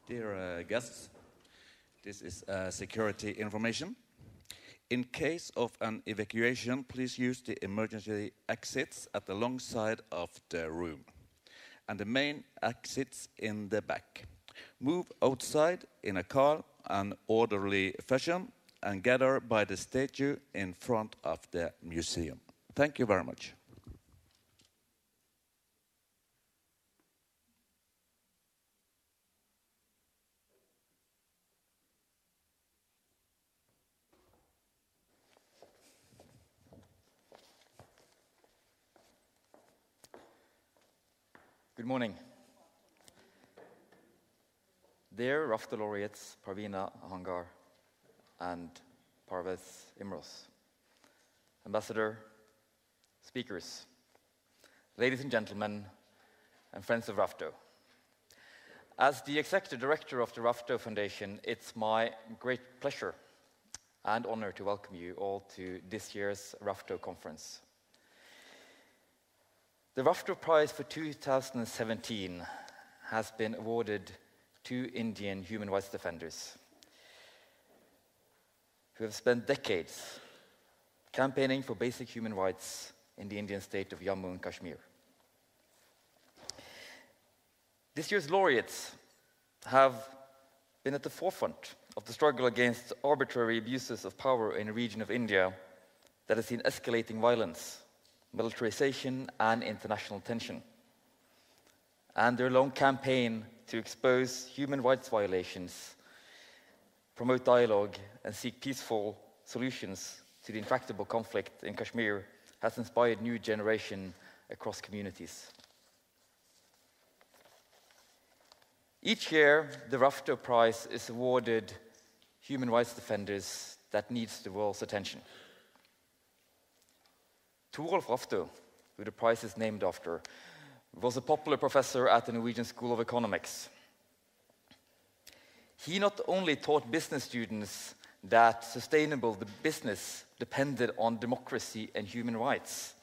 Dear guests, this is security information. In case of an evacuation, please use the emergency exits at the long side of the room and the main exits in the back. Move outside in a calm and orderly fashion and gather by the statue in front of the museum. Thank you very much. Good morning. Dear Rafto Laureates Parvina Hangar and Parvez Imros, Ambassador, speakers, ladies and gentlemen, and friends of Rafto. As the Executive Director of the Rafto Foundation, it's my great pleasure and honor to welcome you all to this year's Rafto Conference. The Rafto Prize for 2017 has been awarded to Indian human rights defenders who have spent decades campaigning for basic human rights in the Indian state of Jammu and Kashmir. This year's laureates have been at the forefront of the struggle against arbitrary abuses of power in a region of India that has seen escalating violence, militarization, and international tension. And their long campaign to expose human rights violations, promote dialogue, and seek peaceful solutions to the intractable conflict in Kashmir has inspired new generation across communities. Each year, the Rafto Prize is awarded human rights defenders that needs the world's attention. Torolf Rafto, who the prize is named after, was a popular professor at the Norwegian School of Economics. He not only taught business students that sustainable business depended on democracy and human rights,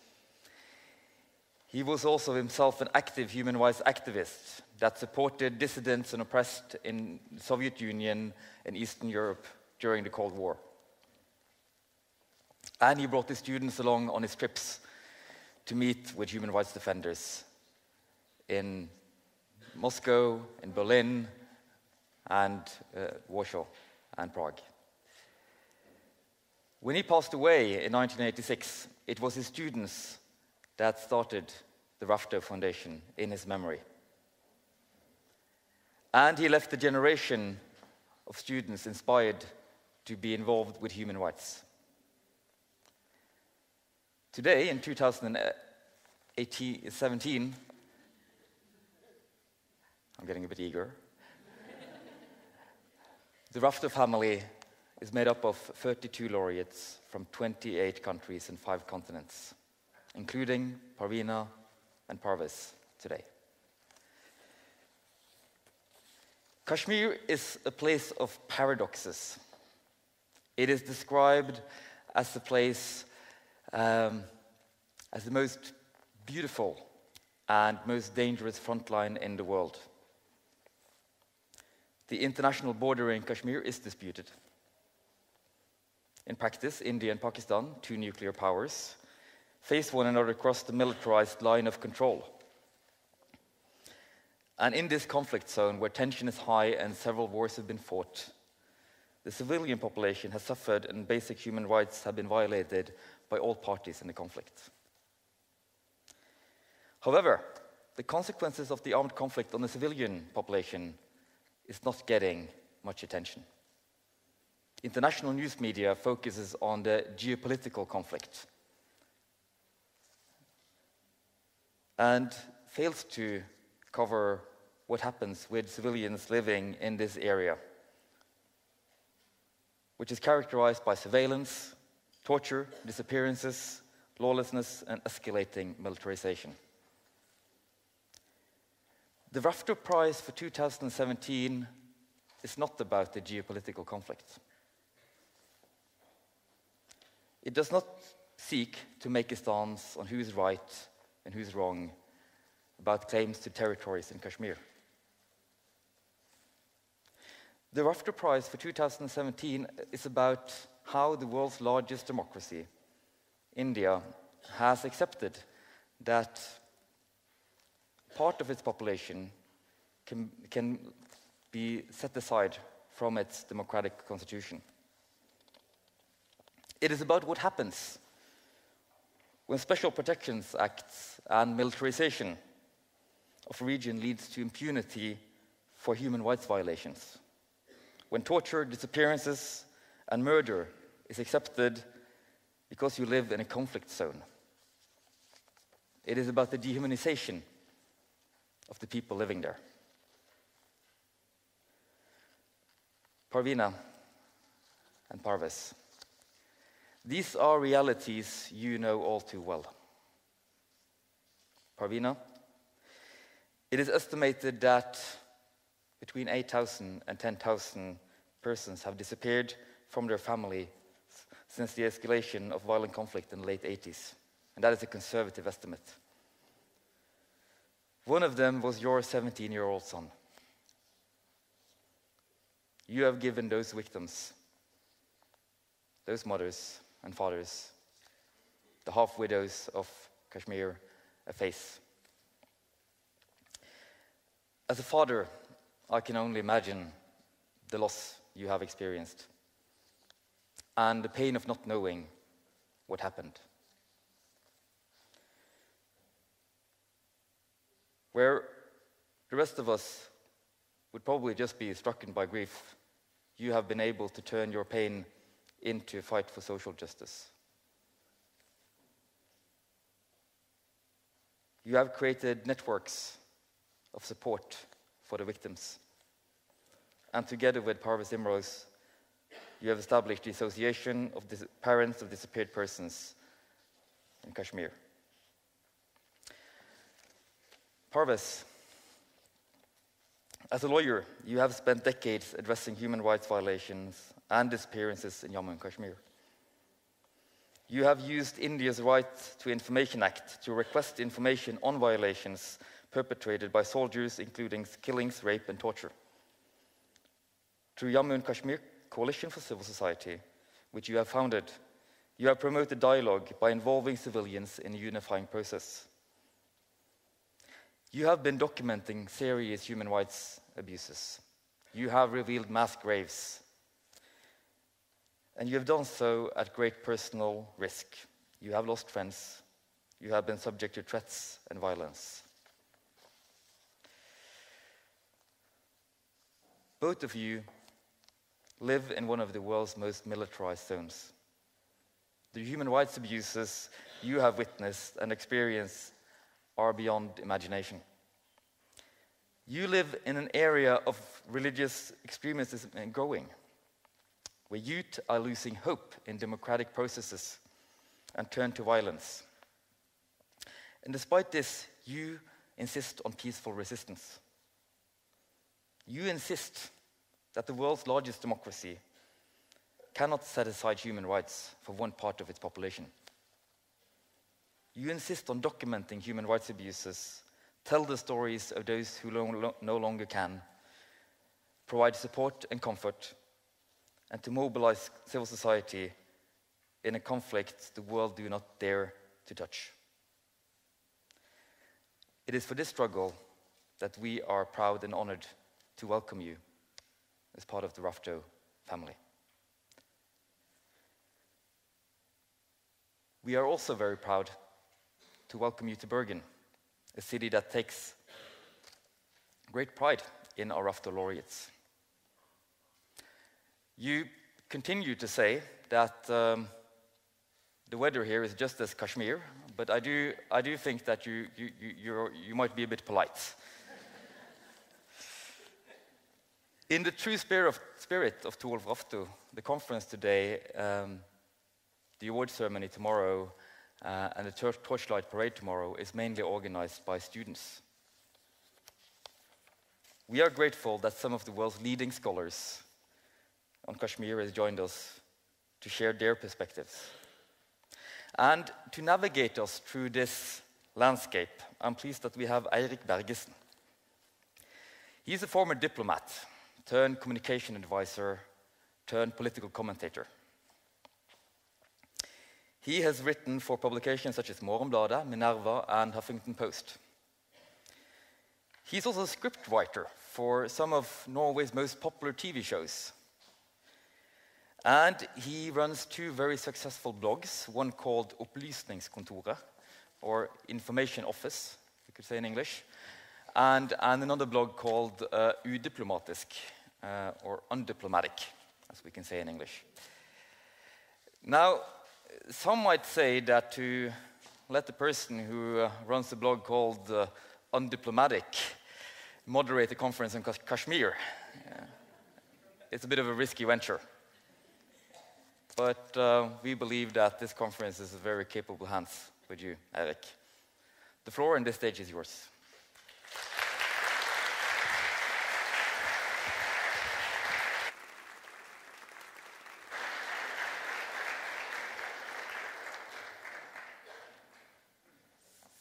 he was also himself an active human rights activist that supported dissidents and oppressed in the Soviet Union and Eastern Europe during the Cold War. And he brought his students along on his trips to meet with human rights defenders in Moscow, in Berlin, and Warsaw and Prague. When he passed away in 1986, it was his students that started the Rafto Foundation in his memory. And he left a generation of students inspired to be involved with human rights. Today, in 2017, I'm getting a bit eager, the Rafto family is made up of 32 laureates from 28 countries and 5 continents, including Parvina and Parvez today. Kashmir is a place of paradoxes. It is described as a place as the most beautiful and most dangerous frontline in the world. The international border in Kashmir is disputed. In practice, India and Pakistan, 2 nuclear powers, face one another across the militarized line of control. And in this conflict zone, where tension is high and several wars have been fought, the civilian population has suffered and basic human rights have been violated by all parties in the conflict. However, the consequences of the armed conflict on the civilian population is not getting much attention. International news media focuses on the geopolitical conflict and fails to cover what happens with civilians living in this area, which is characterized by surveillance, torture, disappearances, lawlessness, and escalating militarization. The Rafto Prize for 2017 is not about the geopolitical conflict. It does not seek to make a stance on who is right and who is wrong about claims to territories in Kashmir. The Rafto Prize for 2017 is about how the world's largest democracy, India, has accepted that part of its population can be set aside from its democratic constitution. It is about what happens when Special Protections Acts and militarization of a region leads to impunity for human rights violations, when torture, disappearances, and murder is accepted because you live in a conflict zone. It is about the dehumanization of the people living there. Parvina and Parvez, these are realities you know all too well. Parvina, it is estimated that between 8,000 and 10,000 persons have disappeared from their family since the escalation of violent conflict in the late 80s. And that is a conservative estimate. One of them was your 17-year-old son. You have given those victims, those mothers and fathers, the half-widows of Kashmir, a face. As a father, I can only imagine the loss you have experienced and the pain of not knowing what happened. Where the rest of us would probably just be stricken by grief, you have been able to turn your pain into a fight for social justice. You have created networks of support for the victims. And together with Parvez Imroz, you have established the Association of Parents of Disappeared Persons in Kashmir. Parvez, as a lawyer, you have spent decades addressing human rights violations and disappearances in Jammu and Kashmir. You have used India's Right to Information Act to request information on violations perpetrated by soldiers, including killings, rape, and torture. Through Jammu and Kashmir Coalition for Civil Society, which you have founded, you have promoted dialogue by involving civilians in a unifying process. You have been documenting serious human rights abuses. You have revealed mass graves. And you have done so at great personal risk. You have lost friends. You have been subject to threats and violence. Both of you live in one of the world's most militarized zones. The human rights abuses you have witnessed and experienced are beyond imagination. You live in an area of religious extremism and growing, where youth are losing hope in democratic processes and turn to violence. And despite this, you insist on peaceful resistance. You insist that the world's largest democracy cannot set aside human rights for one part of its population. You insist on documenting human rights abuses, tell the stories of those who no longer can, provide support and comfort, and to mobilize civil society in a conflict the world do not dare to touch. It is for this struggle that we are proud and honored to welcome you as part of the Rafto family. We are also very proud to welcome you to Bergen, a city that takes great pride in our Rafto laureates. You continue to say that the weather here is just as Kashmir, but I do think that you might be a bit polite. In the true spirit of Tuolv Rafto, the conference today, the award ceremony tomorrow, and the torchlight parade tomorrow is mainly organized by students. We are grateful that some of the world's leading scholars on Kashmir has joined us to share their perspectives. And to navigate us through this landscape, I'm pleased that we have Eirik Bergesen. He's a former diplomat turned communication advisor, turned political commentator. He has written for publications such as Morgenbladet, Minerva, and Huffington Post. He's also a scriptwriter for some of Norway's most popular TV shows. And he runs two very successful blogs, one called Opplysningskontoret, or Information Office, you could say in English, and another blog called Udiplomatisk, or Undiplomatic, as we can say in English. Now, some might say that to let the person who runs a blog called Undiplomatic moderate a conference in Kashmir, it's a bit of a risky venture. But we believe that this conference is in very capable hands with you, Eric. The floor and this stage is yours.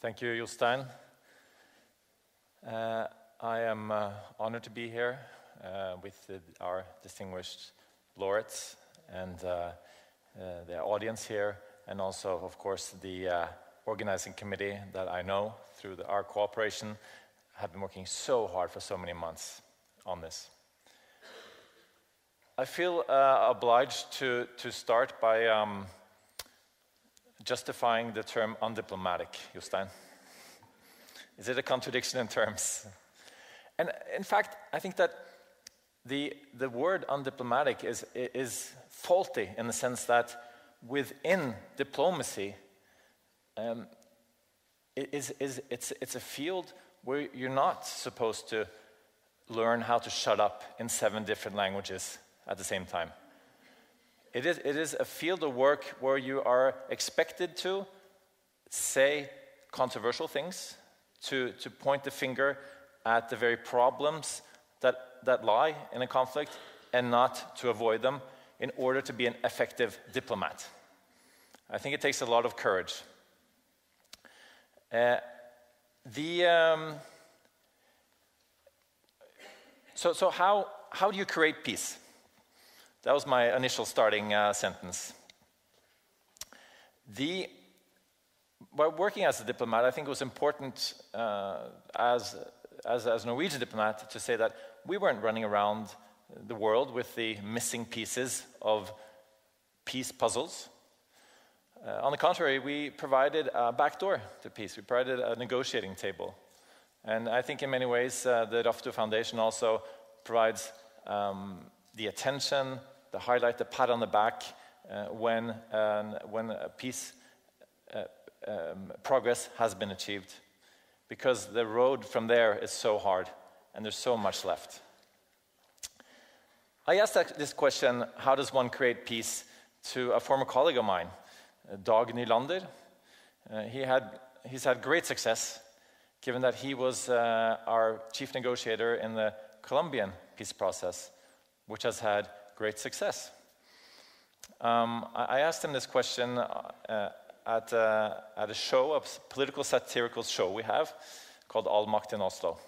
Thank you, Jostein. I am honored to be here with our distinguished laureates and the audience here, and also, of course, the organizing committee that I know through our cooperation have been working so hard for so many months on this. I feel obliged to start by justifying the term undiplomatic, Jostein. Is it a contradiction in terms? And in fact, I think that the word undiplomatic is faulty in the sense that within diplomacy, it's a field where you're not supposed to learn how to shut up in 7 different languages at the same time. It is a field of work where you are expected to say controversial things, to point the finger at the very problems that lie in a conflict and not to avoid them in order to be an effective diplomat. I think it takes a lot of courage. So how do you create peace? That was my initial starting sentence. By working as a diplomat, I think it was important as a Norwegian diplomat to say that we weren't running around the world with the missing pieces of peace puzzles. On the contrary, we provided a backdoor to peace. We provided a negotiating table. And I think in many ways the Rafto Foundation also provides the attention, the highlight, the pat on the back when a peace progress has been achieved, because the road from there is so hard and there's so much left. I asked this question, how does one create peace, to a former colleague of mine, Dag Nylander. He's had great success, given that he was our chief negotiator in the Colombian peace process, which has had great success. I asked him this question at a show, a political satirical show we have called All Makt in Oslo.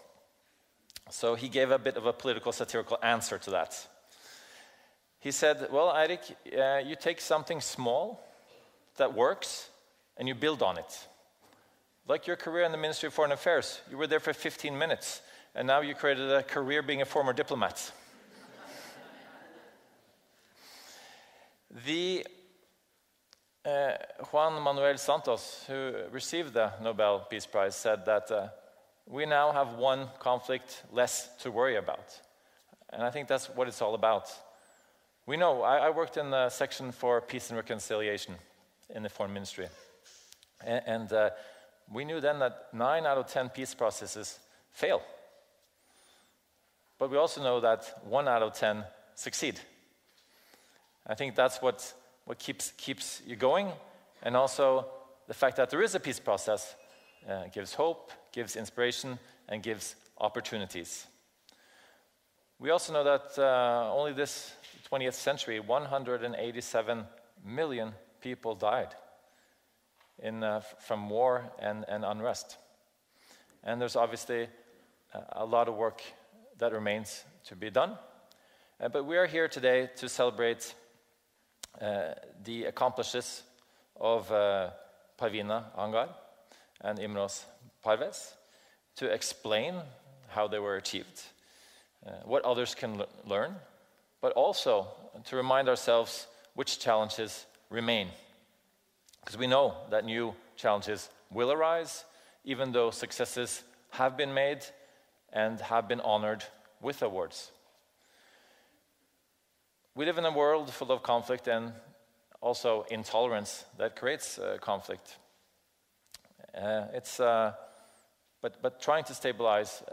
So he gave a bit of a political satirical answer to that. He said, well, Eirik, you take something small that works and you build on it. Like your career in the Ministry of Foreign Affairs, you were there for 15 minutes and now you created a career being a former diplomat. Juan Manuel Santos, who received the Nobel Peace Prize, said that we now have one conflict less to worry about. And I think that's what it's all about. We know, I worked in the section for peace and reconciliation in the foreign ministry. And we knew then that 9 out of 10 peace processes fail. But we also know that 1 out of 10 succeed. I think that's what keeps you going, and also the fact that there is a peace process gives hope, gives inspiration, and gives opportunities. We also know that only this 20th century, 187 million people died from war and unrest. And there's obviously a lot of work that remains to be done, But we are here today to celebrate the accomplishments of Parvina Angar and Imroz Parvez, to explain how they were achieved, what others can learn, but also to remind ourselves which challenges remain. Because we know that new challenges will arise, even though successes have been made and have been honored with awards. We live in a world full of conflict and also intolerance that creates conflict. But trying to stabilize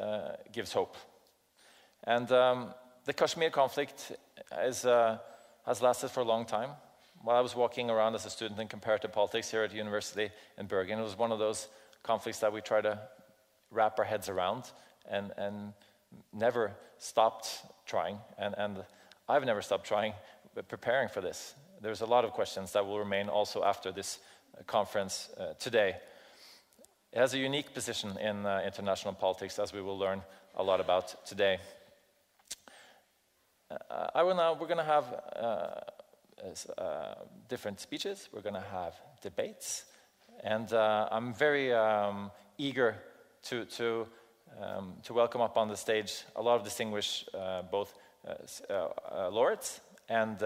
gives hope. And the Kashmir conflict has lasted for a long time. While I was walking around as a student in comparative politics here at the university in Bergen, it was one of those conflicts that we try to wrap our heads around and never stopped trying. And I've never stopped trying, but preparing for this. There's a lot of questions that will remain also after this conference today. It has a unique position in international politics, as we will learn a lot about today. We're going to have different speeches. We're going to have debates, and I'm very eager to welcome up on the stage a lot of distinguished both laureates and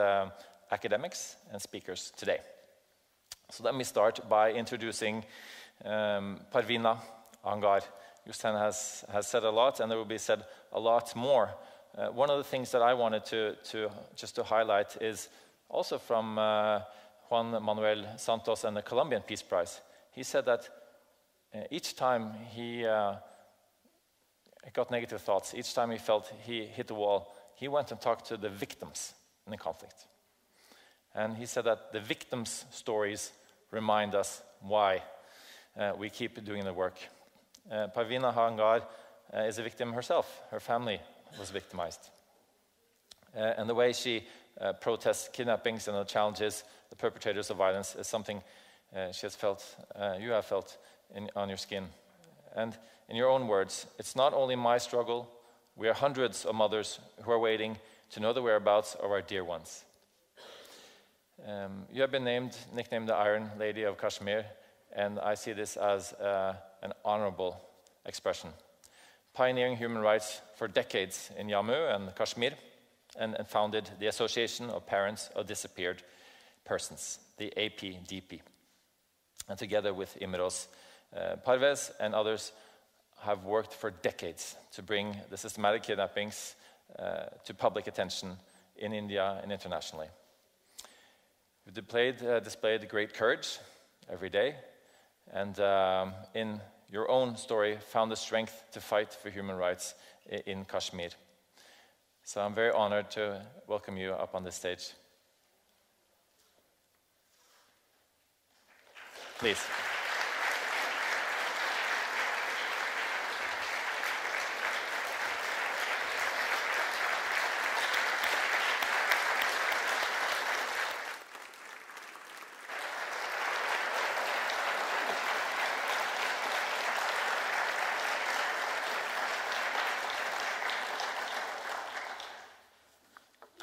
academics and speakers today. So let me start by introducing Parvina Angar. Jostein has said a lot, and there will be said a lot more. One of the things that I wanted to highlight is also from Juan Manuel Santos and the Colombian Peace Prize. He said that each time he got negative thoughts, each time he felt he hit the wall, he went and talked to the victims in the conflict. And he said that the victims' stories remind us why we keep doing the work. Parvina Angar is a victim herself. Her family was victimized. And the way she protests kidnappings and the challenges the perpetrators of violence is something she has felt, you have felt on your skin. And in your own words, it's not only my struggle, we are hundreds of mothers who are waiting to know the whereabouts of our dear ones. You have been nicknamed the Iron Lady of Kashmir, and I see this as an honorable expression. Pioneering human rights for decades in Jammu and Kashmir, and founded the Association of Parents of Disappeared Persons, the APDP. And together with Imroz Parvez and others, have worked for decades to bring the systematic kidnappings to public attention in India and internationally. You've displayed great courage every day, and in your own story found the strength to fight for human rights in Kashmir. So I'm very honored to welcome you up on this stage. Please.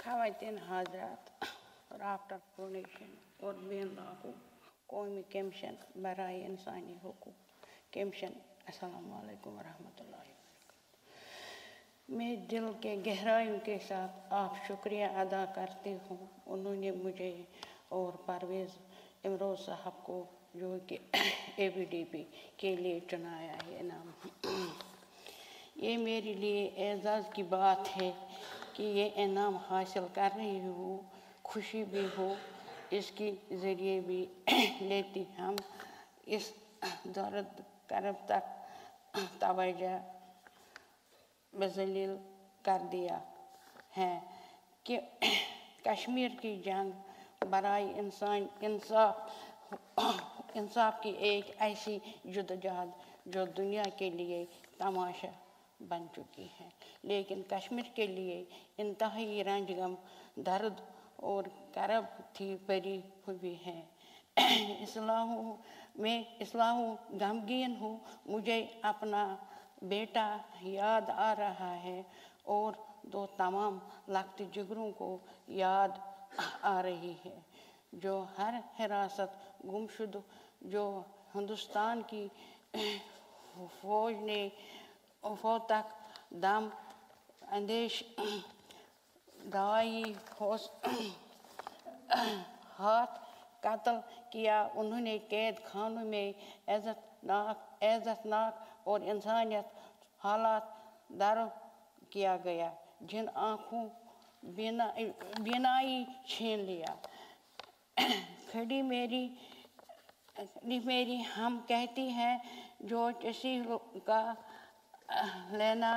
Khawaitin Hazrat, Rafto Foundation और Ben लाखों कौमी commission बराए इंसानी हुकूक commission अस्सलाम वालेकुम रहमतुल्लाहि व बरकातहू। मैं दिल के गहराइयों के साथ आप शुक्रिया अदा करती हूँ उन्होंने मुझे और परवेज़ इमरोज़ साहब को जो कि एबीडीपी के लिए चुनाया है इनाम। ये मेरे लिए एजाज़ की बात है कि ये इनाम हासिल कर रही हूँ, खुशी भी हो इसके ज़रिए भी लेती हम इस दर्द करब तक तवज्जो बज़लील कर दिया है कि कश्मीर की जंग बराए इंसाफ की एक ऐसी जद्दोजहद जो दुनिया के लिए तमाशा बन चुकी है, लेकिन कश्मीर के लिए इंतहाई रंजगम दर्द और करब थी भरी हुई है। मैं गमगीन हूँ, मुझे अपना बेटा याद आ रहा है और तो तमाम लख्त जिगरों को याद आ रही है जो हर हिरासत गुमशुद जो हिंदुस्तान की फौज ने तक दम अंदेश दवाई हाथ कत्ल किया। उन्होंने कैद खानों में इज्जतनाक और इंसानियत हालात दर किया गया, जिन आँखों बीनाई छीन लिया। खड़ी मेरी हम कहती हैं जो किसी का लेना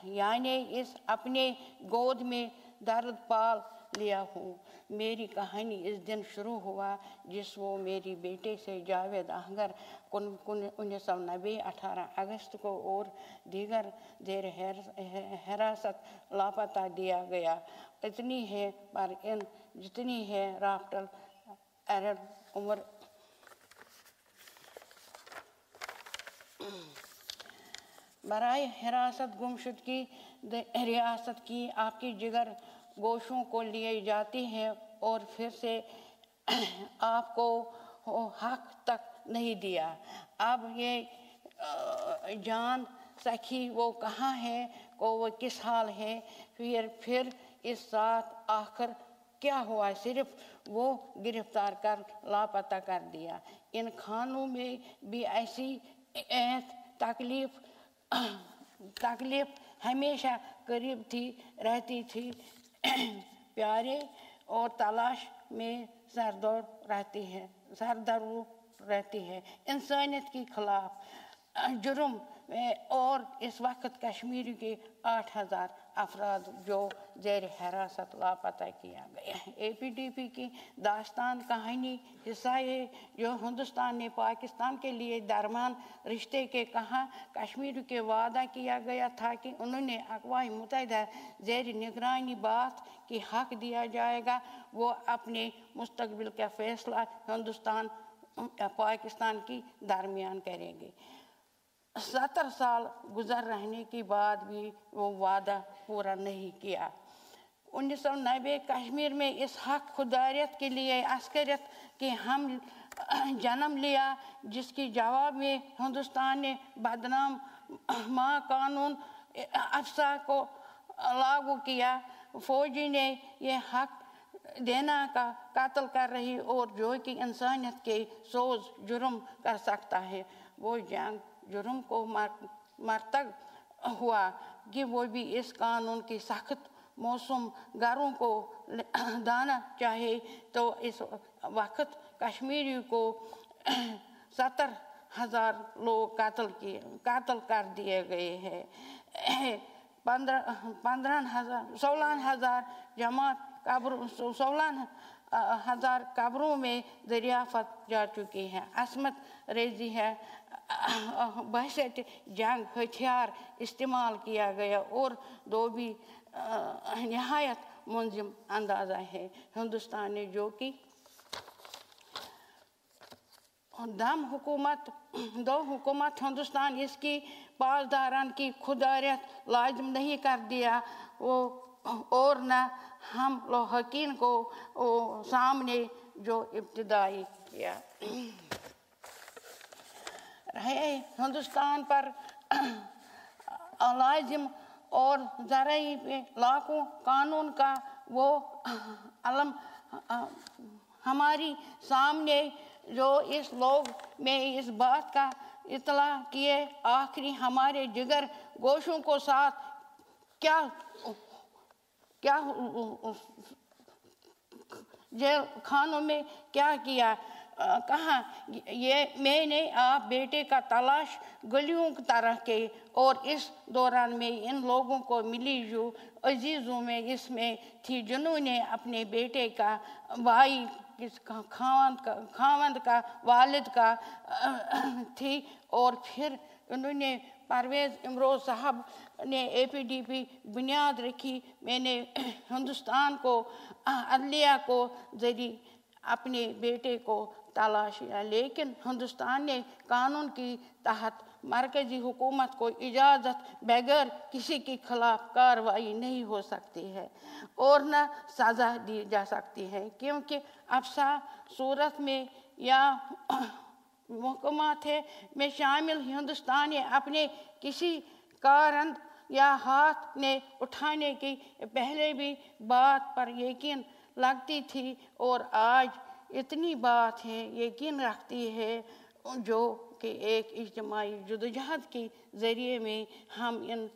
यानी इस अपने गोद में दर्द पाल लिया हूँ। मेरी कहानी इस दिन शुरू हुआ जिस वो मेरी बेटे से जावेद अहंगर 1990 18 अगस्त को और दीगर देर हिरासत लापता दिया गया। इतनी है पर इन जितनी है राफ्टल अरब उम्र बराए हिरासत गुमशुद की रियासत की आपकी जिगर गोशों को लिए जाती है और फिर से आपको हक तक नहीं दिया। अब ये जान सखी वो कहाँ है को वो किस हाल है। फिर इस साथ आखिर क्या हुआ, सिर्फ वो गिरफ्तार कर लापता कर दिया। इन खानों में भी ऐसी तकलीफ हमेशा करीब रहती थी। प्यारे और तलाश में सरदौर रहती है इंसानियत के खिलाफ जुर्म। और इस वक्त कश्मीर के 8000 अफराद जो ज़ेर हिरासत लापता किया गया है। APDP की दास्तान कहानी हिस्सा है जो हिंदुस्तान ने पाकिस्तान के लिए दरमियान रिश्ते के कहा कश्मीर के वादा किया गया था कि उन्होंने अक़वाम मुत्तहिदा ज़ेर निगरानी बात की हक दिया जाएगा। वो अपने मुस्तक़बिल का फैसला हिंदुस्तान पाकिस्तान की दरमियान करेंगे। 70 साल गुजर रहने के बाद भी वो वादा पूरा नहीं किया। 1990 कश्मीर में इस हक खुदारियत के लिए अस्करियत के हम जन्म लिया जिसके जवाब में हिंदुस्तान ने बदनाम कानून अफसा को लागू किया। फौजी ने ये हक देना का कत्ल कर रही और जो कि इंसानियत के सोज जुर्म कर सकता है। वो जंग जुर्म को मरतब हुआ कि वो भी इस कानून की सख्त मौसम गारों को दाना चाहे तो इस वक्त कश्मीरी को 70,000 लोग कत्ल कर दिए गए हैं। 16,000 जमात कब्रों 16,000 कब्रों में दरियाफ्त जा चुकी हैं। असमत रेजी है बहशत जंग हथियार इस्तेमाल किया गया और दो भी नहायत मुंजिम अंदाज़ा है। हिंदुस्तान ने जो कि दो हुकूमत हिंदुस्तान इसकी पासदारान की खुदारियत लाजिम नहीं कर दिया वो और न हम लोहकीन को सामने जो इब्तिदाई किया रहे हिंदुस्तान पर लाजिम और ज़राई पे लाखों कानून का वो अलम हमारी सामने जो इस लोग में इस बात का इतला किए आखिरी हमारे जिगर गोशों को साथ क्या जेल खानों में क्या किया कहा ये मैंने आप बेटे का तलाश गलियों की तरह के और इस दौरान में इन लोगों को मिली जो अजीज़ों में इसमें थी जिन्होंने अपने बेटे का भाई खावंद का वालिद का थी और फिर उन्होंने परवेज़ इमरोज़ साहब ने APDP बुनियाद रखी। मैंने हिंदुस्तान को अदलिया को ज़रिए अपने बेटे को तलाश किया लेकिन हिंदुस्तान ने कानून की तहत मरकजी हुकूमत को इजाज़त बगैर किसी के खिलाफ कार्रवाई नहीं हो सकती है और न सज़ा दी जा सकती है, क्योंकि अफसा सूरत में या हुकूमत में शामिल हिंदुस्तानी अपने किसी कारण या हाथ ने उठाने की पहले भी बात पर यकीन लगती थी और आज इतनी बात है यकीन रखती है जो कि एक इज्तिमाई जद्दोजहद के ज़रिए में हम इन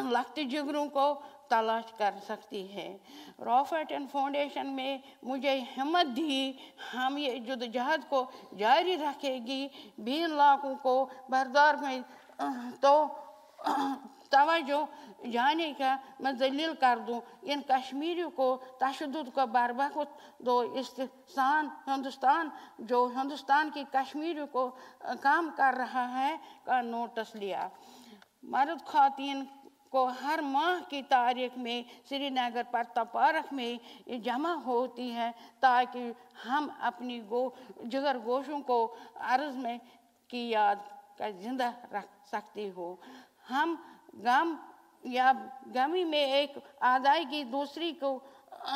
लखते जिगरों को तलाश कर सकती है। रॉफर्टन फाउंडेशन में मुझे हिम्मत दी, हम ये जद्दोजहद को जारी रखेगी, 20 लाखों को बरदार में तो तवज्जो जाने का मैं दलील कर दूं, इन कश्मीरियों को तशद्दुद का बरवक्त दो हिंदुस्तान जो हिंदुस्तान की कश्मीरियों को काम कर रहा है का नोटिस लिया। मर्द खातीन को हर माह की तारीख में श्रीनगर पर पार्क में जमा होती है ताकि हम अपनी जिगर गोशों को अर्ज में की याद का जिंदा रख सकती हो। हम गम या गमी में एक आदाई की दूसरी को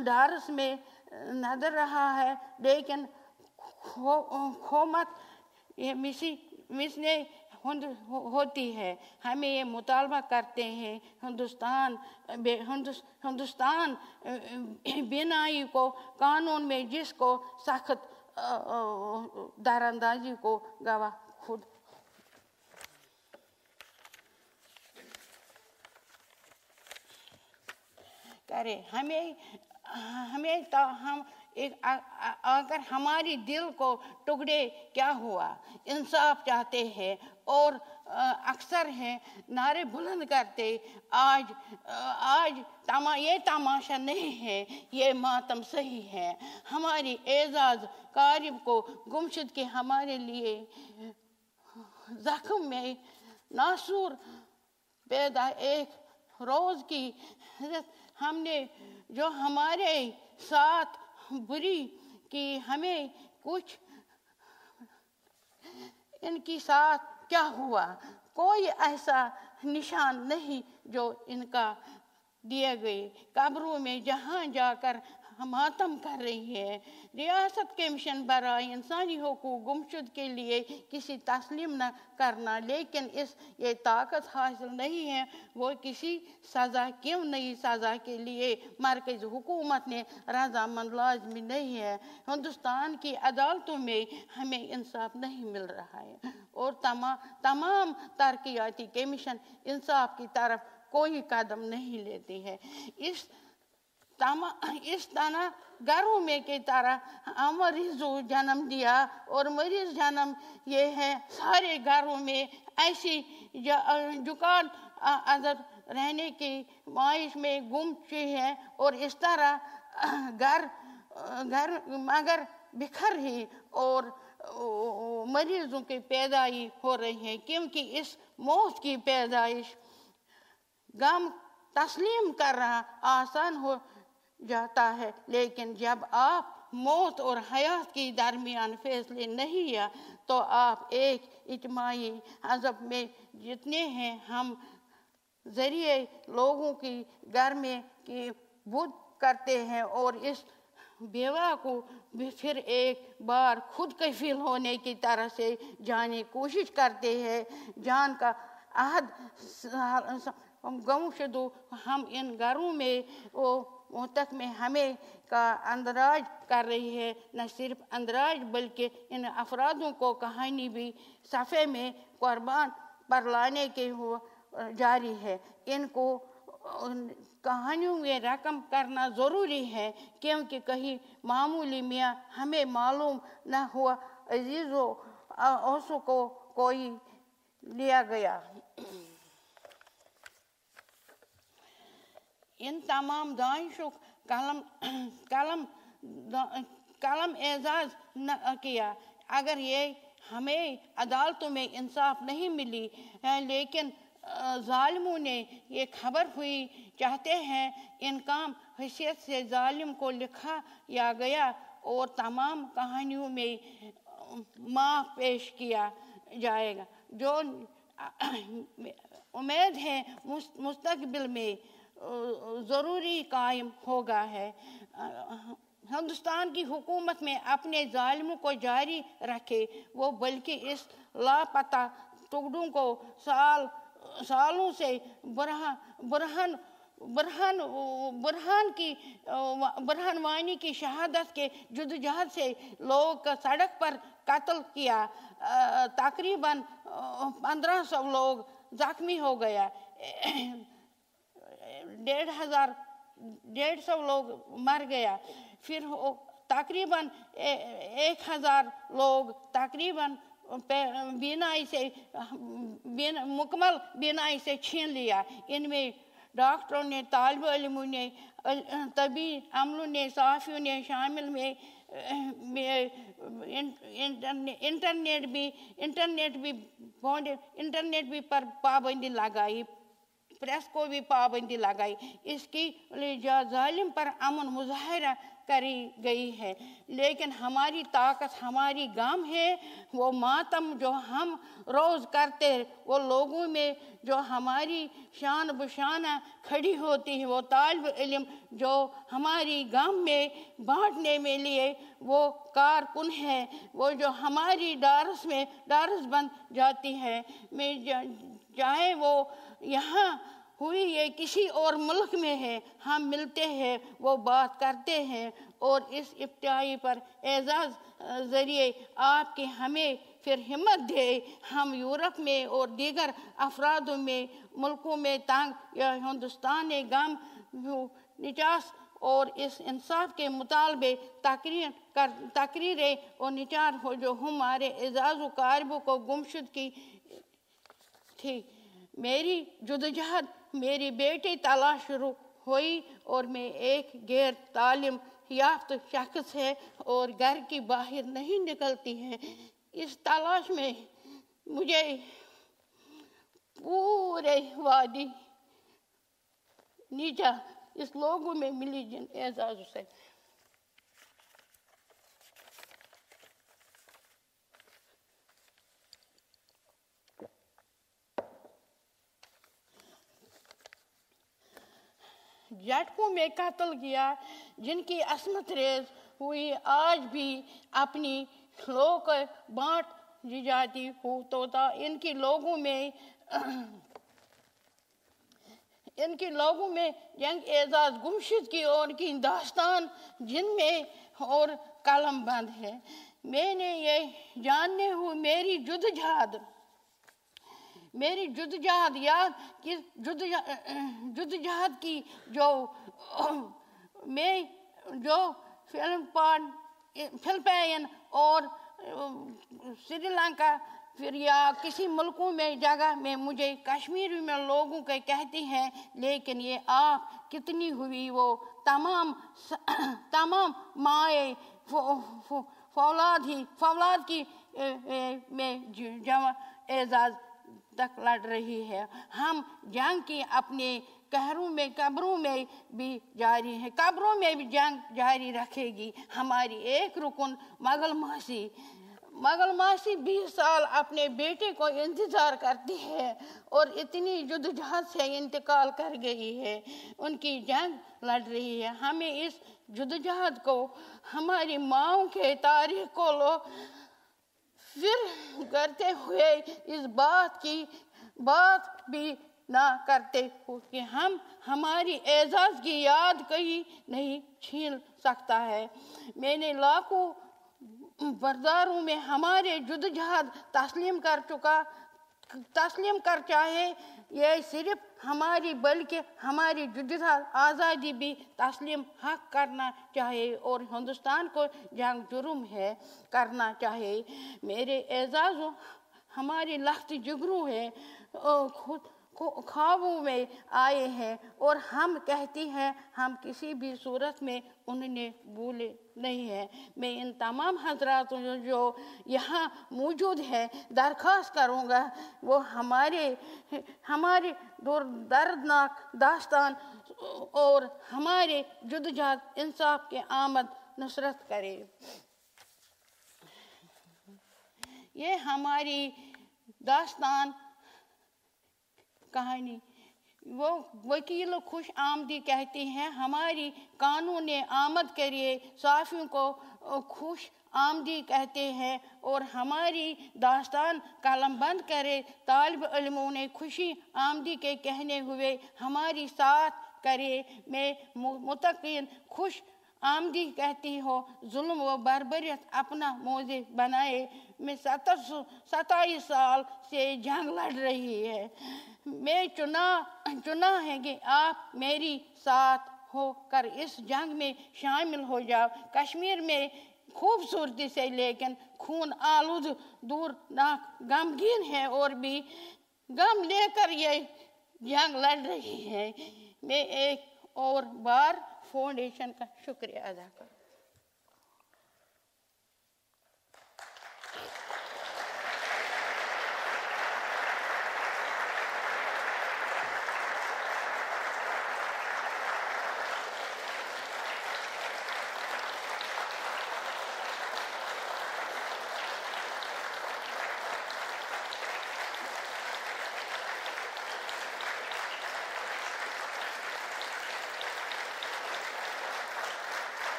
डारस में नजर रहा है, लेकिन खोमत ये मिसने होती है। हमें ये मुतालबा करते हैं हिंदुस्तान बिनाई को कानून में जिसको सख्त दरअंदाजी को गवाह खुद करे। हम अगर हमारी दिल को टुकड़े क्या हुआ इंसाफ चाहते हैं और अक्सर हैं नारे बुलंद करते, आज ये तमाशा नहीं है, ये मातम सही है। हमारी एजाज कारिब को गुमशुद के हमारे लिए जख्म में नासूर पैदा एक रोज की हमने जो हमारे साथ बुरी की, हमें कुछ इनके साथ क्या हुआ, कोई ऐसा निशान नहीं जो इनका दिए गए कब्रों में जहाँ जाकर मातम कर रही है। रियासत के मिशन बराए इंसानी हुकूक गुमशुद के लिए किसी तस्लीम न करना, लेकिन ये ताकत हासिल नहीं है वो किसी सज़ा क्यों नहीं सज़ा के लिए मरकज़ी हुकूमत ने रजामंद लाजमी नहीं है। हिंदुस्तान की अदालतों में हमें इंसाफ नहीं मिल रहा है और तमाम तरक्याती कमीशन इंसाफ की तरफ कोई कदम नहीं लेती है। इस तरह घरों में की तरह मरीजों जन्म दिया और मरीज जन्म ये है सारे घरों में ऐसी जुकान अदब रहने की माइश में गुम चुकी है और इस तरह घर मगर बिखर ही और मरीजों की पैदाइश हो रही है, क्योंकि इस मौत की पैदाइश गम तस्लीम करना आसान हो जाता है, लेकिन जब आप मौत और हयात के दरमियान फैसले नहीं किया तो आप एक इज्तिमाई अज़ब में जितने हैं हम जरिए लोगों की घर में की बुद करते हैं और इस बेवा को भी फिर एक बार खुद कफील होने की तरह से जाने कोशिश करते हैं। जान का अहद गमशुदो हम इन घरों में तक में हमें का अंदराज कर रही है। न सिर्फ अंदराज बल्कि इन अफरादों को कहानी भी सफ़े में कुर्बान पर लाने के हो जारी है। इनको कहानियों में रकम करना ज़रूरी है, क्योंकि कहीं मामूली मियाँ हमें मालूम न हुआ अजीज़ों औसों को कोई लिया गया। इन तमाम दानिशों कलम एजाज न किया। अगर ये हमें अदालतों में इंसाफ नहीं मिली लेकिन जालिमों ने ये खबर हुई चाहते हैं इनकाम हैसियत से जालिम को लिखा या गया और तमाम कहानियों में माफ़ पेश किया जाएगा। जो उम्मीद है मुस्तकबिल में ज़रूरी कायम होगा है। हिंदुस्तान की हुकूमत में अपने ज़ालिमों को जारी रखे वो, बल्कि इस लापता टुकड़ों को सालों से बुरहान वानी की शहादत के जुदोजहद से लोग सड़क पर कत्ल किया। तकरीबन 1500 लोग जख्मी हो गया, 150 लोग मर गया, फिर तकरीबन 1000 लोग तकरीबन मुकम्मल बीनाई से छीन लिया। इनमें डॉक्टरों ने, तालिब इल्मों ने, तबी अमलों ने, सहाफ़ियों ने शामिल में इंटरनेट भी पर पाबंदी लगाई, प्रेस को भी पाबंदी लगाई। इसकी जालिम पर अमन मुजाहरा करी गई है, लेकिन हमारी ताकत हमारी गम है। वो मातम जो हम रोज़ करते, वो लोगों में जो हमारी शान बशाना खड़ी होती है, वो तालिब इल्म जो हमारी गम में बांटने में लिए वो कारकुन है, वो जो हमारी डारस बन जाती है। चाहे वो यहाँ हुई ये किसी और मुल्क में है, हम मिलते हैं, वो बात करते हैं, और इस इब्तिदाई पर एजाज़ ज़रिए आपकी हमें फिर हिम्मत दे। हम यूरोप में और दीगर अफरादों में मुल्कों में तंग या हिंदुस्तान गम निचास और इस इंसाफ के मुतालबे तकरीरें और निचार हो जो हमारे एजाज़ व कारबों को गुमशुद की थी। मेरी जुदोजहद मेरी बेटी तलाश शुरू हुई और मैं एक गैर तालीम याफ्ता शख्स है और घर की बाहर नहीं निकलती है। इस तलाश में मुझे पूरे वादी नीचा इस लोगों में मिली जिन एजाज़ से झटकों में कत्ल किया, जिनकी असमत रेज हुई आज भी अपनी लोग बांट दी जाती हो तो था। इनके लोगों में जंग एजाज गुमशुद की और की दास्तान जिनमें और कलम बंद है। मैंने ये जानने हुए मेरी जुदोजहद याद कि जुदोजहद की जो फिलिपाइन और श्रीलंका फिर या किसी मुल्कों में जगह में मुझे कश्मीरी में लोगों के कहती हैं, लेकिन ये आप कितनी हुई वो तमाम माए फौलाद की में जमा एजाज तक लड़ रही है। हम जंग की अपने कब्रों में भी जारी है, कब्रों में भी जंग जारी रखेगी। हमारी एक रुकन मगल मासी 20 साल अपने बेटे को इंतजार करती है और इतनी जुदोजहद से इंतकाल कर गई है, उनकी जंग लड़ रही है। हमें इस जुदोजहद को हमारी माओं के तारीख को फिर करते हुए इस बात भी ना करते हो कि हम हमारी एजाज की याद कहीं नहीं छीन सकता है। मैंने लाखों बरदारों में हमारे जुदोजहद तस्लीम कर चाहे ये सिर्फ हमारी बल्कि हमारी जुदोजहद आज़ादी भी तस्लीम हक करना चाहिए और हिंदुस्तान को जंग जुर्म है करना चाहिए। मेरे एजाज़ों हमारी लख्त जिगरू है, खुद ख्वाबों में आए हैं और हम कहती हैं हम किसी भी सूरत में उन्हें भूले नहीं है। मैं इन तमाम हजरातों जो यहाँ मौजूद हैं दरख्वास्त करूँगा वो हमारे दर्दनाक दास्तान और हमारे जुदोजहद इंसाफ के आमद नुसरत करे। ये हमारी दास्तान कहानी। वो वकील खुश आमदी कहते हैं, हमारी कानून आमद करिए साफियों को खुश आमदी कहते हैं, और हमारी दास्तान कलम बंद करे तालिब इल्मों ने खुशी आमदी के कहने हुए हमारी साथ करे। मैं मुतकिन खुश आमदी कहती हो, जुल्म व बर्बरियत अपना मौजे बनाए। मैं 27 साल से जंग लड़ रही है। मैं चुना है कि आप मेरी साथ होकर इस जंग में शामिल हो जाओ। कश्मीर में खूबसूरती से लेकिन खून आलूद दूर ना गमगीन है, और भी गम लेकर ये जंग लड़ रही है। मैं एक और बार फाउंडेशन का शुक्रिया अदा करता हूँ।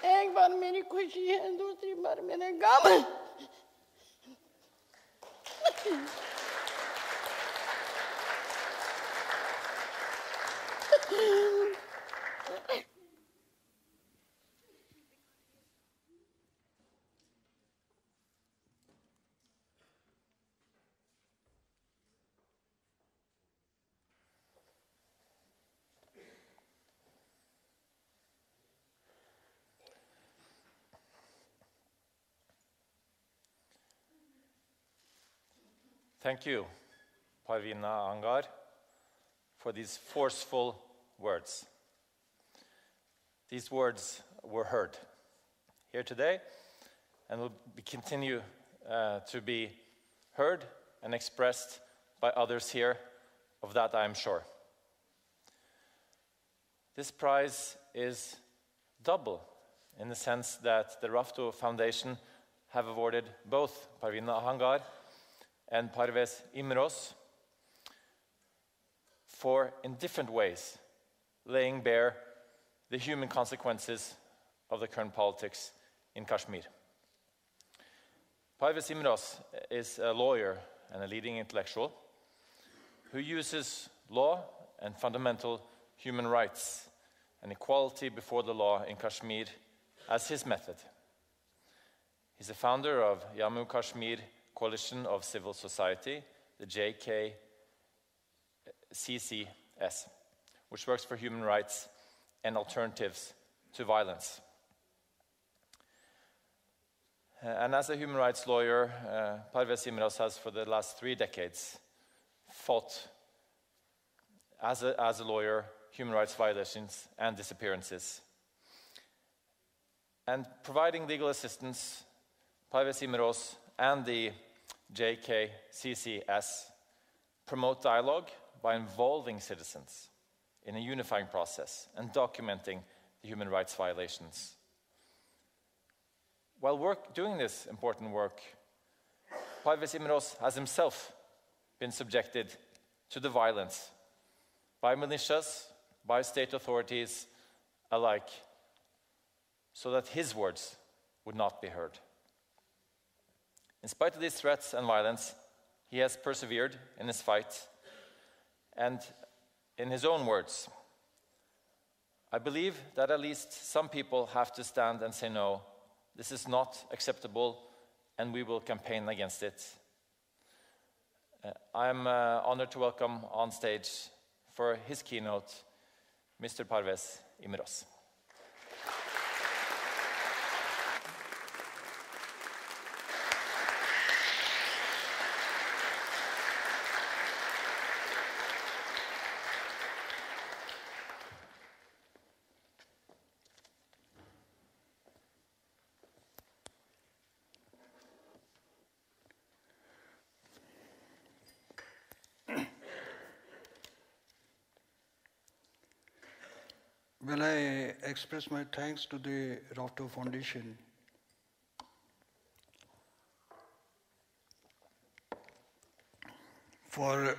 एक बार मेरी खुशी है, दूसरी बार मेरे गम है। Thank you, Parvina Angar, for these forceful words. These words were heard here today and will continue to be heard and expressed by others here. Of that, I am sure. This prize is double in the sense that the Rafto Foundation have awarded both Parvina Angar and Parvez Imros for, in different ways, laying bare the human consequences of the current politics in Kashmir. Parvez Imros is a lawyer and a leading intellectual who uses law and fundamental human rights and equality before the law in Kashmir as his method. He's the founder of Jammu Kashmir Coalition of Civil Society, the JKCCS, which works for human rights and alternatives to violence. And as a human rights lawyer, Parvez Imros has for the last 3 decades fought as a lawyer human rights violations and disappearances. And providing legal assistance, Parvez Imros and the JKCCS promote dialogue by involving citizens in a unifying process and documenting the human rights violations. While doing this important work, Parvez Imros has himself been subjected to the violence by militias, by state authorities alike, so that his words would not be heard. In spite of these threats and violence, he has persevered in his fight, and in his own words, I believe that at least some people have to stand and say no, this is not acceptable, and we will campaign against it. I'm honored to welcome on stage for his keynote, Mr. Parvez Imros. Well, I express my thanks to the Rafto Foundation for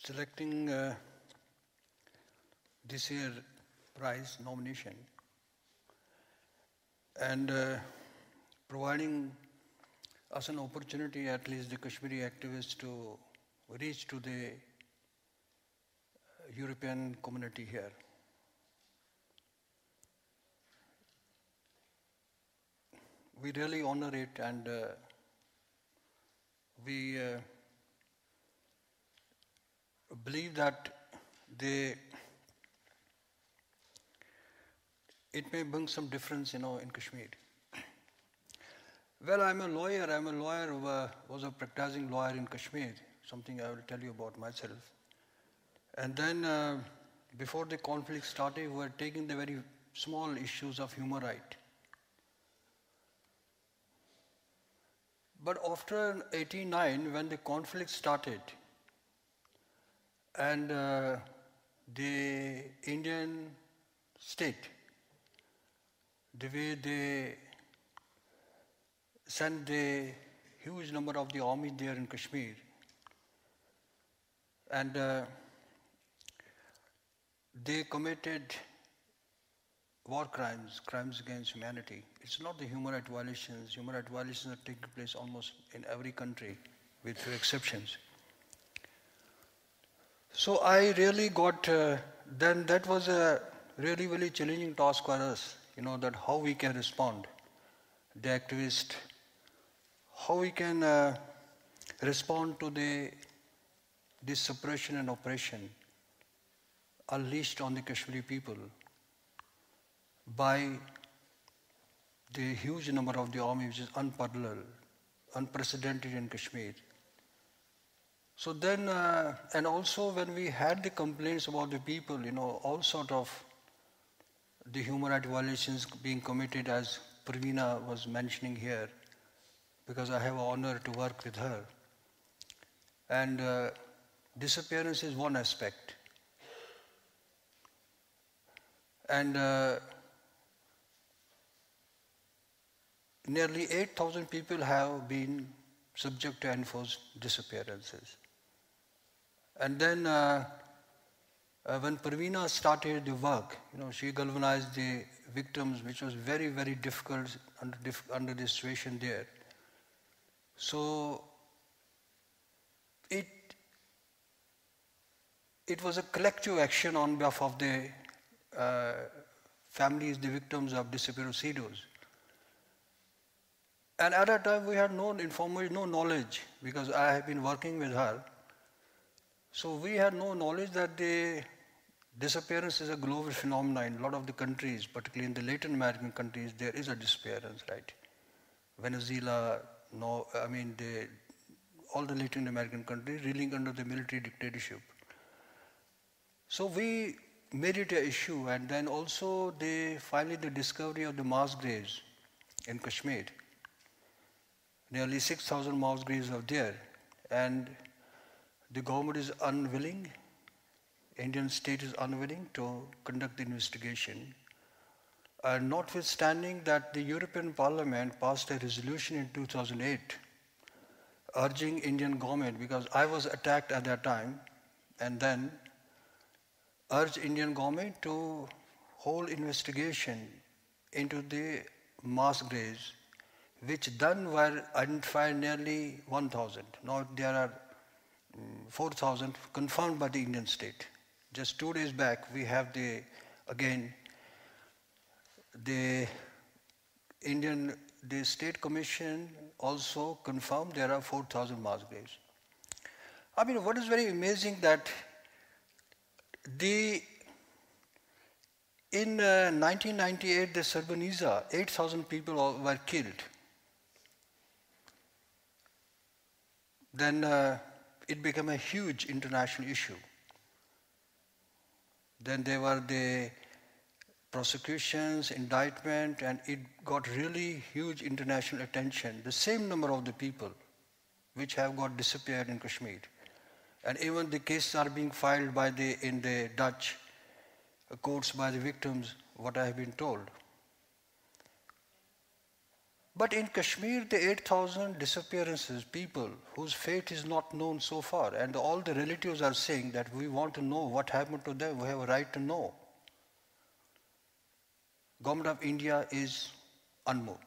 selecting this year's prize nomination and providing us an opportunity, at least the Kashmiri activists, to reach to the European community here. We really honor it, and we believe that it may bring some difference, in Kashmir. Well, I'm a lawyer. Was a practicing lawyer in Kashmir, something I will tell you about myself. And then, before the conflict started, we were taking the very small issues of human rights. But after 1989, when the conflict started, and the Indian state, the way they sent the huge number of the army there in Kashmir, and they committed war crimes, crimes against humanity. It's not the human rights violations. Human rights violations are taking place almost in every country, with few exceptions. So I really got, then that was a really, really challenging task for us, that how we can respond, the activists, how we can respond to this suppression and oppression unleashed on the Kashmiri people by the huge number of the army, which is unparalleled, unprecedented in Kashmir. So then, and also when we had the complaints about the people, all sort of the human rights violations being committed, as Parveena was mentioning here, because I have an honor to work with her. And disappearance is one aspect. And nearly 8,000 people have been subject to enforced disappearances. And then when Parveena started the work, she galvanized the victims, which was very, very difficult under the situation there. So it was a collective action on behalf of the families, the victims of disappearances. And at that time we had no information, no knowledge, because I have been working with her. So we had no knowledge that the disappearance is a global phenomenon. In a lot of the countries, particularly in the Latin American countries, there is a disappearance, right? Venezuela, all the Latin American countries reeling under the military dictatorship. So we made it an issue, and then also finally the discovery of the mass graves in Kashmir. Nearly 6,000 mass graves are there, and the government is unwilling, Indian state is unwilling to conduct the investigation. Notwithstanding that the European Parliament passed a resolution in 2008 urging Indian government, because I was attacked at that time, and then urged Indian government to hold investigation into the mass graves, which then were identified nearly 1,000. Now there are 4,000 confirmed by the Indian state. Just 2 days back, we have the state commission also confirmed there are 4,000 mass graves. What is very amazing that in 1998, the Srebrenica, 8,000 people were killed. Then it became a huge international issue. Then there were the prosecutions, indictment, and it got really huge international attention. The same number of the people which have got disappeared in Kashmir. And even the cases are being filed in the Dutch quotes by the victims, what I have been told. But in Kashmir, the 8,000 disappearances, people whose fate is not known so far, and all the relatives are saying that we want to know what happened to them, we have a right to know. Government of India is unmoved.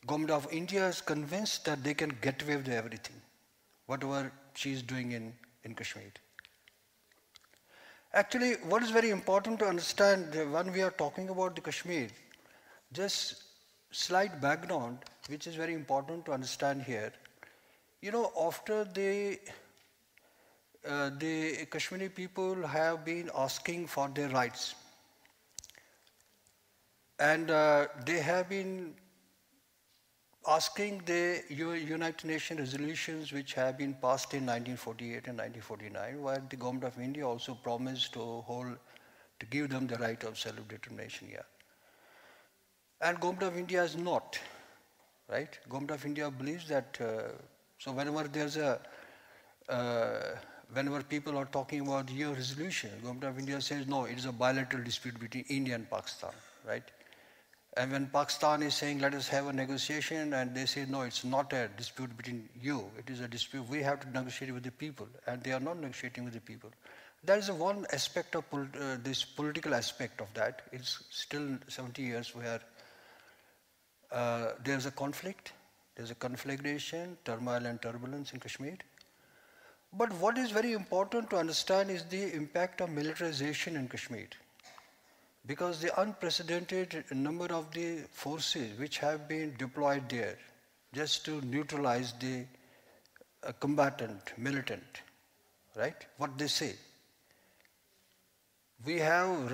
Government of India is convinced that they can get away with everything, whatever she is doing in Kashmir. Actually, what is very important to understand when we are talking about the Kashmir, just slight background, which is very important to understand here. You know, after the Kashmiri people have been asking for their rights, and they have been asking the United Nations resolutions which have been passed in 1948 and 1949, where the government of India also promised to give them the right of self-determination. Yeah. And government of India is not, right? Government of India believes that, so whenever whenever people are talking about your resolution, government of India says, no, it is a bilateral dispute between India and Pakistan, right? And when Pakistan is saying, let us have a negotiation, and they say, no, it's not a dispute between you, it is a dispute, we have to negotiate with the people, and they are not negotiating with the people. That is one aspect of this political aspect of that. It's still 70 years where there's a conflict, there's a conflagration, turmoil and turbulence in Kashmir. But what is very important to understand is the impact of militarization in Kashmir. Because the unprecedented number of the forces which have been deployed there just to neutralize the combatant, militant, right? What they say. We have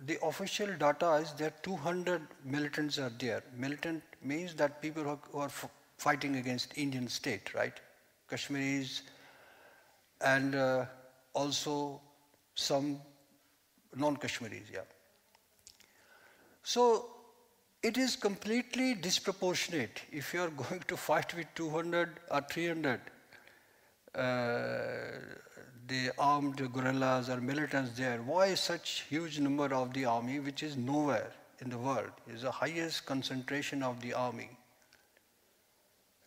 the official data is that 200 militants are there. Militant means that people who are fighting against Indian state, right? Kashmiris and also some non-Kashmiris, yeah. So it is completely disproportionate if you are going to fight with 200 or 300 the armed guerrillas or militants there. Why such huge number of the army, which is nowhere in the world, is the highest concentration of the army?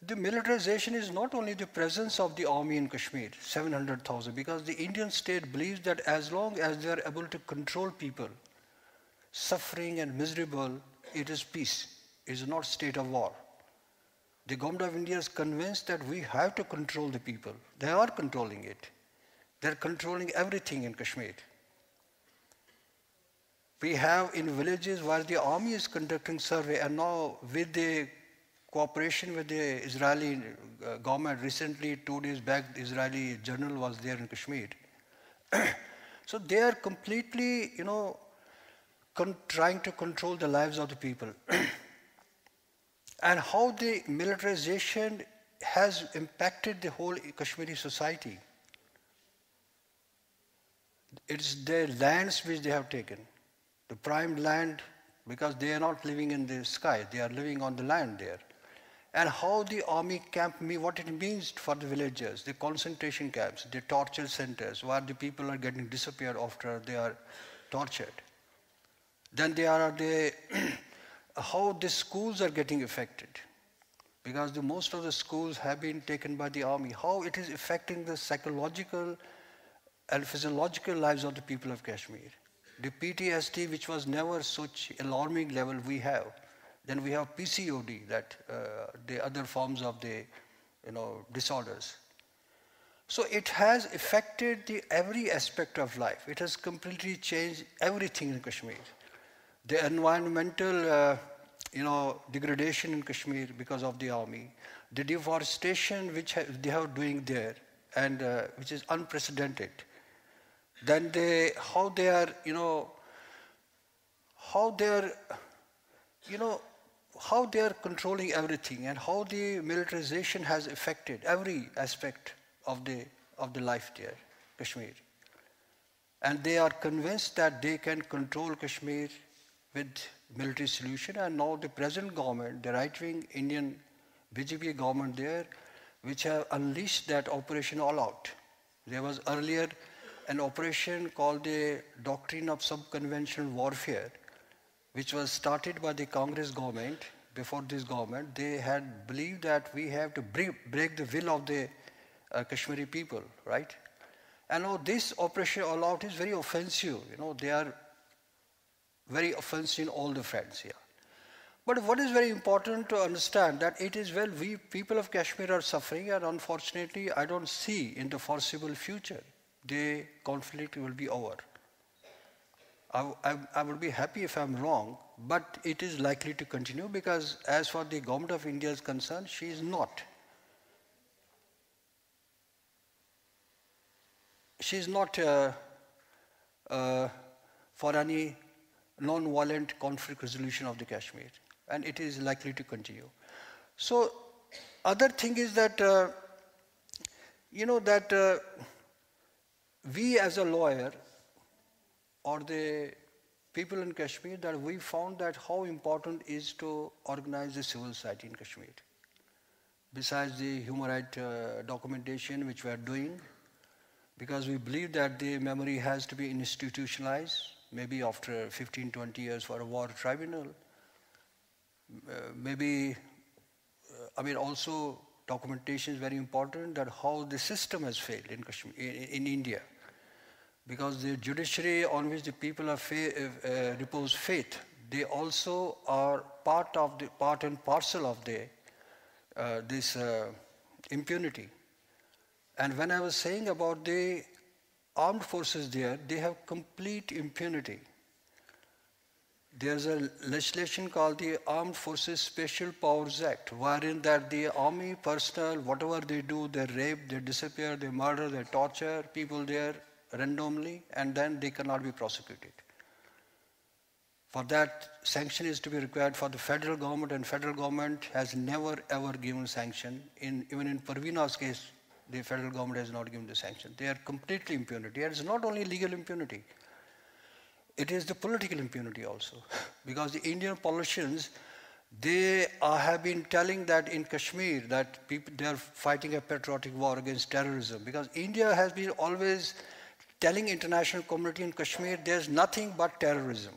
The militarization is not only the presence of the army in Kashmir, 700,000, because the Indian state believes that as long as they are able to control people, suffering and miserable, it is peace. It is not state of war. The government of India is convinced that we have to control the people. They are controlling it. They are controlling everything in Kashmir. We have in villages where the army is conducting survey, and now with the cooperation with the Israeli government, recently 2 days back the Israeli general was there in Kashmir. So they are completely, trying to control the lives of the people. And how the militarization has impacted the whole Kashmiri society. It's the lands which they have taken, the prime land, because they are not living in the sky, they are living on the land there. And how the army camp, what it means for the villagers, the concentration camps, the torture centers, where the people are getting disappeared after they are tortured. Then there are how the schools are getting affected, because most of the schools have been taken by the army, how it is affecting the psychological and physiological lives of the people of Kashmir. The PTSD, which was never such alarming level we have. Then we have PCOD, that the other forms of the disorders. So it has affected every aspect of life. It has completely changed everything in Kashmir. The environmental degradation in Kashmir because of the army, the deforestation which they are doing there, and which is unprecedented. Then how they are controlling everything, and how the militarization has affected every aspect of the life there, Kashmir. And they are convinced that they can control Kashmir with military solution, and now the present government, the right-wing Indian BJP government there, which have unleashed that Operation All Out. There was earlier an operation called the Doctrine of Subconventional Warfare, which was started by the Congress government. Before this government, they had believed that we have to break the will of the Kashmiri people, right? And now this operation all out is very offensive. They are very offensive in all the fronts here. But what is very important to understand that it is, well, we people of Kashmir are suffering, and unfortunately I don't see in the foreseeable future the conflict will be over. I would be happy if I'm wrong, but it is likely to continue because as far the government of India is concerned, she is not. She is not for any non-violent conflict resolution of the Kashmir, and it is likely to continue. So, other thing is that, we as a lawyer or the people in Kashmir, that we found that how important is to organize the civil society in Kashmir. Besides the human rights documentation which we are doing, because we believe that the memory has to be institutionalized, maybe after 15, 20 years for a war tribunal. Also documentation is very important, that how the system has failed in Kashmir, in India. Because the judiciary on which the people repose faith, they also are part and parcel of this impunity. And when I was saying about the armed forces there, they have complete impunity. There's a legislation called the Armed Forces Special Powers Act, wherein that the army personnel, whatever they do, they rape, they disappear, they murder, they torture people there randomly, and then they cannot be prosecuted. For that, sanction is to be required for the federal government, and federal government has never ever given sanction. Even in Parveena's case, the federal government has not given the sanction. They are completely impunity. And it's not only legal impunity, it is the political impunity also. Because the Indian politicians, they have been telling that in Kashmir that they are fighting a patriotic war against terrorism. Because India has been always telling international community in Kashmir there's nothing but terrorism.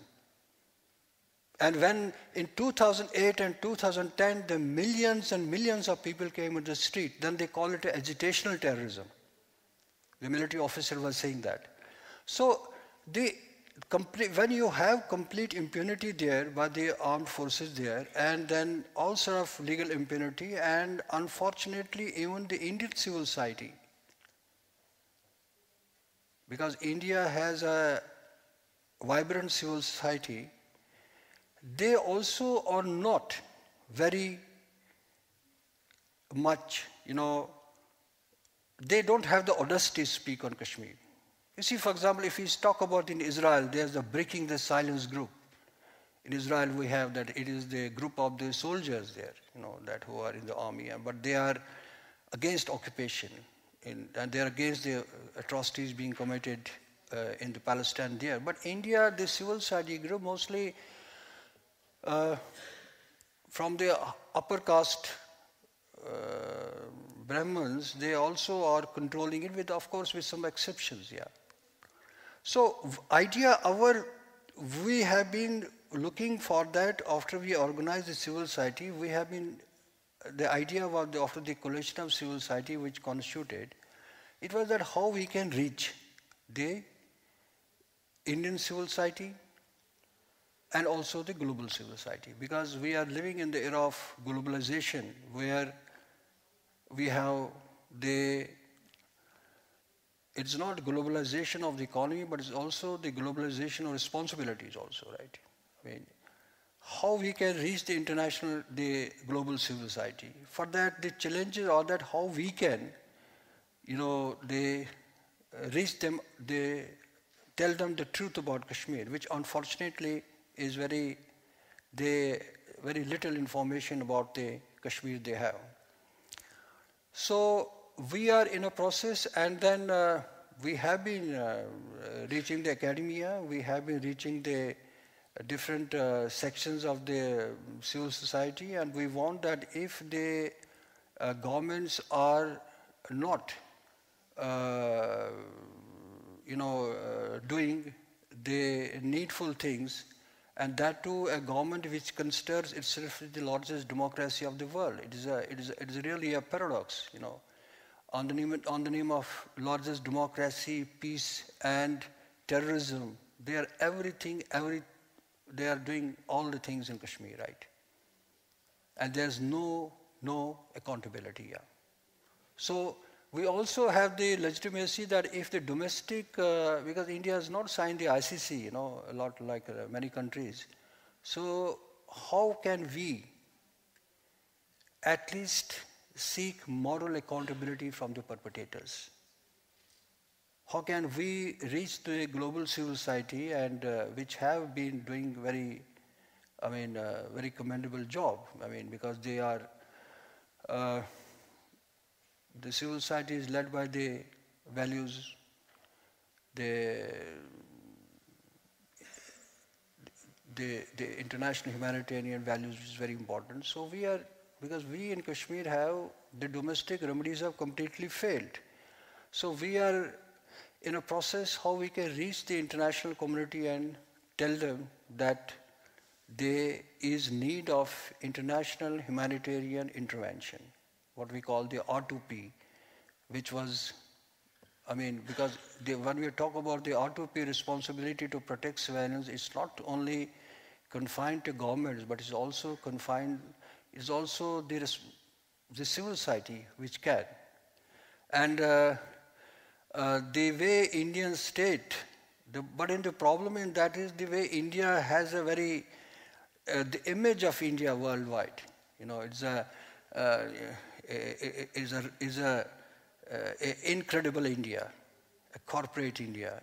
And when in 2008 and 2010 the millions and millions of people came on the street, then they call it agitational terrorism. The military officer was saying that. So when you have complete impunity there by the armed forces there, and then all sort of legal impunity, and unfortunately even the Indian civil society, because India has a vibrant civil society, they also are not very much, they don't have the audacity to speak on Kashmir. You see, for example, if we talk about in Israel, there's the Breaking the Silence group. In Israel, we have that it is the group of the soldiers there, that who are in the army, but they are against occupation, and they are against the atrocities being committed in the Palestine there. But India, the civil society group, mostly from the upper caste Brahmins, they also are controlling it, with, of course, with some exceptions, yeah. So, we have been looking for that after we organized the civil society. We have been, the idea was after the coalition of civil society which constituted, it was that how we can reach the Indian civil society and also the global civil society. Because we are living in the era of globalization, where we have it's not globalization of the economy, but it's also the globalization of responsibilities also, right? I mean, how we can reach the global civil society. For that, the challenges are that how we can, reach them, tell them the truth about Kashmir, which unfortunately is very little information about the Kashmir they have. So we are in a process, and then we have been reaching the academia, we have been reaching the different sections of the civil society, and we want that if the governments are not doing the needful things, and that too a government which considers itself the largest democracy of the world. It is really a paradox, on the name of largest democracy, peace, and terrorism. They are they are doing all the things in Kashmir, right? And there's no accountability here. So we also have the legitimacy that if the domestic, because India has not signed the ICC, a lot like many countries. So how can we at least seek moral accountability from the perpetrators? How can we reach the global civil society, and which have been doing very commendable job. Because they are, the civil society is led by the values, the international humanitarian values, which is very important. So because we in Kashmir have, the domestic remedies have completely failed. So we are in a process how we can reach the international community and tell them that there is need of international humanitarian intervention, what we call the R2P, which was, because when we talk about the R2P responsibility to protect civilians, it's not only confined to governments, but it's also the civil society which can. And the way Indian state, but in the problem in that is the way India has a very, the image of India worldwide. It's a incredible India, a corporate India.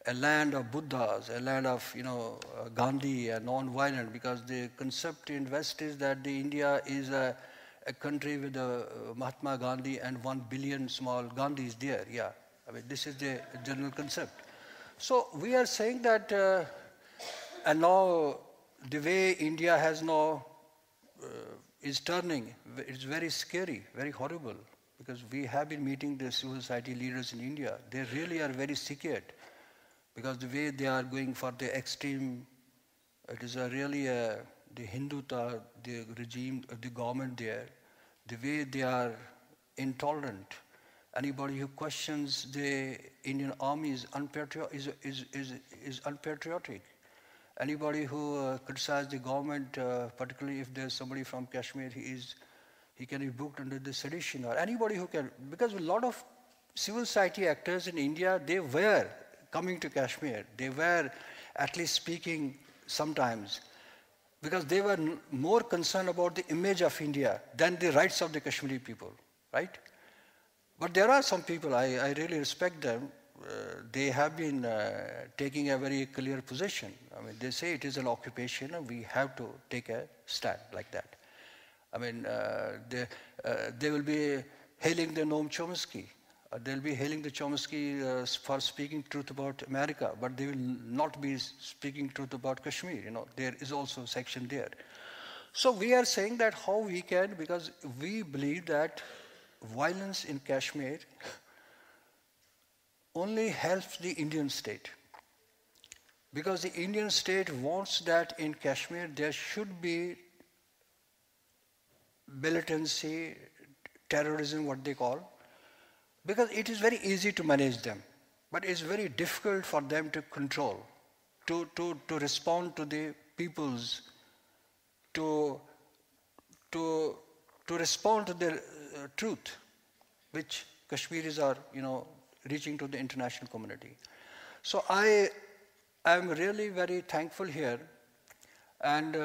A land of Buddhas, a land of Gandhi, and non-violent. Because the concept in West is that the India is a country with Mahatma Gandhi and 1 billion small Gandhis there. Yeah, this is the general concept. So we are saying that, and now the way India has now is turning, it's very scary, very horrible. Because we have been meeting the civil society leaders in India. They really are very scared. Because the way they are going for the extreme, it is really the Hindutva, the regime, the government there, the way they are intolerant. Anybody who questions the Indian army is unpatriotic. Anybody who criticizes the government, particularly if there's somebody from Kashmir, he can be booked under the sedition. Or anybody who can, because a lot of civil society actors in India, they were coming to Kashmir. They were at least speaking sometimes, because they were more concerned about the image of India than the rights of the Kashmiri people, right? But there are some people, I really respect them. They have been taking a very clear position. They say it is an occupation and we have to take a stand like that. They will be hailing the Noam Chomsky. They'll be hailing the Chomsky for speaking truth about America, but they will not be speaking truth about Kashmir. There is also a section there. So we are saying that how we can, because we believe that violence in Kashmir only helps the Indian state. Because the Indian state wants that in Kashmir there should be militancy, terrorism, what they call, because it is very easy to manage them, but it's very difficult for them to control, to respond to the people's, to respond to their truth, which Kashmiris are, reaching to the international community. So I am really very thankful here, and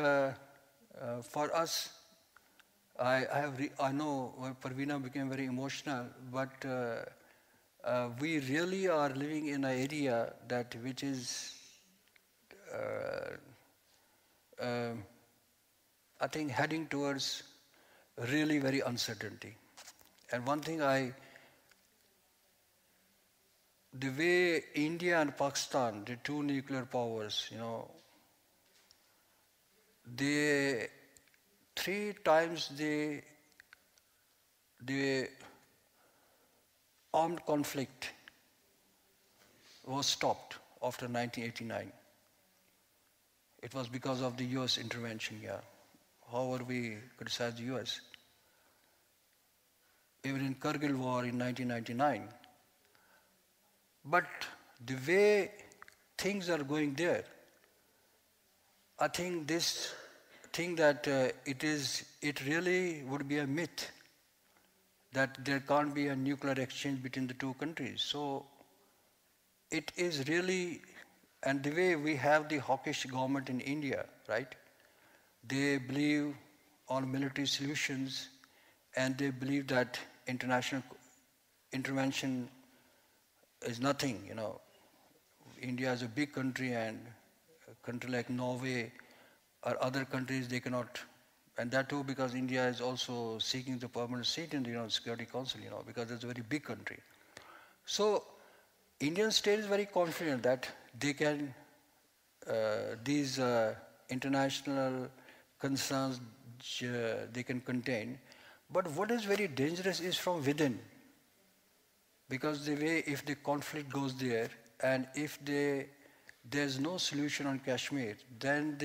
for us, I know Parveena became very emotional, but we really are living in an area which is, I think, heading towards really very uncertainty. And one thing the way India and Pakistan, the two nuclear powers, they 3 times the armed conflict was stopped after 1989. It was because of the US intervention, yeah. However, we criticize the US. Even in Kargil war in 1999. But the way things are going there, I think this thing that it really would be a myth that there can't be a nuclear exchange between the two countries. So it is really, and the way we have the hawkish government in India, right? They believe on military solutions, and they believe that international intervention is nothing, you know. India is a big country, and a country like Norway or other countries, they cannot, and that too because India is also seeking the permanent seat in the Security Council, because it's a very big country. So Indian state is very confident that they can, these international concerns, they can contain. But what is very dangerous is from within. Because the way, if the conflict goes there, and if there's no solution on Kashmir, then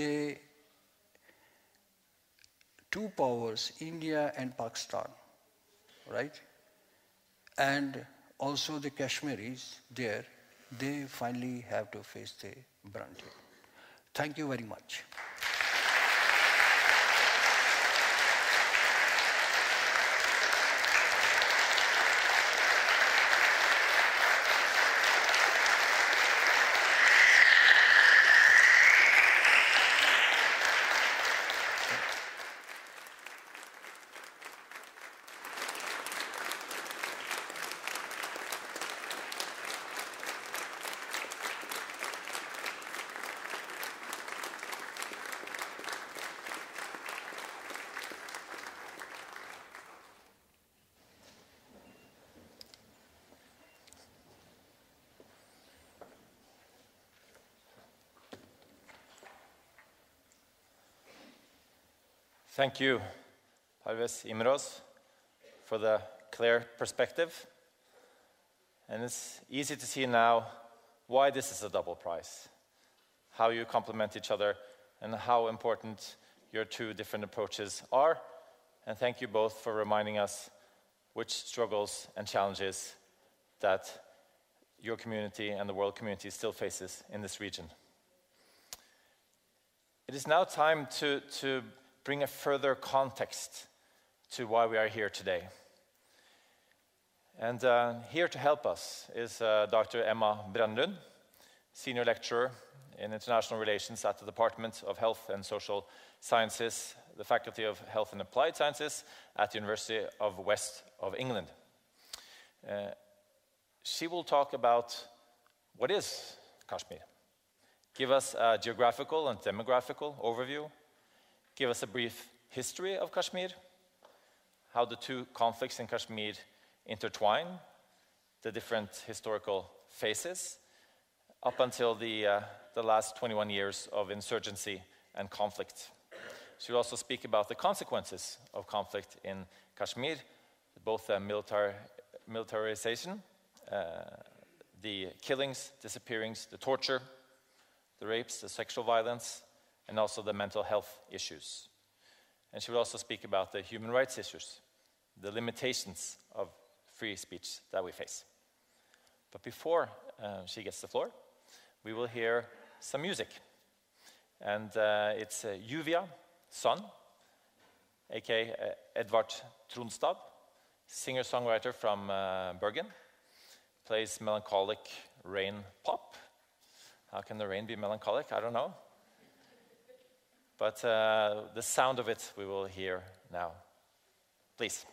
two powers, India and Pakistan, right? And also the Kashmiris there, they finally have to face the brunt. Thank you very much. Thank you, Parvez Imroz, for the clear perspective. And it's easy to see now why this is a double prize, how you complement each other, and how important your two different approaches are. And thank you both for reminding us which struggles and challenges that your community and the world community still faces in this region. It is now time to bring a further context to why we are here today. And here to help us is Dr. Emma Brandlund, Senior Lecturer in International Relations at the Department of Health and Social Sciences, the Faculty of Health and Applied Sciences at the University of West of England. She will talk about what is Kashmir, give us a geographical and demographical overview, give us a brief history of Kashmir, how the two conflicts in Kashmir intertwine, the different historical phases, up until the last 21 years of insurgency and conflict. She will also speak about the consequences of conflict in Kashmir, both the militarization, the killings, disappearings, the torture, the rapes, the sexual violence, and also the mental health issues. And she will also speak about the human rights issues, the limitations of free speech that we face. But before she gets the floor, we will hear some music. And it's Juvia Son, aka Edvard Tronstad, singer-songwriter from Bergen, plays melancholic rain pop. How can the rain be melancholic? I don't know. But the sound of it we will hear now. Please.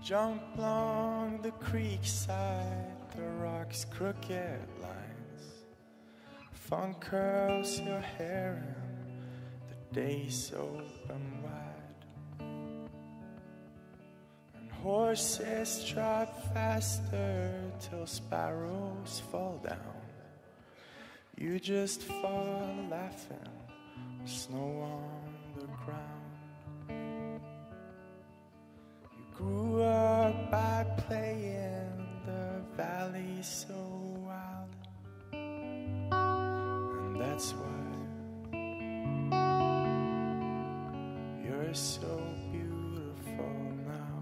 Jump along the creek side, the rocks' crooked lines. Funk curls your hair and the days open wide. And horses trot faster till sparrows fall down. You just fall laughing, snow on the ground. You grew up by playing the valley so wild, and that's why you're so beautiful now.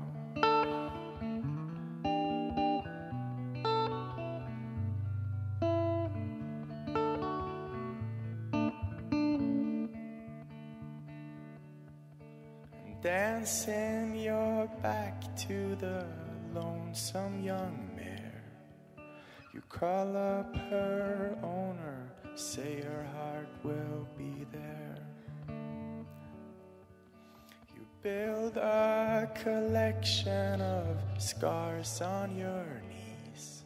Dancing your back to the lonesome young mare. You call up her owner, say her heart will be there. You build a collection of scars on your knees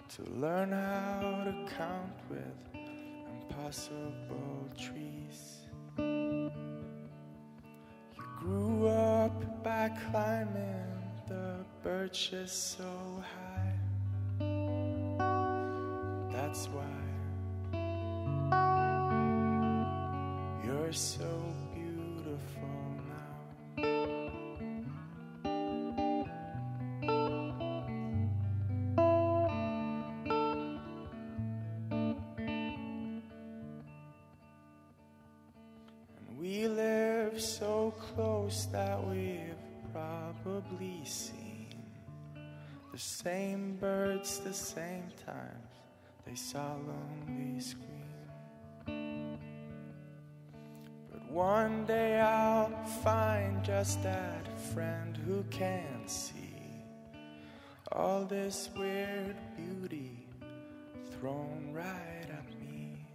to learn how to count with impossible trees. Grew up by climbing the birches so high. That's why you're so beautiful now. And we live so close that we've probably seen the same birds the same times they solemnly scream. But one day I'll find just that friend who can see all this weird beauty thrown right at me.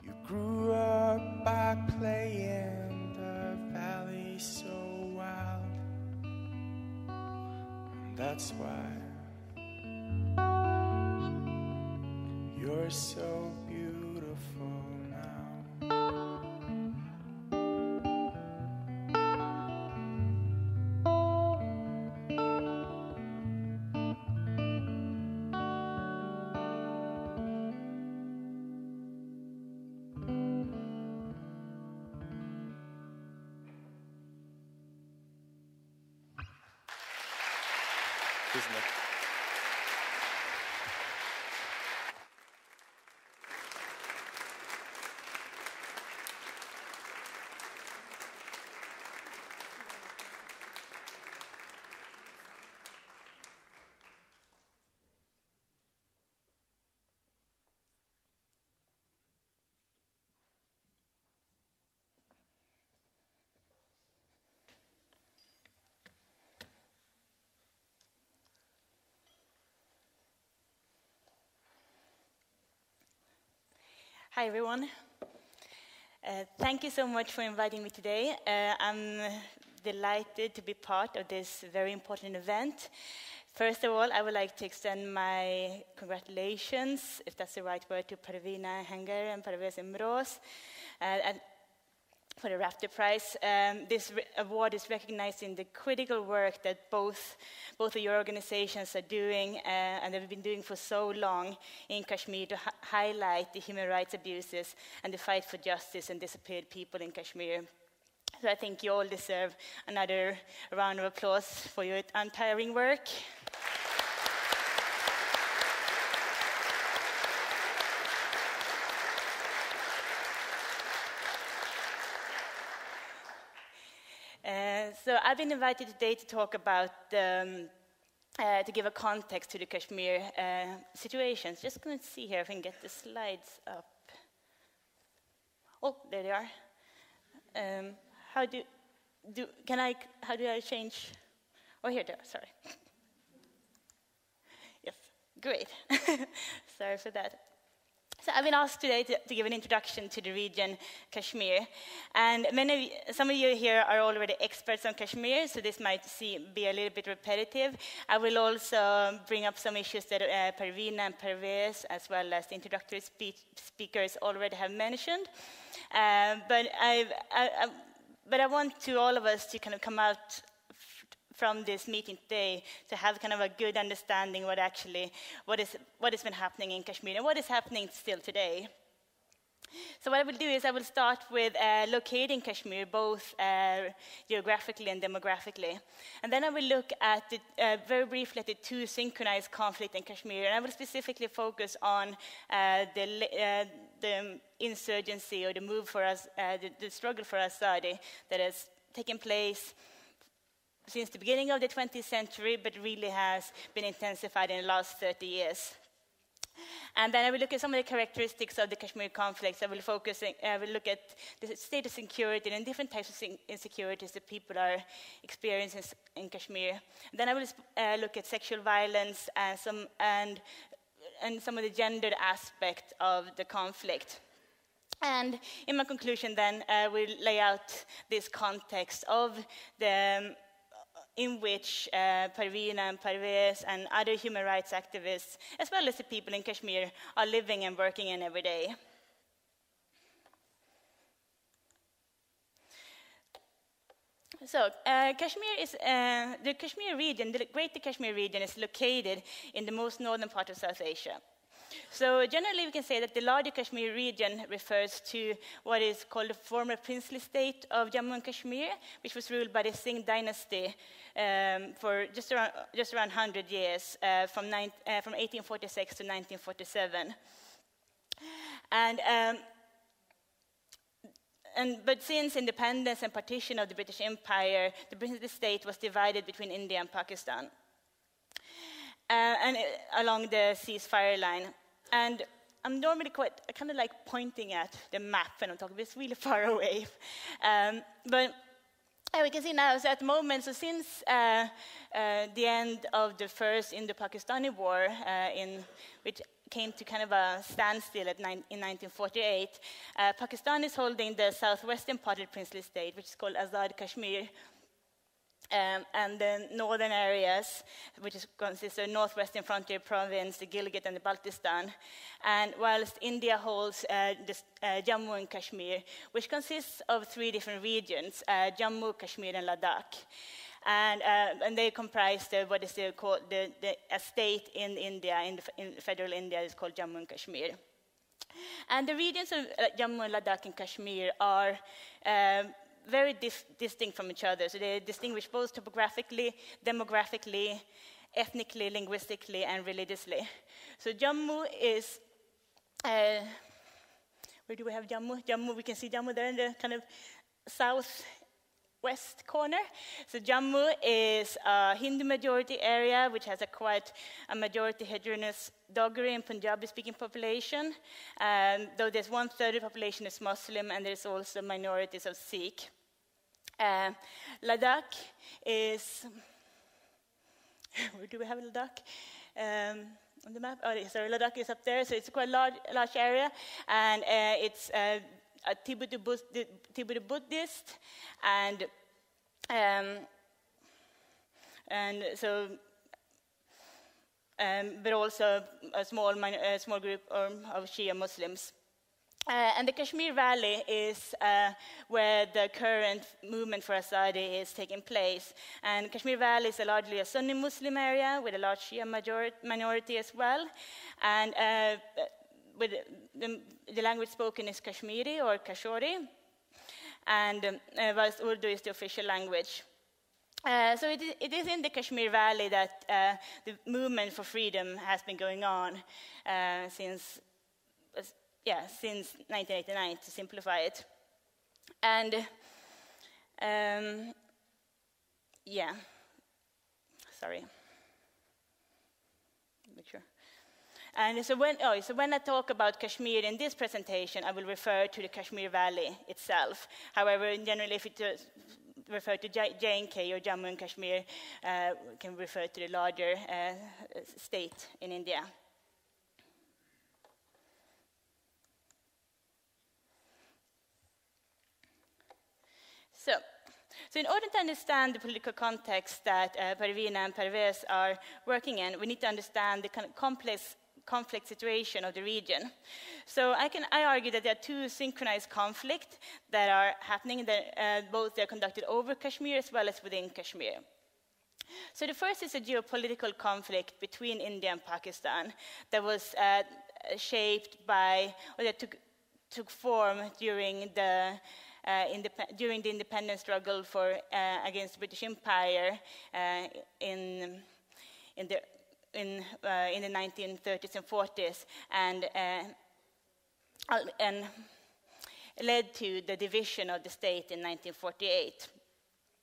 You grew up by playing the valley so wild, and that's why you're so beautiful now. Isn't it? Hi, everyone. Thank you so much for inviting me today. I'm delighted to be part of this very important event. First of all, I would like to extend my congratulations, if that's the right word, to Parvina Henger and Parvez Imroz, and for the Rafto Prize. This award is recognizing the critical work that both of your organizations are doing, and they've been doing for so long in Kashmir to highlight the human rights abuses and the fight for justice and disappeared people in Kashmir. So I think you all deserve another round of applause for your untiring work. So I've been invited today to talk about, to give a context to the Kashmir situations. Just going to see here if I can get the slides up. Oh, there they are. How do I change? Oh, here they are, sorry. Yes, great. Sorry for that. So I've been asked today to give an introduction to the region Kashmir. And some of you here are already experts on Kashmir, so this might be a little bit repetitive. I will also bring up some issues that Parveena and Parvez, as well as the introductory speakers, already have mentioned. But I want all of us to kind of come out from this meeting today to have kind of a good understanding what has been happening in Kashmir and what is happening still today. So what I will do is I will start with locating Kashmir both geographically and demographically. And then I will look at very briefly at the two synchronized conflicts in Kashmir. And I will specifically focus on the insurgency or the move for us, the struggle for Azadi that has taken place since the beginning of the 20th century, but really has been intensified in the last 30 years. And then I will look at some of the characteristics of the Kashmir conflicts. I will look at the state of security and different types of insecurities that people are experiencing in Kashmir. Then I will look at sexual violence and some of the gendered aspect of the conflict. And in my conclusion then, I will lay out this context of in which Parveena and Parvez and other human rights activists, as well as the people in Kashmir, are living and working in every day. So, the Kashmir region, the Greater Kashmir region, is located in the most northern part of South Asia. So generally we can say that the larger Kashmir region refers to what is called the former princely state of Jammu and Kashmir, which was ruled by the Singh dynasty for just around 100 years, from 1846 to 1947. But since independence and partition of the British Empire, the princely state was divided between India and Pakistan, and along the ceasefire line. And I'm normally I kind of like pointing at the map when I'm talking, but it's really far away. But we can see now, so at the moment, so since the end of the first Indo-Pakistani war, which came to kind of a standstill in 1948, Pakistan is holding the southwestern part of the princely state, which is called Azad Kashmir, and the northern areas, which consists of northwestern frontier province, the Gilgit and the Baltistan, and whilst India holds Jammu and Kashmir, which consists of three different regions, Jammu, Kashmir, and Ladakh. And they comprise what is called a state in India, in federal India, is called Jammu and Kashmir. And the regions of Jammu and Ladakh and Kashmir are very distinct from each other. So they're distinguished both topographically, demographically, ethnically, linguistically, and religiously. So Jammu is, where do we have Jammu? Jammu, we can see Jammu there in the kind of southwest corner. So Jammu is a Hindu majority area, which has a majority heterogeneous Dogri and Punjabi-speaking population. Though there's 1/3 of the population is Muslim, and there's also minorities of Sikh. Ladakh is, where do we have Ladakh? On the map? Oh, sorry, Ladakh is up there, so it's quite a large area, and it's a Tibetan Buddhist, and so. But also a small group of Shia Muslims. And the Kashmir Valley is where the current movement for Azadi is taking place. And Kashmir Valley is largely a Sunni Muslim area with a large Shia minority as well. And with the language spoken is Kashmiri or Kashori, and whilst Urdu is the official language. So it is in the Kashmir Valley that the movement for freedom has been going on since 1989, to simplify it. And sorry. Make sure. And so when I talk about Kashmir in this presentation, I will refer to the Kashmir Valley itself. However, generally, if it refer to J&K or Jammu and Kashmir, we can refer to the larger state in India. So in order to understand the political context that Parvina and Pervez are working in, we need to understand the kind of complex conflict situation of the region. So I argue that there are two synchronized conflicts that are happening, that both they're conducted over Kashmir as well as within Kashmir. So the first is a geopolitical conflict between India and Pakistan that was shaped by, or that took form during the independence struggle against the British Empire in the 1930s and 40s, and led to the division of the state in 1948.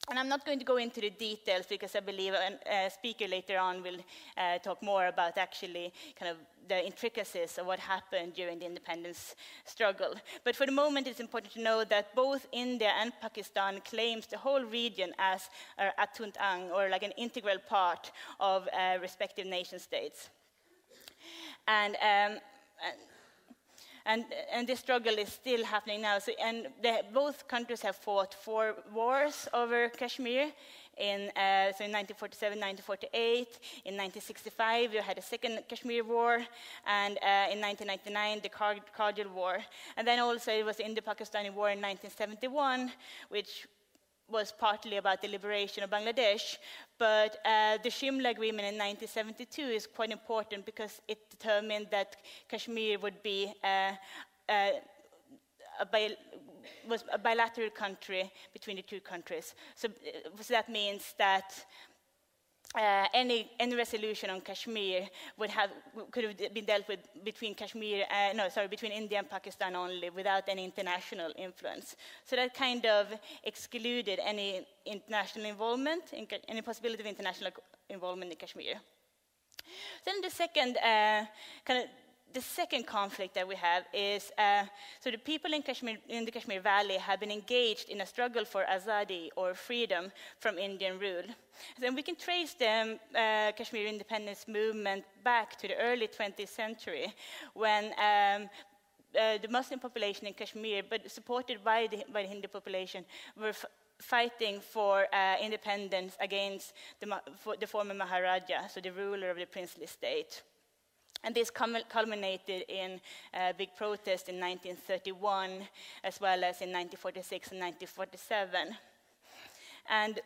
And I'm not going to go into the details because I believe a speaker later on will talk more about actually kind of the intricacies of what happened during the independence struggle. But for the moment, it's important to know that both India and Pakistan claims the whole region as Atuntang, or like an integral part of respective nation states. And this struggle is still happening now. So, both countries have fought 4 wars over Kashmir. In 1947, 1948, in 1965 we had a second Kashmir war, and in 1999 the Kargil war. And then also it was the Indo-Pakistani war in 1971, which was partly about the liberation of Bangladesh, but the Shimla Agreement in 1972 is quite important because it determined that Kashmir would be was a bilateral country between the two countries. So that means that any resolution on Kashmir could have been dealt with between between India and Pakistan only, without any international influence. So that kind of excluded any international involvement, any possibility of international involvement in Kashmir. Then the second the second conflict that we have is, so the people in the Kashmir Valley have been engaged in a struggle for azadi, or freedom, from Indian rule. Then we can trace the Kashmir independence movement back to the early 20th century, when the Muslim population in Kashmir, but supported by the Hindu population, were fighting for independence against the former Maharaja, so the ruler of the princely state. And this culminated in big protest in 1931, as well as in 1946 and 1947. And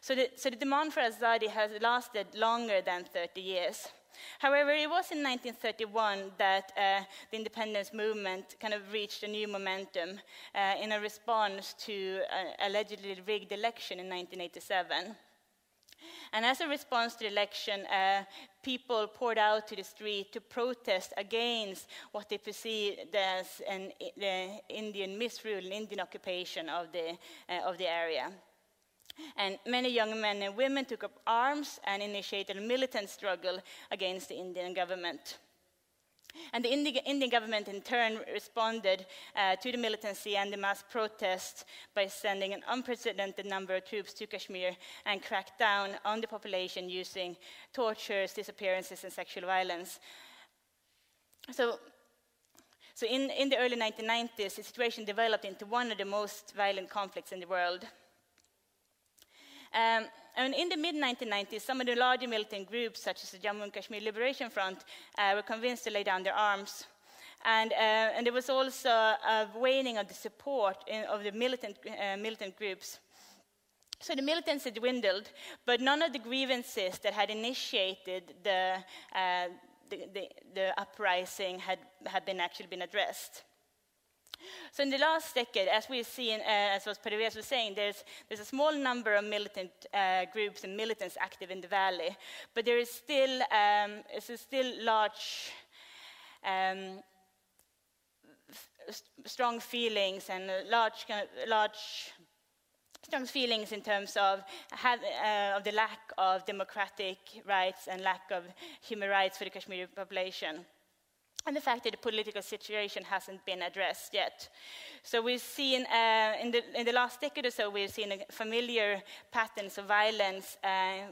so the demand for azadi has lasted longer than 30 years. However, it was in 1931 that the independence movement kind of reached a new momentum in a response to an allegedly rigged election in 1987. And as a response to the election, people poured out to the street to protest against what they perceived as the Indian misrule, an Indian occupation of the area. And many young men and women took up arms and initiated a militant struggle against the Indian government. And the Indian government in turn responded to the militancy and the mass protests by sending an unprecedented number of troops to Kashmir and cracked down on the population using tortures, disappearances, and sexual violence. So in the early 1990s, the situation developed into one of the most violent conflicts in the world. And in the mid-1990s, some of the larger militant groups, such as the Jammu and Kashmir Liberation Front, were convinced to lay down their arms. And there was also a waning of the support of the militant groups. So the militancy dwindled, but none of the grievances that had initiated the uprising had actually been addressed. So in the last decade, as we've seen, as Pervez was saying, there's a small number of militant groups and militants active in the valley, but there is still large strong feelings and strong feelings in terms of the lack of democratic rights and lack of human rights for the Kashmiri population. And the fact that the political situation hasn't been addressed yet. So we've seen, in the last decade or so, we've seen familiar patterns of violence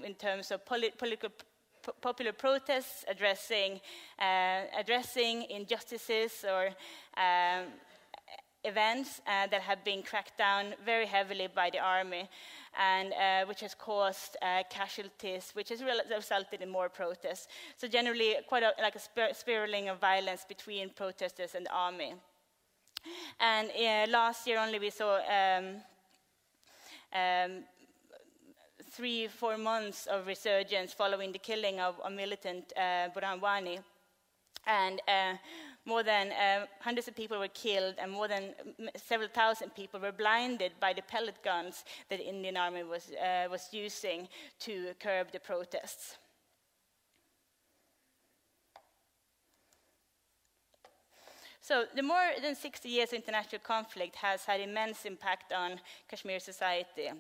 in terms of popular protests addressing injustices or events that have been cracked down very heavily by the army, and which has caused casualties, which has resulted in more protests. So generally, quite like a spiraling of violence between protesters and the army. And last year only we saw 3-4 months of resurgence following the killing of a militant Burhan Wani. And more than hundreds of people were killed, and more than several thousand people were blinded by the pellet guns that the Indian army was using to curb the protests. So the more than 60 years of international conflict has had immense impact on Kashmir society.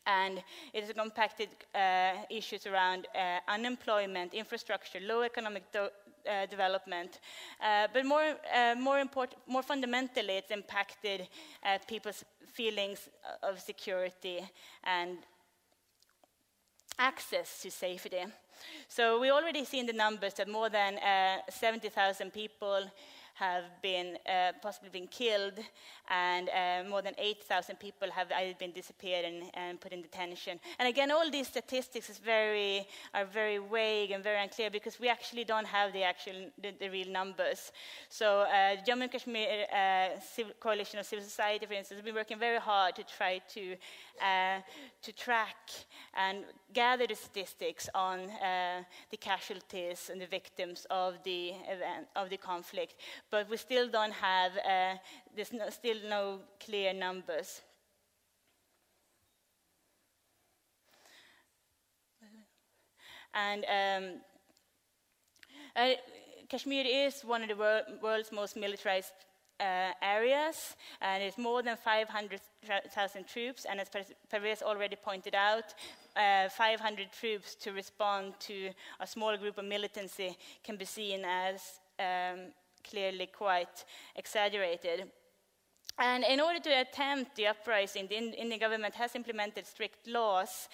And it has impacted issues around unemployment, infrastructure, low economic development. But more fundamentally, it's impacted people's feelings of security and access to safety. So we already see in the numbers that more than 70,000 people have been possibly been killed, and more than 8,000 people have either been disappeared and put in detention. And again, all these statistics are very vague and very unclear, because we actually don't have the real numbers. So the Jammu and Kashmir Coalition of Civil Society, for instance, has been working very hard to try to track and gather the statistics on the casualties and the victims of the conflict. But we still don't have, still no clear numbers. And Kashmir is one of the world's most militarized areas, and it's more than 500,000 troops, and as Pervez already pointed out, 500 troops to respond to a small group of militancy can be seen as clearly quite exaggerated. And in order to attempt the uprising, the Indian government has implemented strict laws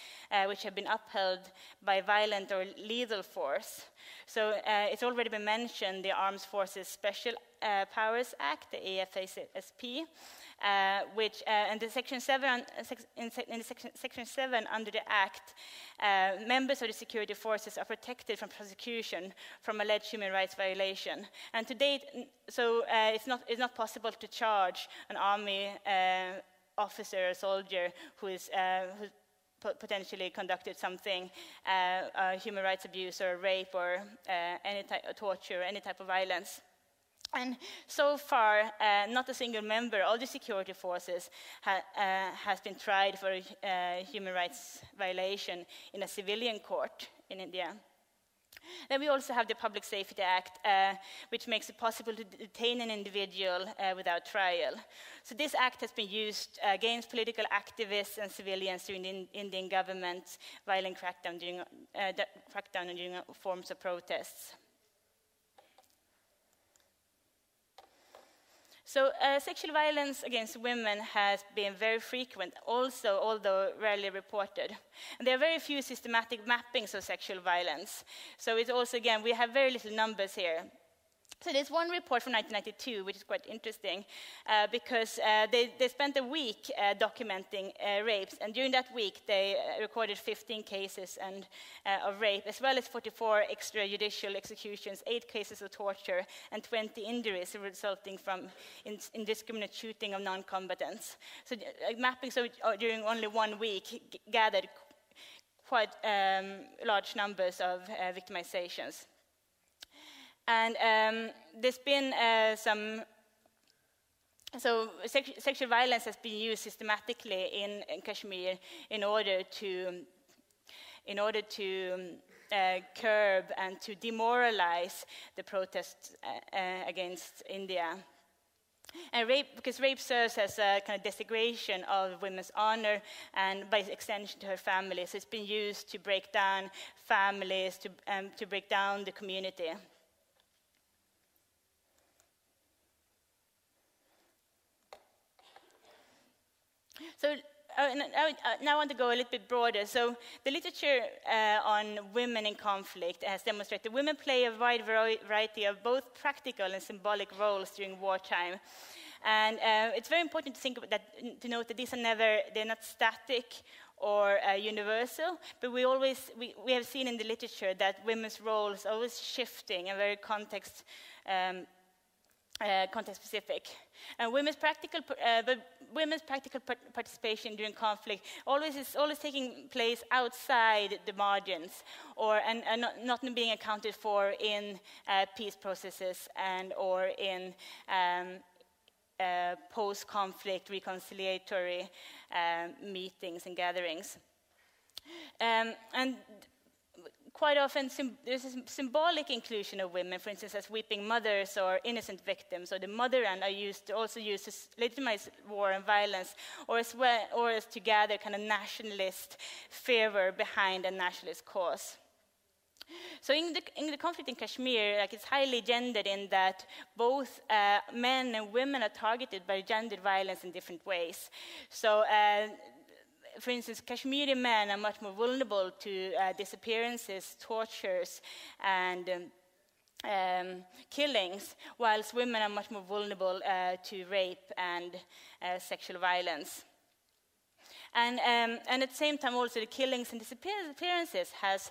which have been upheld by violent or lethal force. So it's already been mentioned, the Armed Forces Special Powers Act, the AFSP, which in the Section 7 under the Act, members of the security forces are protected from prosecution from alleged human rights violation. And to date, so it's not possible to charge an army officer or soldier who potentially conducted something, human rights abuse or rape or any type of torture, any type of violence. And so far, not a single member of the security forces has been tried for human rights violation in a civilian court in India. Then we also have the Public Safety Act, which makes it possible to detain an individual without trial. So this act has been used against political activists and civilians during the Indian government's violent crackdown during forms of protests. So sexual violence against women has been very frequent, also, although rarely reported. And there are very few systematic mappings of sexual violence. So it's also, again, we have very little numbers here. So there's one report from 1992, which is quite interesting, because they spent a week documenting rapes, and during that week they recorded 15 cases of rape, as well as 44 extrajudicial executions, 8 cases of torture, and 20 injuries resulting from indiscriminate shooting of non-combatants. So mapping during only 1 week gathered quite large numbers of victimizations. And there's been sexual violence has been used systematically in Kashmir in order to curb and to demoralize the protests against India. And because rape serves as a kind of desecration of women's honor and by extension to her family. So it's been used to break down families, to break down the community. So now I want to go a little bit broader. So the literature on women in conflict has demonstrated women play a wide variety of both practical and symbolic roles during wartime. And it's very important to think about that, to note that they're not static or universal, but we have seen in the literature that women's roles are always shifting and very context specific. And women's practical participation during conflict is always taking place outside the margins, and not being accounted for in peace processes or in post-conflict reconciliatory meetings and gatherings. And quite often there's a symbolic inclusion of women, for instance, as weeping mothers or innocent victims, or the mother end are also used to legitimize war and violence, or as to gather kind of nationalist fervor behind a nationalist cause. So in the conflict in Kashmir, it's highly gendered in that both men and women are targeted by gendered violence in different ways. So, for instance, Kashmiri men are much more vulnerable to disappearances, tortures, and killings, whilst women are much more vulnerable to rape and sexual violence. And at the same time, also the killings and disappearances has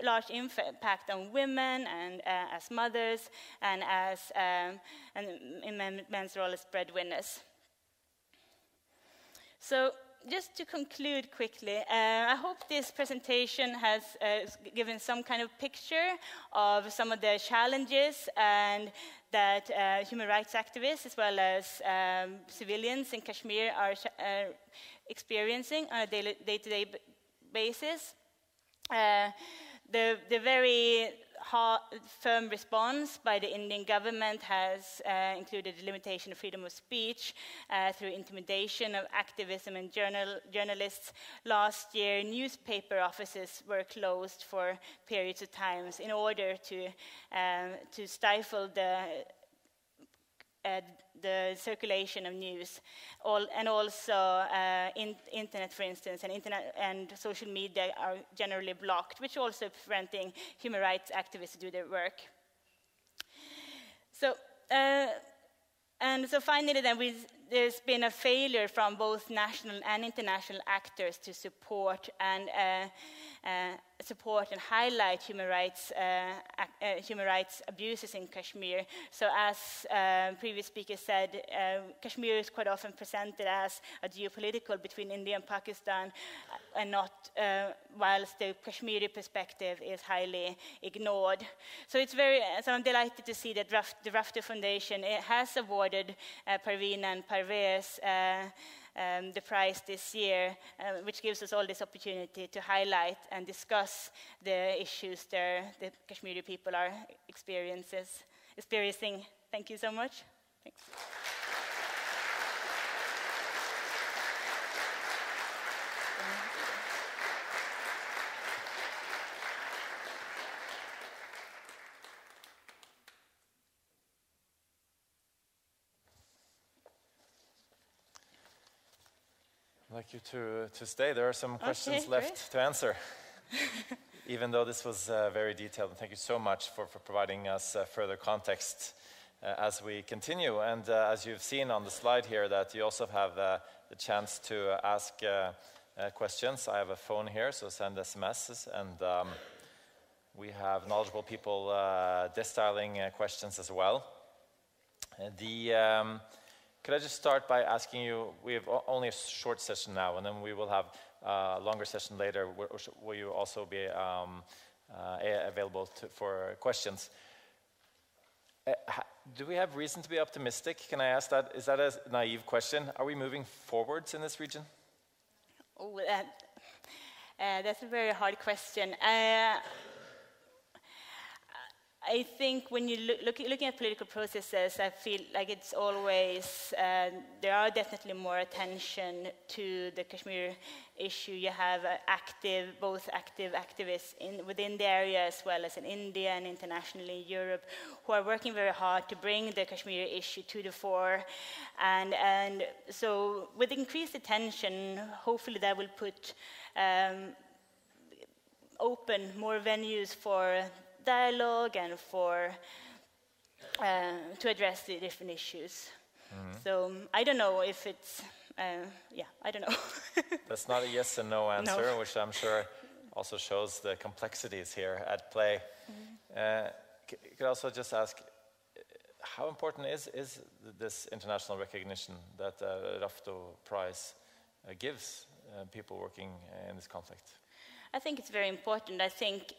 large impact on women and as mothers and as in men's role as breadwinners. So just to conclude quickly, I hope this presentation has given some kind of picture of some of the challenges and that human rights activists as well as civilians in Kashmir are experiencing on a day-to-day basis. The very firm response by the Indian government has included the limitation of freedom of speech through intimidation of activism and journalists. Last year, newspaper offices were closed for periods of time in order to stifle the circulation of news, and also internet, for instance, and social media are generally blocked, which also preventing human rights activists to do their work. So, so finally, then there's been a failure from both national and international actors to support and highlight human rights abuses in Kashmir. So as previous speaker said, Kashmir is quite often presented as a geopolitical between India and Pakistan, and not whilst the Kashmiri perspective is highly ignored. So I'm delighted to see that the Rafto Foundation has awarded Parveen and Parvez the prize this year, which gives us all this opportunity to highlight and discuss the issues the Kashmiri people are experiencing. Thank you so much. Thanks. I'd like you to stay. There are some questions left to answer, even though this was very detailed. And thank you so much for providing us further context as we continue. And as you've seen on the slide here, that you also have the chance to ask questions. I have a phone here, so send SMSs. And we have knowledgeable people desk-dialing questions as well. Could I just start by asking you, we have only a short session now, and then we will have a longer session later. Will you also be available for questions? Do we have reason to be optimistic? Can I ask that? Is that a naive question? Are we moving forwards in this region? Oh, that's a very hard question. I think when you looking at political processes, I feel like it's always, there are definitely more attention to the Kashmir issue. You have both active activists within the area as well as in India and internationally in Europe who are working very hard to bring the Kashmir issue to the fore. And so with increased attention, hopefully that will put open more venues for dialogue and to address the different issues. So I don't know if it's, yeah, I don't know. That's not a yes and no answer, which I'm sure also shows the complexities here at play. Could I also just ask, how important is this international recognition that Rafto Prize gives people working in this conflict? I think it's very important. I think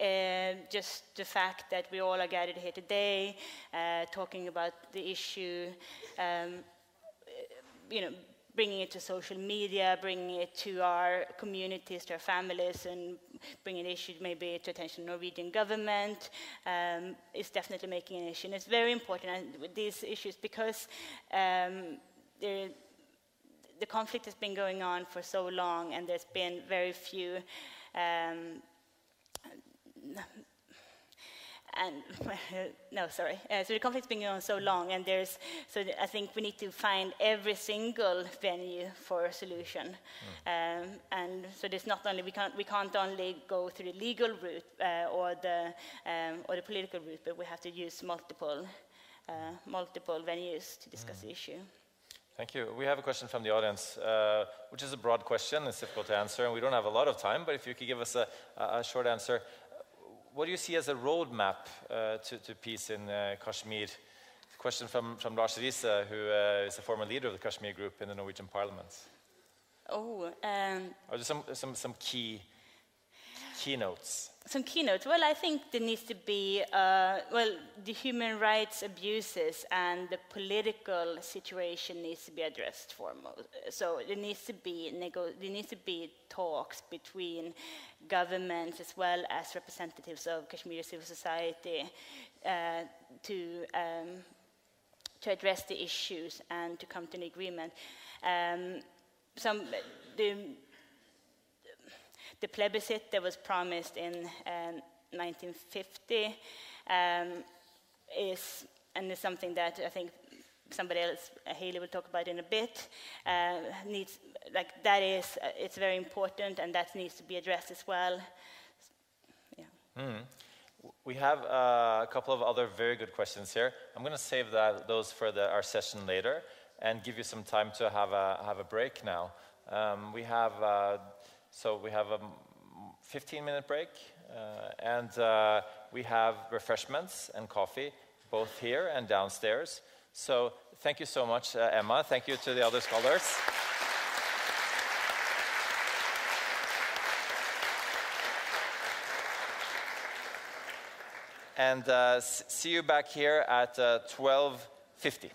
just the fact that we all are gathered here today, talking about the issue, bringing it to social media, bringing it to our communities, to our families, and bringing the issue maybe to attention of the Norwegian government is definitely making an issue. And it's very important with these issues because the conflict has been going on for so long, and there's been very few so the conflict's been going on so long, and I think we need to find every single venue for a solution. And so there's not only we can't only go through the legal route or the political route, but we have to use multiple venues to discuss the issue. Thank you. We have a question from the audience, which is a broad question. It's difficult to answer, and we don't have a lot of time, but if you could give us a short answer. What do you see as a roadmap to peace in Kashmir? A question from Lars Riise, who is a former leader of the Kashmir group in the Norwegian Parliament. Are there some keynotes? Some keynotes. Well, I think there needs to be the human rights abuses and the political situation needs to be addressed foremost. So there needs to be talks between governments as well as representatives of Kashmiri civil society to address the issues and to come to an agreement. The plebiscite that was promised in 1950 is something that I think somebody else, Haley, will talk about in a bit. It's very important, and that needs to be addressed as well. Yeah. We have a couple of other very good questions here. I'm going to save those for our session later, and give you some time to have a break now. We have a 15-minute break, and we have refreshments and coffee, both here and downstairs. So thank you so much, Emma. Thank you to the other scholars. And see you back here at 12:50.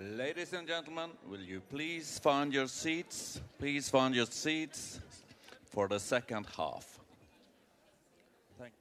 Ladies and gentlemen, will you please find your seats? Please find your seats for the second half. Thank you.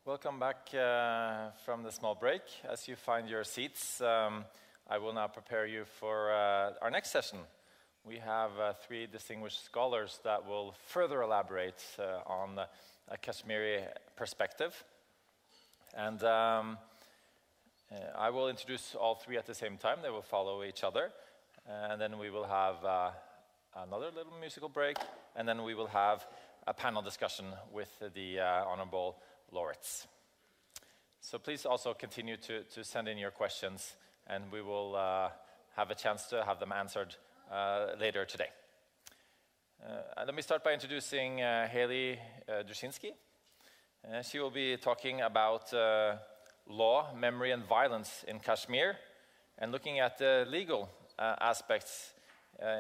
Welcome back from the small break. As you find your seats, I will now prepare you for our next session. We have three distinguished scholars that will further elaborate on a Kashmiri perspective. And I will introduce all three at the same time. They will follow each other. And then we will have another little musical break. And then we will have a panel discussion with the honorable laureates. So please also continue to send in your questions, and we will have a chance to have them answered later today. Let me start by introducing Haley Dushinsky. She will be talking about law, memory, and violence in Kashmir, and looking at the legal aspects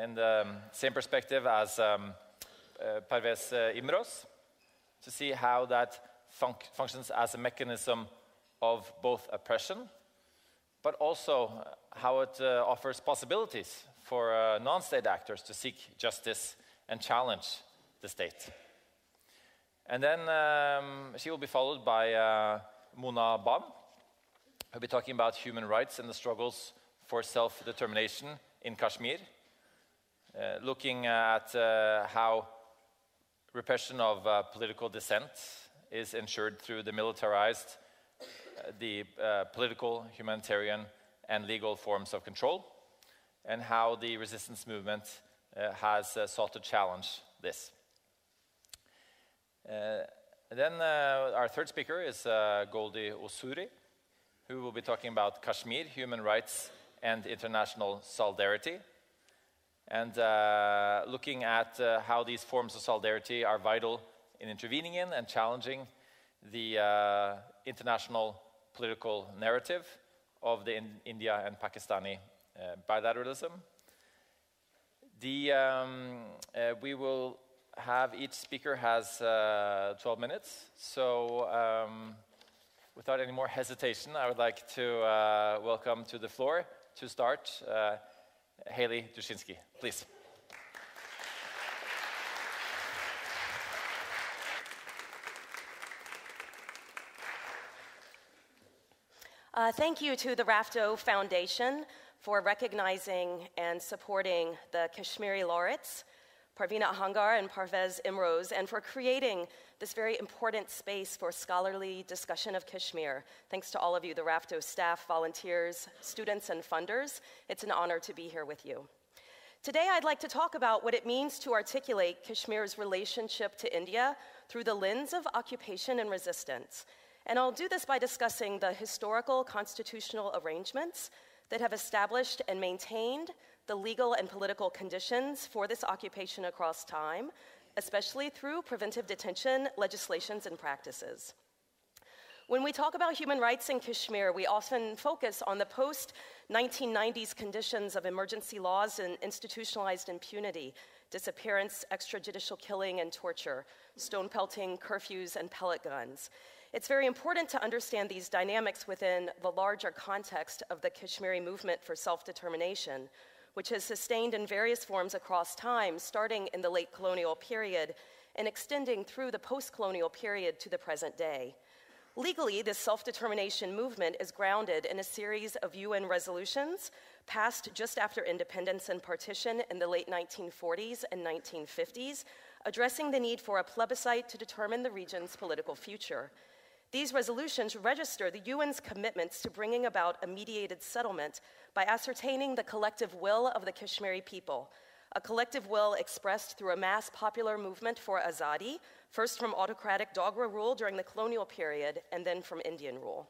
in the same perspective as Parvez Imroz, to see how that functions as a mechanism of both oppression, but also how it offers possibilities for non-state actors to seek justice and challenge the state. And then she will be followed by Mona Bam, who will be talking about human rights and the struggles for self-determination in Kashmir, looking at how repression of political dissent is ensured through the militarized, the political, humanitarian, and legal forms of control, and how the resistance movement has sought to challenge this. Then our third speaker is Goldie Osuri, who will be talking about Kashmir, human rights, and international solidarity, and looking at how these forms of solidarity are vital in intervening in and challenging the international political narrative of the India and Pakistani bilateralism. We will have, each speaker has 12 minutes, so without any more hesitation, I would like to welcome to the floor to start Haley Dushinsky, please. Thank you to the Rafto Foundation for recognizing and supporting the Kashmiri laureates, Parvina Hangar and Parvez Imroz, and for creating this very important space for scholarly discussion of Kashmir. Thanks to all of you, the Rafto staff, volunteers, students, and funders. It's an honor to be here with you. Today, I'd like to talk about what it means to articulate Kashmir's relationship to India through the lens of occupation and resistance. And I'll do this by discussing the historical constitutional arrangements that have established and maintained the legal and political conditions for this occupation across time, especially through preventive detention legislations and practices. When we talk about human rights in Kashmir, we often focus on the post-1990s conditions of emergency laws and institutionalized impunity, disappearance, extrajudicial killing and torture, stone pelting, curfews, and pellet guns. It's very important to understand these dynamics within the larger context of the Kashmiri movement for self-determination, which has sustained in various forms across time, starting in the late colonial period and extending through the post-colonial period to the present day. Legally, this self-determination movement is grounded in a series of UN resolutions passed just after independence and partition in the late 1940s and 1950s, addressing the need for a plebiscite to determine the region's political future. These resolutions register the UN's commitments to bringing about a mediated settlement by ascertaining the collective will of the Kashmiri people, a collective will expressed through a mass popular movement for Azadi, first from autocratic Dogra rule during the colonial period and then from Indian rule.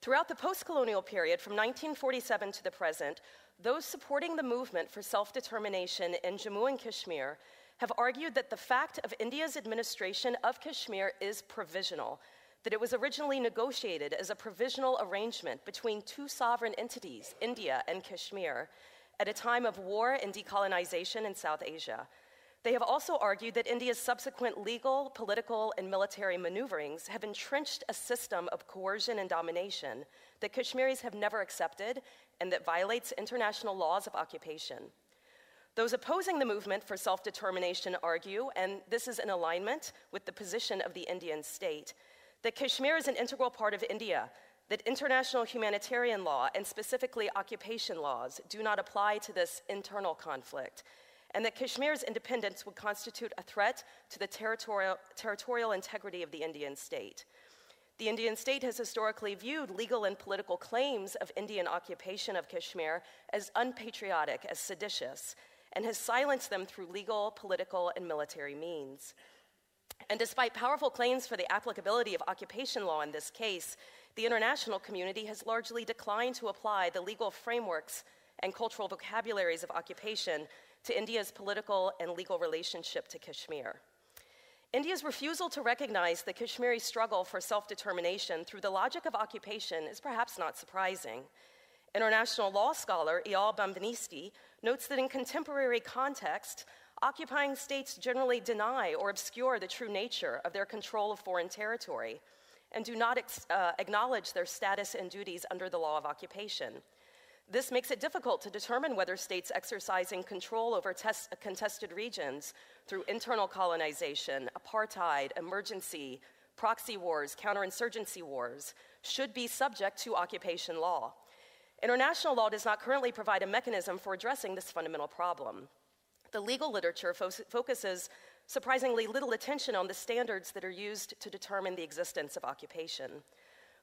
Throughout the post-colonial period, from 1947 to the present, those supporting the movement for self-determination in Jammu and Kashmir have argued that the fact of India's administration of Kashmir is provisional, that it was originally negotiated as a provisional arrangement between two sovereign entities, India and Kashmir, at a time of war and decolonization in South Asia. They have also argued that India's subsequent legal, political, and military maneuverings have entrenched a system of coercion and domination that Kashmiris have never accepted and that violates international laws of occupation. Those opposing the movement for self-determination argue, and this is in alignment with the position of the Indian state, that Kashmir is an integral part of India, that international humanitarian law, and specifically occupation laws, do not apply to this internal conflict, and that Kashmir's independence would constitute a threat to the territorial integrity of the Indian state. The Indian state has historically viewed legal and political claims of Indian occupation of Kashmir as unpatriotic, as seditious, and has silenced them through legal, political, and military means. And despite powerful claims for the applicability of occupation law in this case, the international community has largely declined to apply the legal frameworks and cultural vocabularies of occupation to India's political and legal relationship to Kashmir. India's refusal to recognize the Kashmiri struggle for self-determination through the logic of occupation is perhaps not surprising. International law scholar Eyal Benveniste notes that in contemporary context, occupying states generally deny or obscure the true nature of their control of foreign territory and do not acknowledge their status and duties under the law of occupation. This makes it difficult to determine whether states exercising control over contested regions through internal colonization, apartheid, emergency, proxy wars, counterinsurgency wars should be subject to occupation law. International law does not currently provide a mechanism for addressing this fundamental problem. The legal literature focuses surprisingly little attention on the standards that are used to determine the existence of occupation.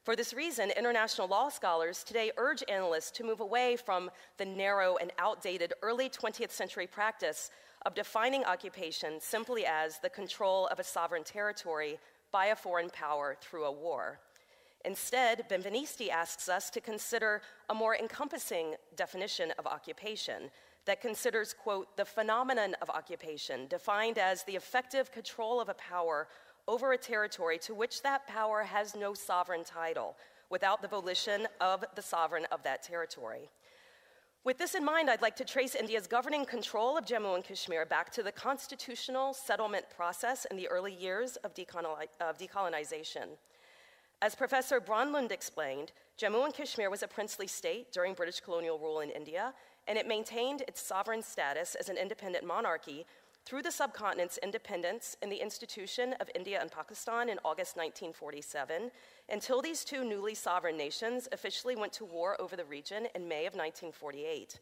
For this reason, international law scholars today urge analysts to move away from the narrow and outdated early 20th century practice of defining occupation simply as the control of a sovereign territory by a foreign power through a war. Instead, Benveniste asks us to consider a more encompassing definition of occupation that considers, quote, the phenomenon of occupation, defined as the effective control of a power over a territory to which that power has no sovereign title, without the volition of the sovereign of that territory. With this in mind, I'd like to trace India's governing control of Jammu and Kashmir back to the constitutional settlement process in the early years of decolonization. As Professor Bronlund explained, Jammu and Kashmir was a princely state during British colonial rule in India, and it maintained its sovereign status as an independent monarchy through the subcontinent's independence in the institution of India and Pakistan in August 1947, until these two newly sovereign nations officially went to war over the region in May of 1948.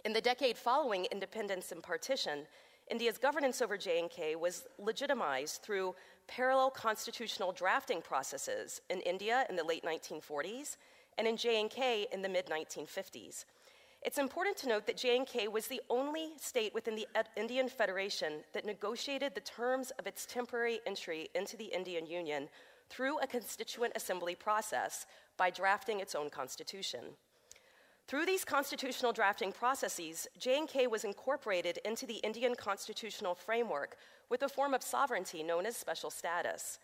In the decade following independence and partition, India's governance over J&K was legitimized through parallel constitutional drafting processes in India in the late 1940s and in J&K in the mid-1950s. It's important to note that J&K was the only state within the Indian Federation that negotiated the terms of its temporary entry into the Indian Union through a constituent assembly process by drafting its own constitution. Through these constitutional drafting processes, J&K was incorporated into the Indian constitutional framework with a form of sovereignty known as special status.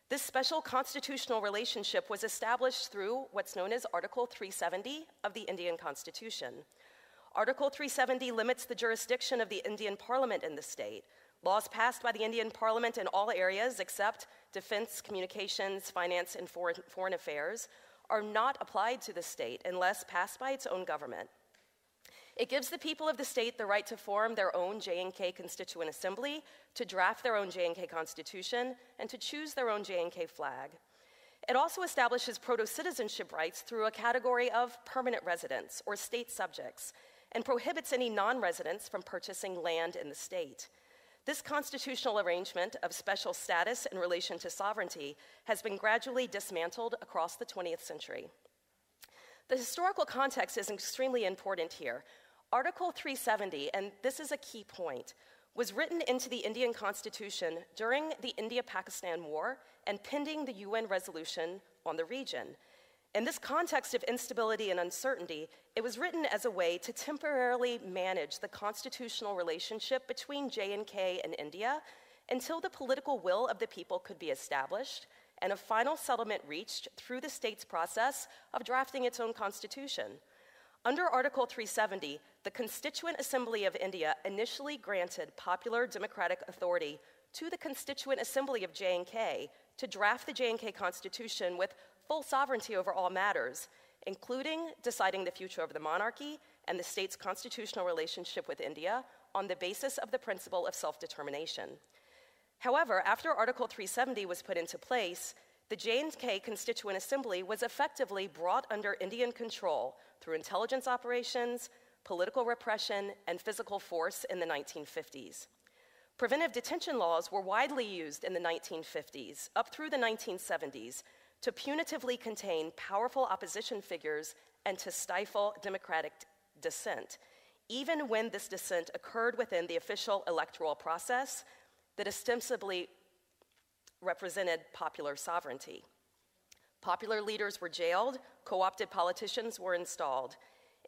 This special constitutional relationship was established through what's known as Article 370 of the Indian Constitution. Article 370 limits the jurisdiction of the Indian Parliament in the state. Laws passed by the Indian Parliament in all areas except defense, communications, finance, and foreign affairs are not applied to the state unless passed by its own government. It gives the people of the state the right to form their own J&K Constituent Assembly, to draft their own J&K Constitution, and to choose their own J&K flag. It also establishes proto-citizenship rights through a category of permanent residents or state subjects, and prohibits any non-residents from purchasing land in the state. This constitutional arrangement of special status in relation to sovereignty has been gradually dismantled across the 20th century. The historical context is extremely important here. Article 370, and this is a key point, was written into the Indian Constitution during the India-Pakistan War and pending the UN resolution on the region. In this context of instability and uncertainty, it was written as a way to temporarily manage the constitutional relationship between J&K and India until the political will of the people could be established and a final settlement reached through the state's process of drafting its own constitution. Under Article 370, the Constituent Assembly of India initially granted popular democratic authority to the Constituent Assembly of J&K to draft the J&K Constitution with full sovereignty over all matters, including deciding the future of the monarchy and the state's constitutional relationship with India on the basis of the principle of self-determination. However, after Article 370 was put into place, the J&K Constituent Assembly was effectively brought under Indian control through intelligence operations, political repression, and physical force in the 1950s. Preventive detention laws were widely used in the 1950s up through the 1970s to punitively contain powerful opposition figures and to stifle democratic dissent, even when this dissent occurred within the official electoral process that ostensibly represented popular sovereignty. Popular leaders were jailed, co-opted politicians were installed.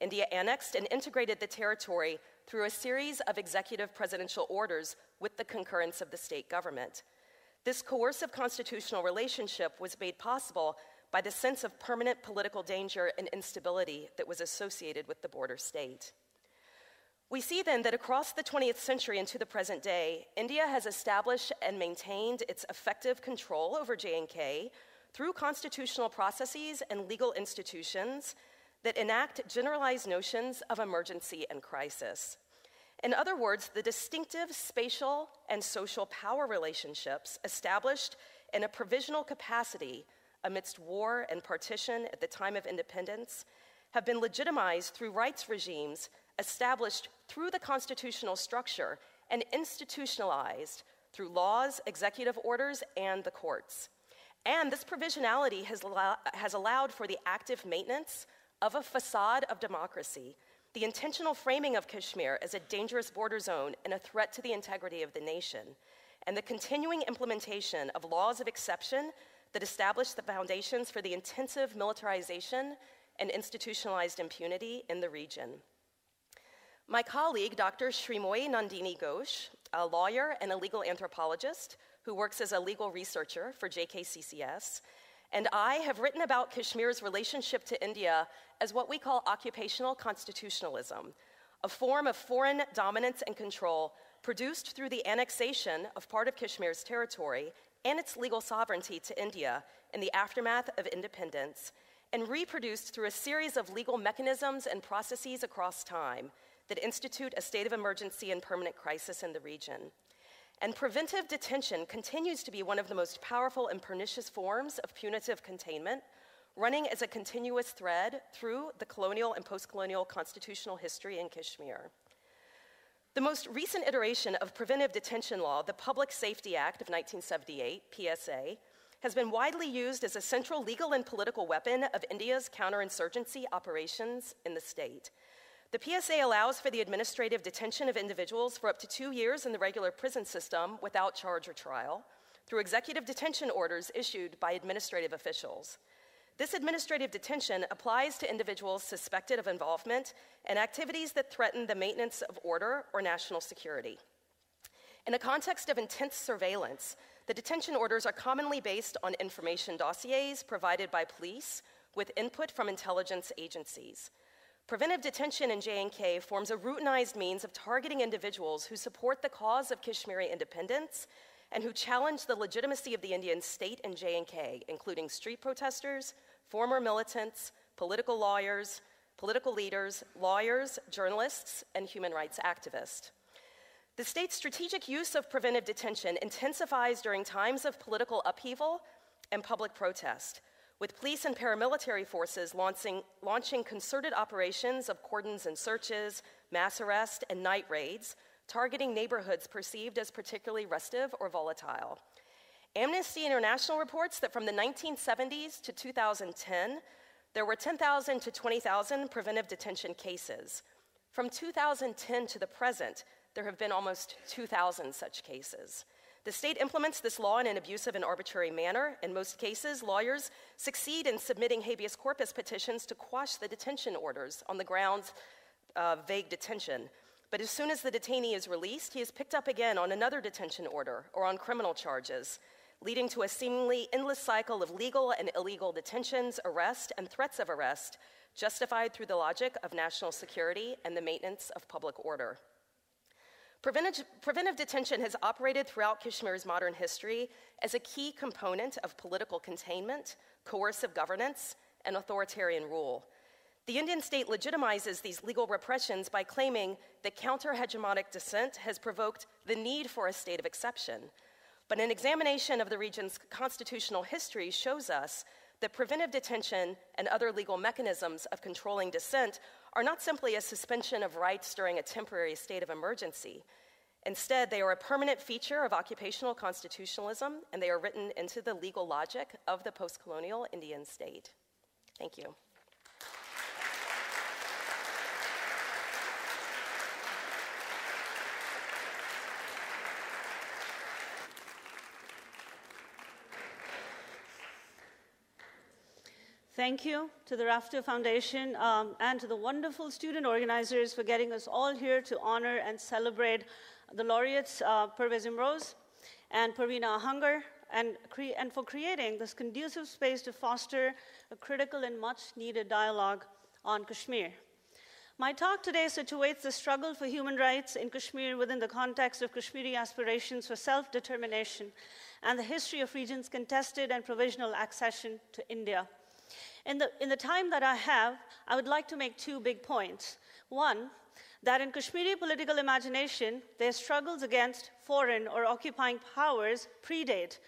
India annexed and integrated the territory through a series of executive presidential orders with the concurrence of the state government. This coercive constitutional relationship was made possible by the sense of permanent political danger and instability that was associated with the border state. We see then that across the 20th century and to the present day, India has established and maintained its effective control over J&K through constitutional processes and legal institutions that enact generalized notions of emergency and crisis. In other words, the distinctive spatial and social power relationships established in a provisional capacity amidst war and partition at the time of independence have been legitimized through rights regimes established through the constitutional structure and institutionalized through laws, executive orders, and the courts. And this provisionality has allowed for the active maintenance of a facade of democracy, the intentional framing of Kashmir as a dangerous border zone and a threat to the integrity of the nation, and the continuing implementation of laws of exception that establish the foundations for the intensive militarization and institutionalized impunity in the region. My colleague, Dr. Srimoyi Nandini Ghosh, a lawyer and a legal anthropologist who works as a legal researcher for JKCCS, and I have written about Kashmir's relationship to India as what we call occupational constitutionalism, a form of foreign dominance and control produced through the annexation of part of Kashmir's territory and its legal sovereignty to India in the aftermath of independence, and reproduced through a series of legal mechanisms and processes across time that institute a state of emergency and permanent crisis in the region. And preventive detention continues to be one of the most powerful and pernicious forms of punitive containment, running as a continuous thread through the colonial and post-colonial constitutional history in Kashmir. The most recent iteration of preventive detention law, the Public Safety Act of 1978, PSA, has been widely used as a central legal and political weapon of India's counterinsurgency operations in the state. The PSA allows for the administrative detention of individuals for up to 2 years in the regular prison system without charge or trial, through executive detention orders issued by administrative officials. This administrative detention applies to individuals suspected of involvement in activities that threaten the maintenance of order or national security. In a context of intense surveillance, the detention orders are commonly based on information dossiers provided by police with input from intelligence agencies. Preventive detention in J&K forms a routinized means of targeting individuals who support the cause of Kashmiri independence and who challenge the legitimacy of the Indian state in J&K, including street protesters, former militants, political lawyers, political leaders, lawyers, journalists, and human rights activists. The state's strategic use of preventive detention intensifies during times of political upheaval and public protest, with police and paramilitary forces launching concerted operations of cordons and searches, mass arrest, and night raids targeting neighborhoods perceived as particularly restive or volatile. Amnesty International reports that from the 1970s to 2010, there were 10,000 to 20,000 preventive detention cases. From 2010 to the present, there have been almost 2,000 such cases. The state implements this law in an abusive and arbitrary manner. In most cases, lawyers succeed in submitting habeas corpus petitions to quash the detention orders on the grounds of vague detention. But as soon as the detainee is released, he is picked up again on another detention order or on criminal charges, leading to a seemingly endless cycle of legal and illegal detentions, arrest, and threats of arrest, justified through the logic of national security and the maintenance of public order. Preventive detention has operated throughout Kashmir's modern history as a key component of political containment, coercive governance, and authoritarian rule. The Indian state legitimizes these legal repressions by claiming that counter-hegemonic dissent has provoked the need for a state of exception. But an examination of the region's constitutional history shows us that preventive detention and other legal mechanisms of controlling dissent are not simply a suspension of rights during a temporary state of emergency. Instead, they are a permanent feature of occupational constitutionalism, and they are written into the legal logic of the post-colonial Indian state. Thank you. Thank you to the Rafto Foundation and to the wonderful student organizers for getting us all here to honor and celebrate the laureates, Pervez Imroz and Parveena Ahangar, and for creating this conducive space to foster a critical and much-needed dialogue on Kashmir. My talk today situates the struggle for human rights in Kashmir within the context of Kashmiri aspirations for self-determination and the history of region's contested and provisional accession to India. In the time that I have, I would like to make two big points. One, that in Kashmiri political imagination, their struggles against foreign or occupying powers predate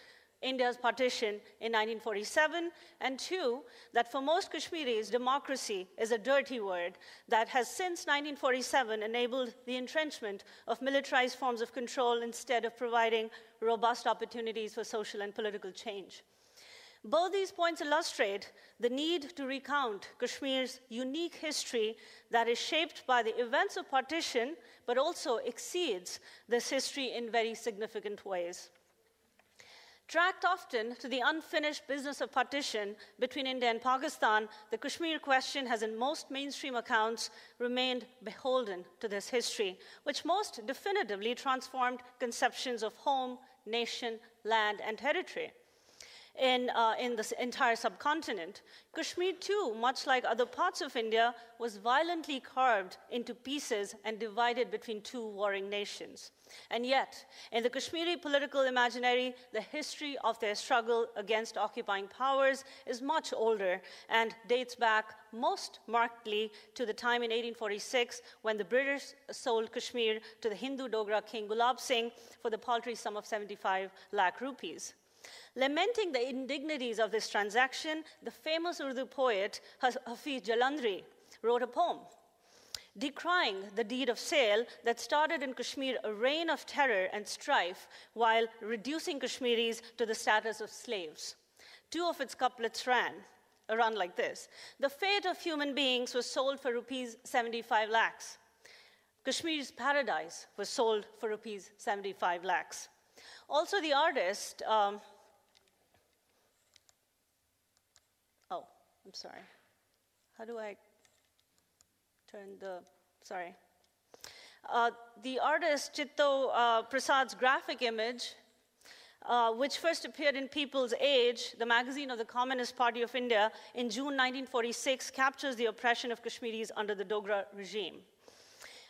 India's partition in 1947, and two, that for most Kashmiris, democracy is a dirty word that has since 1947 enabled the entrenchment of militarized forms of control instead of providing robust opportunities for social and political change. Both these points illustrate the need to recount Kashmir's unique history that is shaped by the events of partition, but also exceeds this history in very significant ways. Tracked often to the unfinished business of partition between India and Pakistan, the Kashmir question has in most mainstream accounts remained beholden to this history, which most definitively transformed conceptions of home, nation, land, and territory. In this entire subcontinent. Kashmir, too, much like other parts of India, was violently carved into pieces and divided between two warring nations. And yet, in the Kashmiri political imaginary, the history of their struggle against occupying powers is much older and dates back most markedly to the time in 1846 when the British sold Kashmir to the Hindu Dogra king Gulab Singh for the paltry sum of 75 lakh rupees. Lamenting the indignities of this transaction, the famous Urdu poet Hafiz Jalandhari wrote a poem decrying the deed of sale that started in Kashmir a reign of terror and strife while reducing Kashmiris to the status of slaves. Two of its couplets run like this. The fate of human beings was sold for rupees 75 lakhs. Kashmir's paradise was sold for rupees 75 lakhs. Also, the artist, I'm sorry. How do I turn the artist Chitto Prasad's graphic image, which first appeared in People's Age, the magazine of the Communist Party of India, in June 1946, captures the oppression of Kashmiris under the Dogra regime.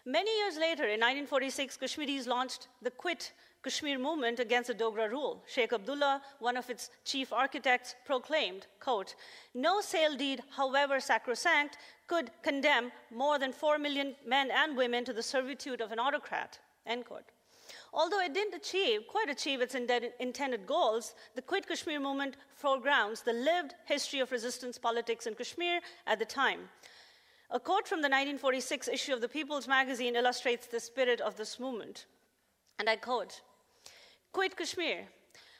Many years later, in 1946, Kashmiris launched the Quit Kashmir movement against the Dogra rule. Sheikh Abdullah, one of its chief architects, proclaimed, quote, "No sale deed, however sacrosanct, could condemn more than 4 million men and women to the servitude of an autocrat," end quote. Although it didn't quite achieve its intended goals, the Quit Kashmir movement foregrounds the lived history of resistance politics in Kashmir at the time. A quote from the 1946 issue of the People's Magazine illustrates the spirit of this movement. And I quote, "Quit Kashmir.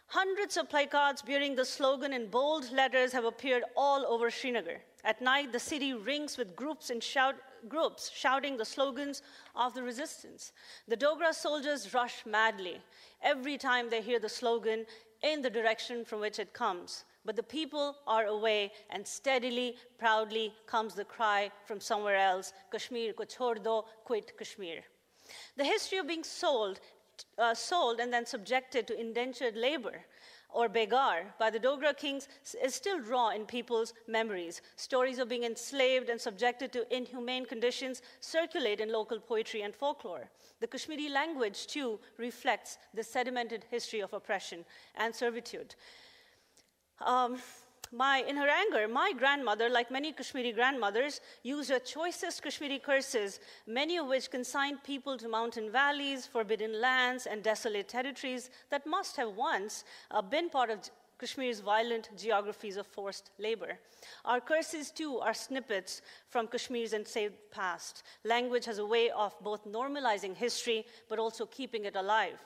Hundreds of placards bearing the slogan in bold letters have appeared all over Srinagar. At night, the city rings with groups shouting the slogans of the resistance. The Dogra soldiers rush madly every time they hear the slogan in the direction from which it comes. But the people are away, and steadily, proudly comes the cry from somewhere else, Kashmir ko chhod do, quit Kashmir." The history of being sold and then subjected to indentured labor, or begar, by the Dogra kings is still raw in people's memories. Stories of being enslaved and subjected to inhumane conditions circulate in local poetry and folklore. The Kashmiri language, too, reflects the sedimented history of oppression and servitude. In her anger, my grandmother, like many Kashmiri grandmothers, used her choicest Kashmiri curses, many of which consigned people to mountain valleys, forbidden lands, and desolate territories that must have once been part of Kashmir's violent geographies of forced labor. Our curses, too, are snippets from Kashmir's enslaved past. Language has a way of both normalizing history, but also keeping it alive.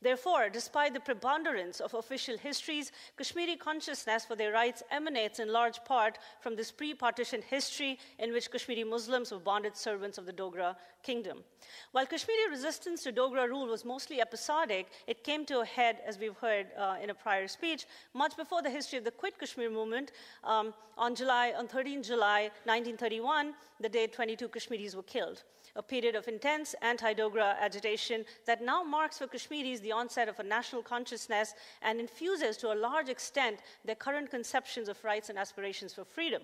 Therefore, despite the preponderance of official histories, Kashmiri consciousness for their rights emanates in large part from this pre-partition history in which Kashmiri Muslims were bonded servants of the Dogra kingdom. While Kashmiri resistance to Dogra rule was mostly episodic, it came to a head, as we've heard in a prior speech, much before the history of the Quit Kashmir movement. On 13 July 1931, the day 22 Kashmiris were killed. A period of intense anti-Dogra agitation that now marks for Kashmiris the onset of a national consciousness and infuses to a large extent their current conceptions of rights and aspirations for freedom.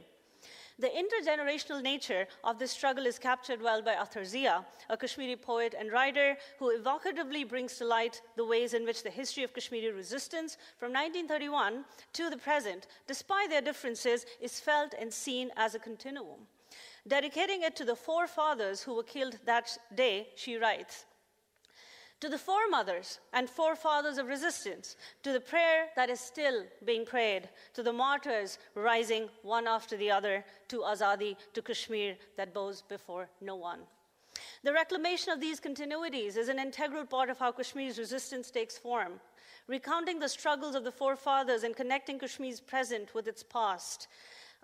The intergenerational nature of this struggle is captured well by Athar Zia, a Kashmiri poet and writer who evocatively brings to light the ways in which the history of Kashmiri resistance from 1931 to the present, despite their differences, is felt and seen as a continuum. Dedicating it to the forefathers who were killed that day, she writes, "To the foremothers and forefathers of resistance, to the prayer that is still being prayed, to the martyrs rising one after the other, to Azadi, to Kashmir that bows before no one." The reclamation of these continuities is an integral part of how Kashmir's resistance takes form. Recounting the struggles of the forefathers and connecting Kashmir's present with its past,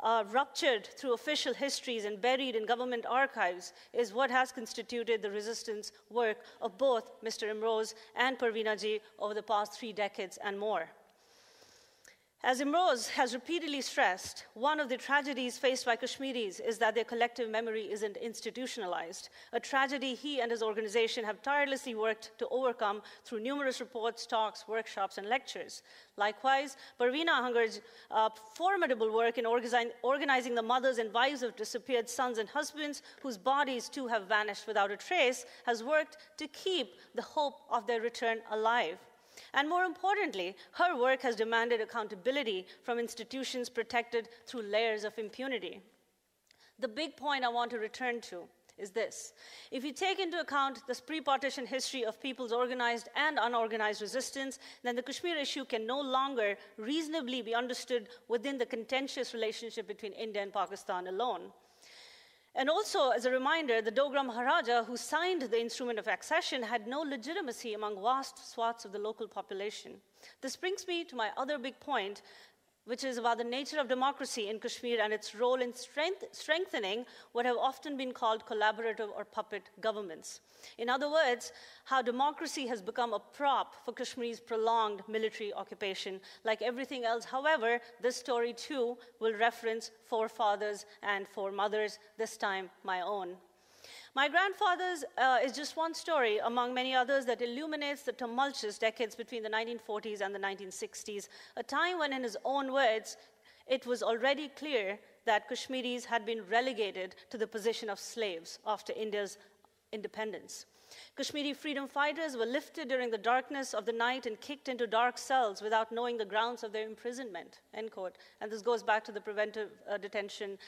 ruptured through official histories and buried in government archives, is what has constituted the resistance work of both Mr. Imroz and Parveena Ji over the past 3 decades and more. As Imroz has repeatedly stressed, one of the tragedies faced by Kashmiris is that their collective memory isn't institutionalized, a tragedy he and his organization have tirelessly worked to overcome through numerous reports, talks, workshops, and lectures. Likewise, Parveena Hangar's formidable work in organizing the mothers and wives of disappeared sons and husbands, whose bodies too have vanished without a trace, has worked to keep the hope of their return alive. And more importantly, her work has demanded accountability from institutions protected through layers of impunity. The big point I want to return to is this. If you take into account this pre-partition history of people's organized and unorganized resistance, then the Kashmir issue can no longer reasonably be understood within the contentious relationship between India and Pakistan alone. And also, as a reminder, the Dogra Maharaja, who signed the instrument of accession, had no legitimacy among vast swaths of the local population. This brings me to my other big point, which is about the nature of democracy in Kashmir and its role in strengthening what have often been called collaborative or puppet governments. In other words, how democracy has become a prop for Kashmir's prolonged military occupation. Like everything else, however, this story too will reference forefathers and foremothers, this time my own. My grandfather's is just one story among many others that illuminates the tumultuous decades between the 1940s and the 1960s, a time when, in his own words, it was already clear that Kashmiris had been relegated to the position of slaves after India's independence. Kashmiri freedom fighters were lifted during the darkness of the night and kicked into dark cells without knowing the grounds of their imprisonment, end quote. And this goes back to the preventive detention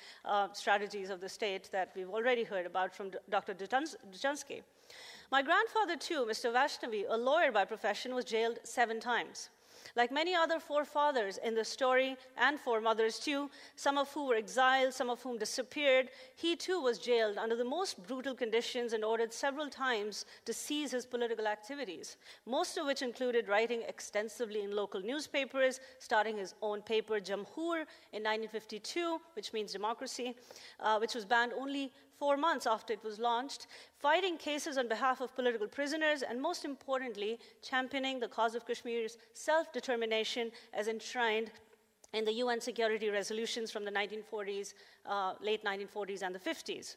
strategies of the state that we've already heard about from Dr. Dujansky. My grandfather, too, Mr. Vaishnavi, a lawyer by profession, was jailed 7 times. Like many other forefathers in the story, and foremothers too, some of whom were exiled, some of whom disappeared, he too was jailed under the most brutal conditions and ordered several times to cease his political activities, most of which included writing extensively in local newspapers, starting his own paper, Jamhoor, in 1952, which means democracy, which was banned only 4 months after it was launched, fighting cases on behalf of political prisoners, and most importantly, championing the cause of Kashmir's self-determination as enshrined in the UN security resolutions from the 1940s, late 1940s and the 50s.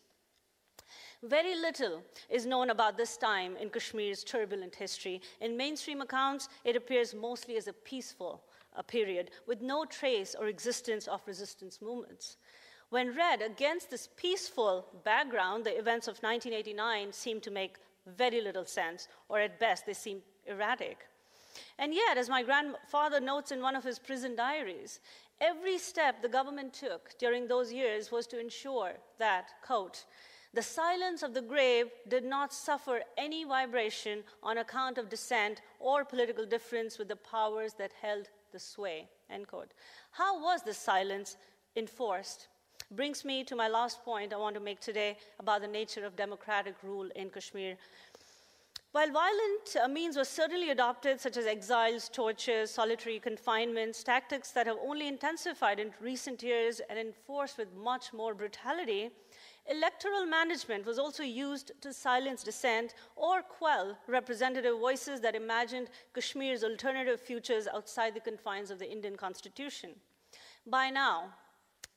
Very little is known about this time in Kashmir's turbulent history. In mainstream accounts, it appears mostly as a peaceful period with no trace or existence of resistance movements. When read against this peaceful background, the events of 1989 seem to make very little sense, or at best, they seem erratic. And yet, as my grandfather notes in one of his prison diaries, every step the government took during those years was to ensure that, quote, the silence of the grave did not suffer any vibration on account of dissent or political difference with the powers that held the sway, end quote. How was this silence enforced? Brings me to my last point I want to make today about the nature of democratic rule in Kashmir. While violent means were certainly adopted, such as exiles, tortures, solitary confinements, tactics that have only intensified in recent years and enforced with much more brutality, electoral management was also used to silence dissent or quell representative voices that imagined Kashmir's alternative futures outside the confines of the Indian Constitution. By now,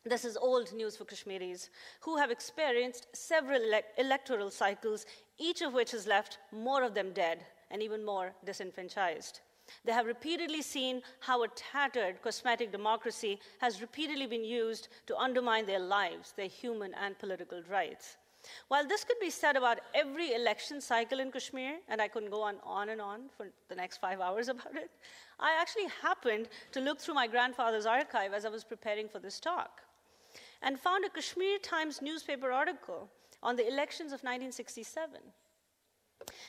this is old news for Kashmiris, who have experienced several electoral cycles, each of which has left more of them dead and even more disenfranchised. They have repeatedly seen how a tattered cosmetic democracy has repeatedly been used to undermine their lives, their human and political rights. While this could be said about every election cycle in Kashmir, and I couldn't go on and on for the next 5 hours about it, I actually happened to look through my grandfather's archive as I was preparing for this talk, and found a Kashmir Times newspaper article on the elections of 1967,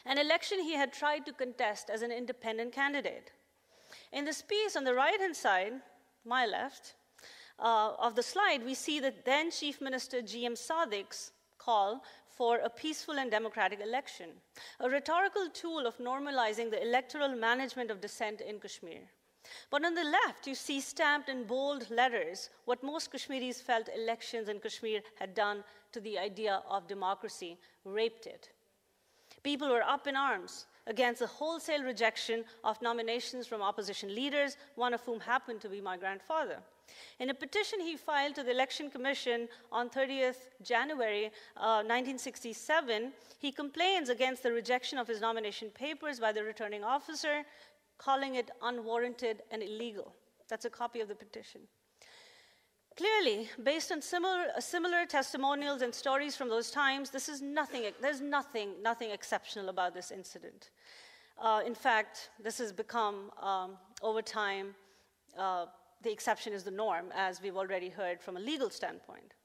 an election he had tried to contest as an independent candidate. In this piece on the right-hand side, my left, of the slide, we see the then Chief Minister G.M. Sadiq's call for a peaceful and democratic election, a rhetorical tool of normalizing the electoral management of dissent in Kashmir. But on the left, you see stamped in bold letters what most Kashmiris felt elections in Kashmir had done to the idea of democracy, raped it. People were up in arms against the wholesale rejection of nominations from opposition leaders, one of whom happened to be my grandfather. In a petition he filed to the Election Commission on 30th January 1967, he complains against the rejection of his nomination papers by the returning officer, calling it unwarranted and illegal. That's a copy of the petition. Clearly, based on similar testimonials and stories from those times, there's nothing exceptional about this incident. In fact, this has become, over time, the exception is the norm, as we've already heard from a legal standpoint.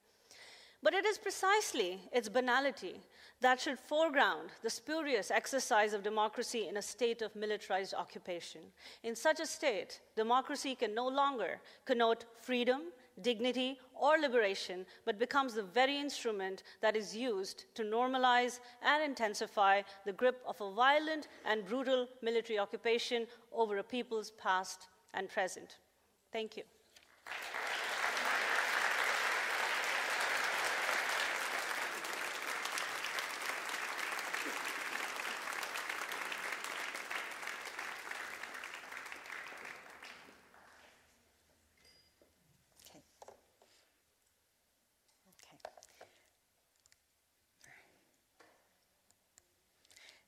But it is precisely its banality that should foreground the spurious exercise of democracy in a state of militarized occupation. In such a state, democracy can no longer connote freedom, dignity, or liberation, but becomes the very instrument that is used to normalize and intensify the grip of a violent and brutal military occupation over a people's past and present. Thank you.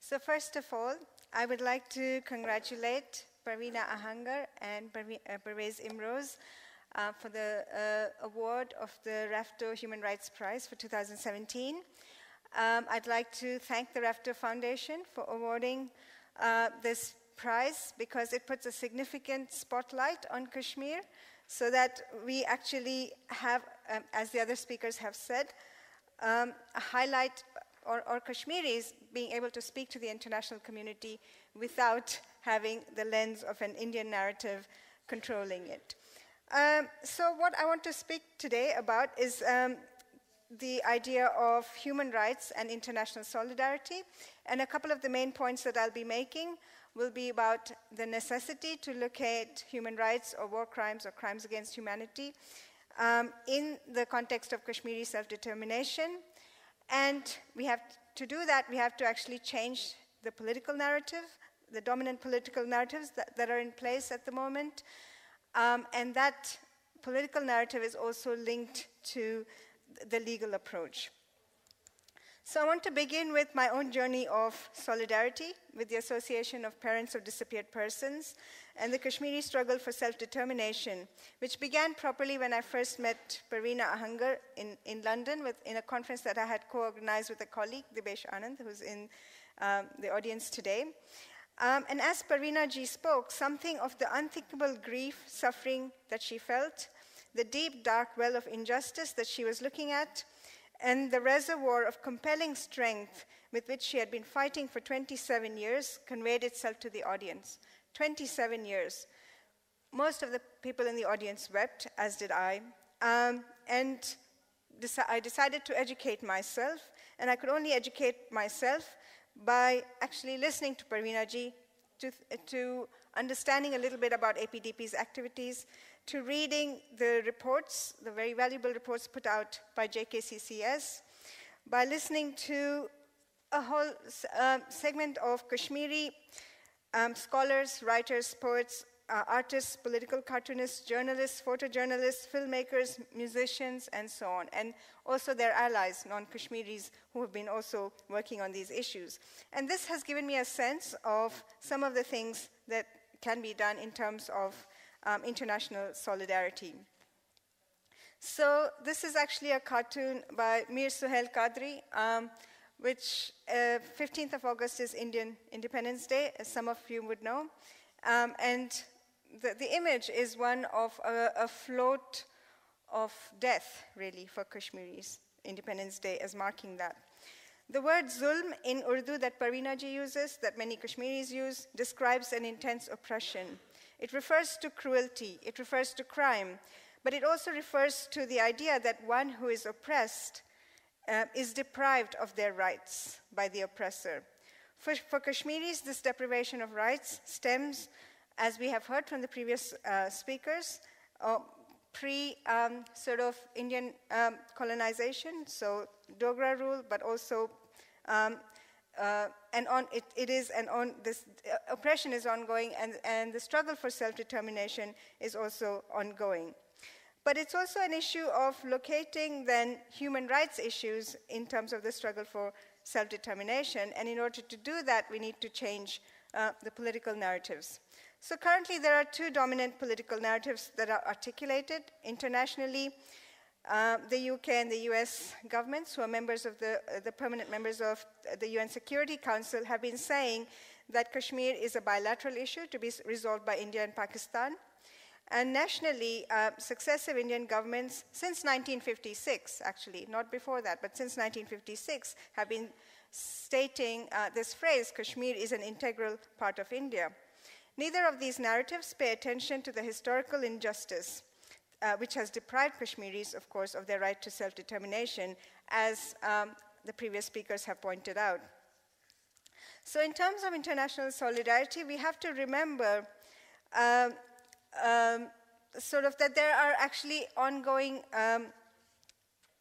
So first of all, I would like to congratulate Parveena Ahangar and Pervez Imroz for the award of the Rafto Human Rights Prize for 2017. I'd like to thank the Rafto Foundation for awarding this prize because it puts a significant spotlight on Kashmir so that we actually have, as the other speakers have said, a highlight or Kashmiris being able to speak to the international community without having the lens of an Indian narrative controlling it. So what I want to speak today about is the idea of human rights and international solidarity. And a couple of the main points that I'll be making will be about the necessity to locate human rights or war crimes or crimes against humanity in the context of Kashmiri self-determination. And to do that, we have to actually change the political narrative, the dominant political narratives that are in place at the moment. And that political narrative is also linked to the legal approach. So I want to begin with my own journey of solidarity with the Association of Parents of Disappeared Persons and the Kashmiri struggle for self-determination, which began properly when I first met Parveena Ahangar in London in a conference that I had co-organized with a colleague, Dibesh Anand, who's in the audience today. And as Parveena ji spoke, something of the unthinkable grief, suffering that she felt, the deep, dark well of injustice that she was looking at, and the reservoir of compelling strength with which she had been fighting for 27 years conveyed itself to the audience. 27 years. Most of the people in the audience wept, as did I. And I decided to educate myself, and I could only educate myself by actually listening to Parveena ji, to understanding a little bit about APDP's activities, to reading the reports, the very valuable reports put out by JKCCS, by listening to a whole segment of Kashmiri scholars, writers, poets, artists, political cartoonists, journalists, photojournalists, filmmakers, musicians, and so on, and also their allies, non-Kashmiris, who have been also working on these issues. And this has given me a sense of some of the things that can be done in terms of international solidarity. So this is actually a cartoon by Mir Suhail Qadri, which 15th of August is Indian Independence Day, as some of you would know. And the image is one of a float of death, really, for Kashmiris, Independence Day as marking that. The word zulm in Urdu that Parveena ji uses, that many Kashmiris use, describes an intense oppression. It refers to cruelty, it refers to crime, but it also refers to the idea that one who is oppressed is deprived of their rights by the oppressor. For Kashmiris, this deprivation of rights stems, as we have heard from the previous speakers, sort of Indian colonization, so Dogra rule, but also this oppression is ongoing, and the struggle for self-determination is also ongoing. But it's also an issue of locating then human rights issues in terms of the struggle for self-determination, and in order to do that, we need to change the political narratives. So currently, there are two dominant political narratives that are articulated internationally. The UK and the US governments, who are members of the permanent members of the UN Security Council, have been saying that Kashmir is a bilateral issue to be resolved by India and Pakistan. And nationally, successive Indian governments, since 1956, actually, not before that, but since 1956, have been stating this phrase, Kashmir is an integral part of India. Neither of these narratives pay attention to the historical injustice which has deprived Kashmiris, of course, of their right to self-determination, as the previous speakers have pointed out. So in terms of international solidarity, we have to remember sort of that there are actually ongoing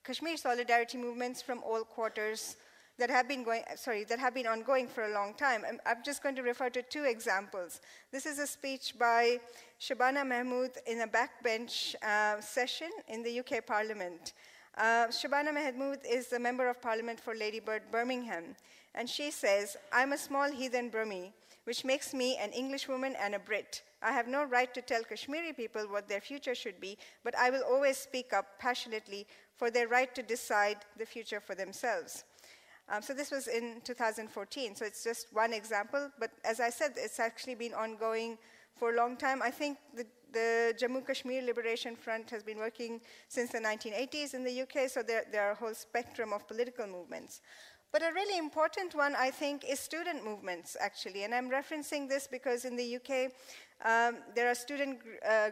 Kashmir solidarity movements from all quarters that have been ongoing for a long time. I'm just going to refer to two examples. This is a speech by Shabana Mahmood in a backbench session in the UK Parliament. Shabana Mahmood is the Member of Parliament for Ladybird, Birmingham, and she says, "I'm a small heathen Burmese, which makes me an Englishwoman and a Brit. I have no right to tell Kashmiri people what their future should be, but I will always speak up passionately for their right to decide the future for themselves." So this was in 2014, so it's just one example, but as I said, it's actually been ongoing for a long time. I think the Jammu Kashmir Liberation Front has been working since the 1980s in the UK, so there are a whole spectrum of political movements. But a really important one, I think, is student movements, actually. And I'm referencing this because in the UK, there are student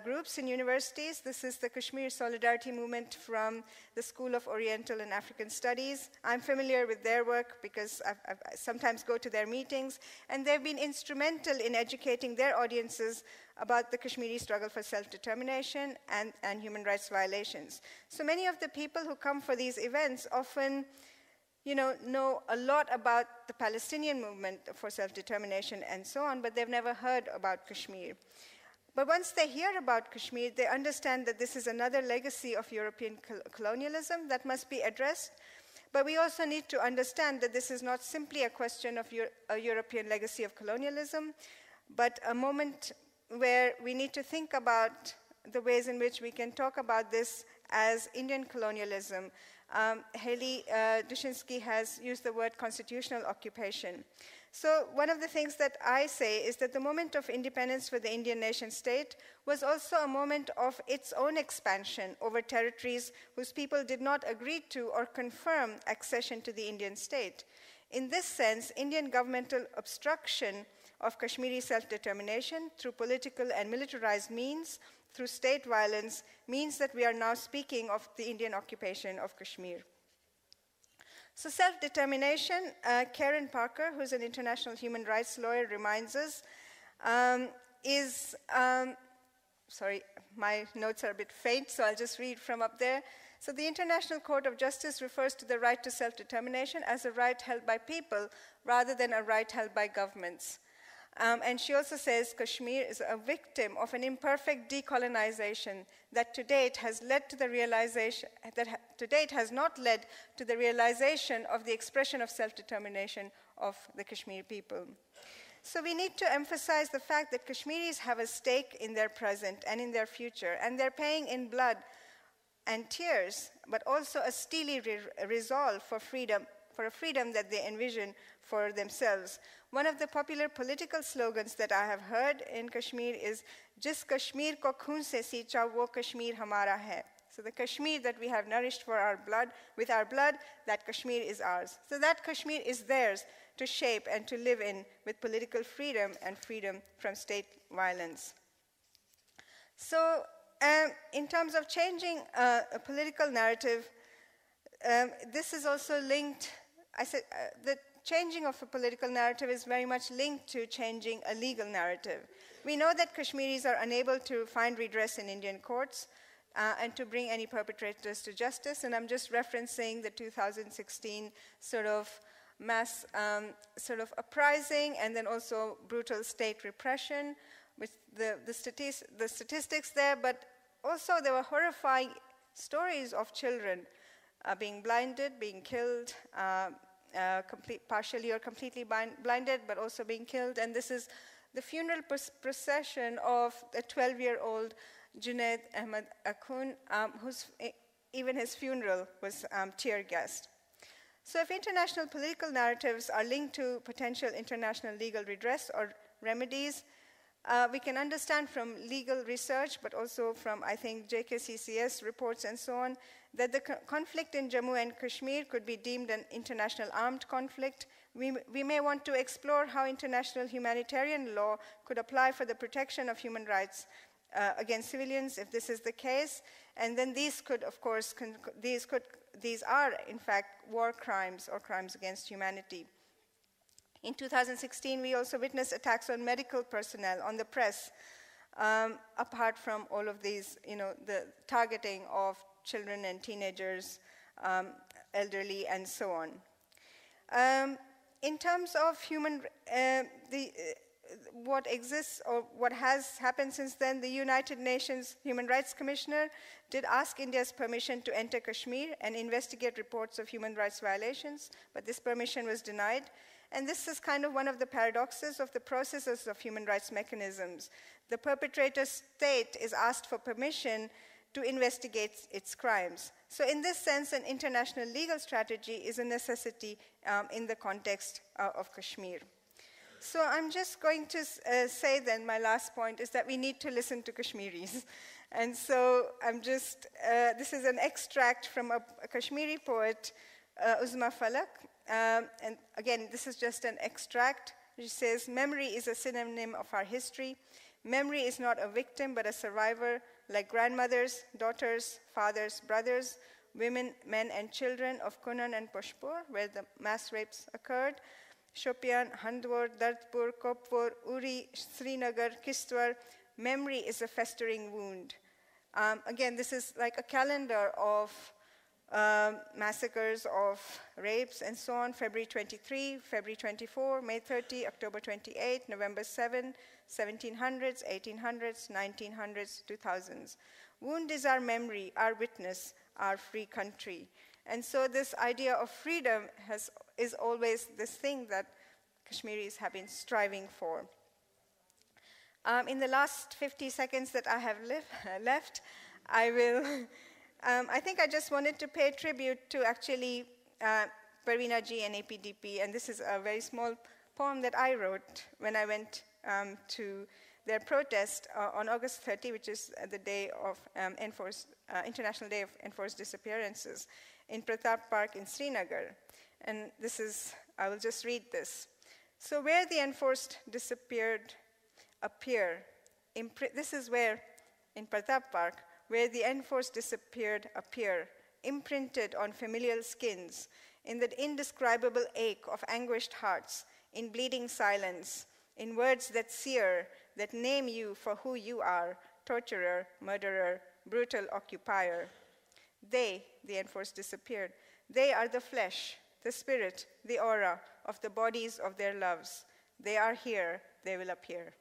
groups in universities. This is the Kashmir Solidarity Movement from the School of Oriental and African Studies. I'm familiar with their work because I sometimes go to their meetings. And they've been instrumental in educating their audiences about the Kashmiri struggle for self-determination and human rights violations. So many of the people who come for these events often know a lot about the Palestinian movement for self-determination and so on, but they've never heard about Kashmir. But once they hear about Kashmir, they understand that this is another legacy of European colonialism that must be addressed. But we also need to understand that this is not simply a question of a European legacy of colonialism, but a moment where we need to think about the ways in which we can talk about this as Indian colonialism. Haley Dushinsky has used the word constitutional occupation. So one of the things that I say is that the moment of independence for the Indian nation state was also a moment of its own expansion over territories whose people did not agree to or confirm accession to the Indian state. In this sense, Indian governmental obstruction of Kashmiri self-determination through political and militarized means, through state violence, means that we are now speaking of the Indian occupation of Kashmir. So self-determination, Karen Parker, who's an international human rights lawyer, reminds us, sorry, my notes are a bit faint, so I'll just read from up there. So the International Court of Justice refers to the right to self-determination as a right held by people rather than a right held by governments. And she also says Kashmir is a victim of an imperfect decolonization that to date has led to the realization, has not led to the realization of the expression of self-determination of the Kashmiri people. So we need to emphasize the fact that Kashmiris have a stake in their present and in their future, and they're paying in blood and tears, but also a steely resolve for freedom, for a freedom that they envision for themselves. One of the popular political slogans that I have heard in Kashmir is, "Jis Kashmir ko khoon se siicha, wo Kashmir hamara hai." So the Kashmir that we have nourished for our blood, with our blood, that Kashmir is ours. So that Kashmir is theirs to shape and to live in with political freedom and freedom from state violence. So in terms of changing a political narrative, this is also linked, I said, the changing of a political narrative is very much linked to changing a legal narrative. We know that Kashmiris are unable to find redress in Indian courts and to bring any perpetrators to justice, and I'm just referencing the 2016 sort of mass sort of uprising and then also brutal state repression with the statistics there, but also there were horrifying stories of children being blinded, being killed, partially or completely blinded, but also being killed. And this is the funeral procession of a 12-year-old Junaid Ahmed Akhund, whose even his funeral was tear-gassed. So if international political narratives are linked to potential international legal redress or remedies, we can understand from legal research, but also from, I think, JKCCS reports and so on, that the conflict in Jammu and Kashmir could be deemed an international armed conflict. We may want to explore how international humanitarian law could apply for the protection of human rights against civilians if this is the case. And then these could, of course, these are, in fact, war crimes or crimes against humanity. In 2016, we also witnessed attacks on medical personnel, on the press, apart from all of these, the targeting of children and teenagers, elderly, and so on. In terms of what exists or what has happened since then, the United Nations Human Rights Commissioner did ask India's permission to enter Kashmir and investigate reports of human rights violations, but this permission was denied. And this is kind of one of the paradoxes of the processes of human rights mechanisms. The perpetrator state is asked for permission to investigate its crimes. So in this sense, an international legal strategy is a necessity in the context of Kashmir. So I'm just going to say then, my last point is that we need to listen to Kashmiris. And so I'm just, this is an extract from a Kashmiri poet Uzma Falak. And again, this is just an extract. She says, memory is a synonym of our history. Memory is not a victim, but a survivor, like grandmothers, daughters, fathers, brothers, women, men, and children of Kunan and Pushpur, where the mass rapes occurred. Shopian, Handwar, Dardpur, Kopwar, Uri, Srinagar, Kistwar. Memory is a festering wound. Again, this is like a calendar of massacres, of rapes, and so on. February 23, February 24, May 30, October 28, November 7, 1700s, 1800s, 1900s, 2000s. Wound is our memory, our witness, our free country. And so this idea of freedom is always this thing that Kashmiris have been striving for. In the last 50 seconds that I have left, I think I just wanted to pay tribute to actually Parveena ji and APDP, and this is a very small poem that I wrote when I went to their protest on August 30, which is the day of International Day of Enforced Disappearances, in Pratap Park in Srinagar. And this is, I will just read this. So where the enforced disappeared appear, this is where, in Pratap Park, where the enforced disappeared appear, imprinted on familial skins, in the indescribable ache of anguished hearts, in bleeding silence, in words that sear, that name you for who you are, torturer, murderer, brutal occupier. They, the enforced disappeared, they are the flesh, the spirit, the aura of the bodies of their loves. They are here, they will appear.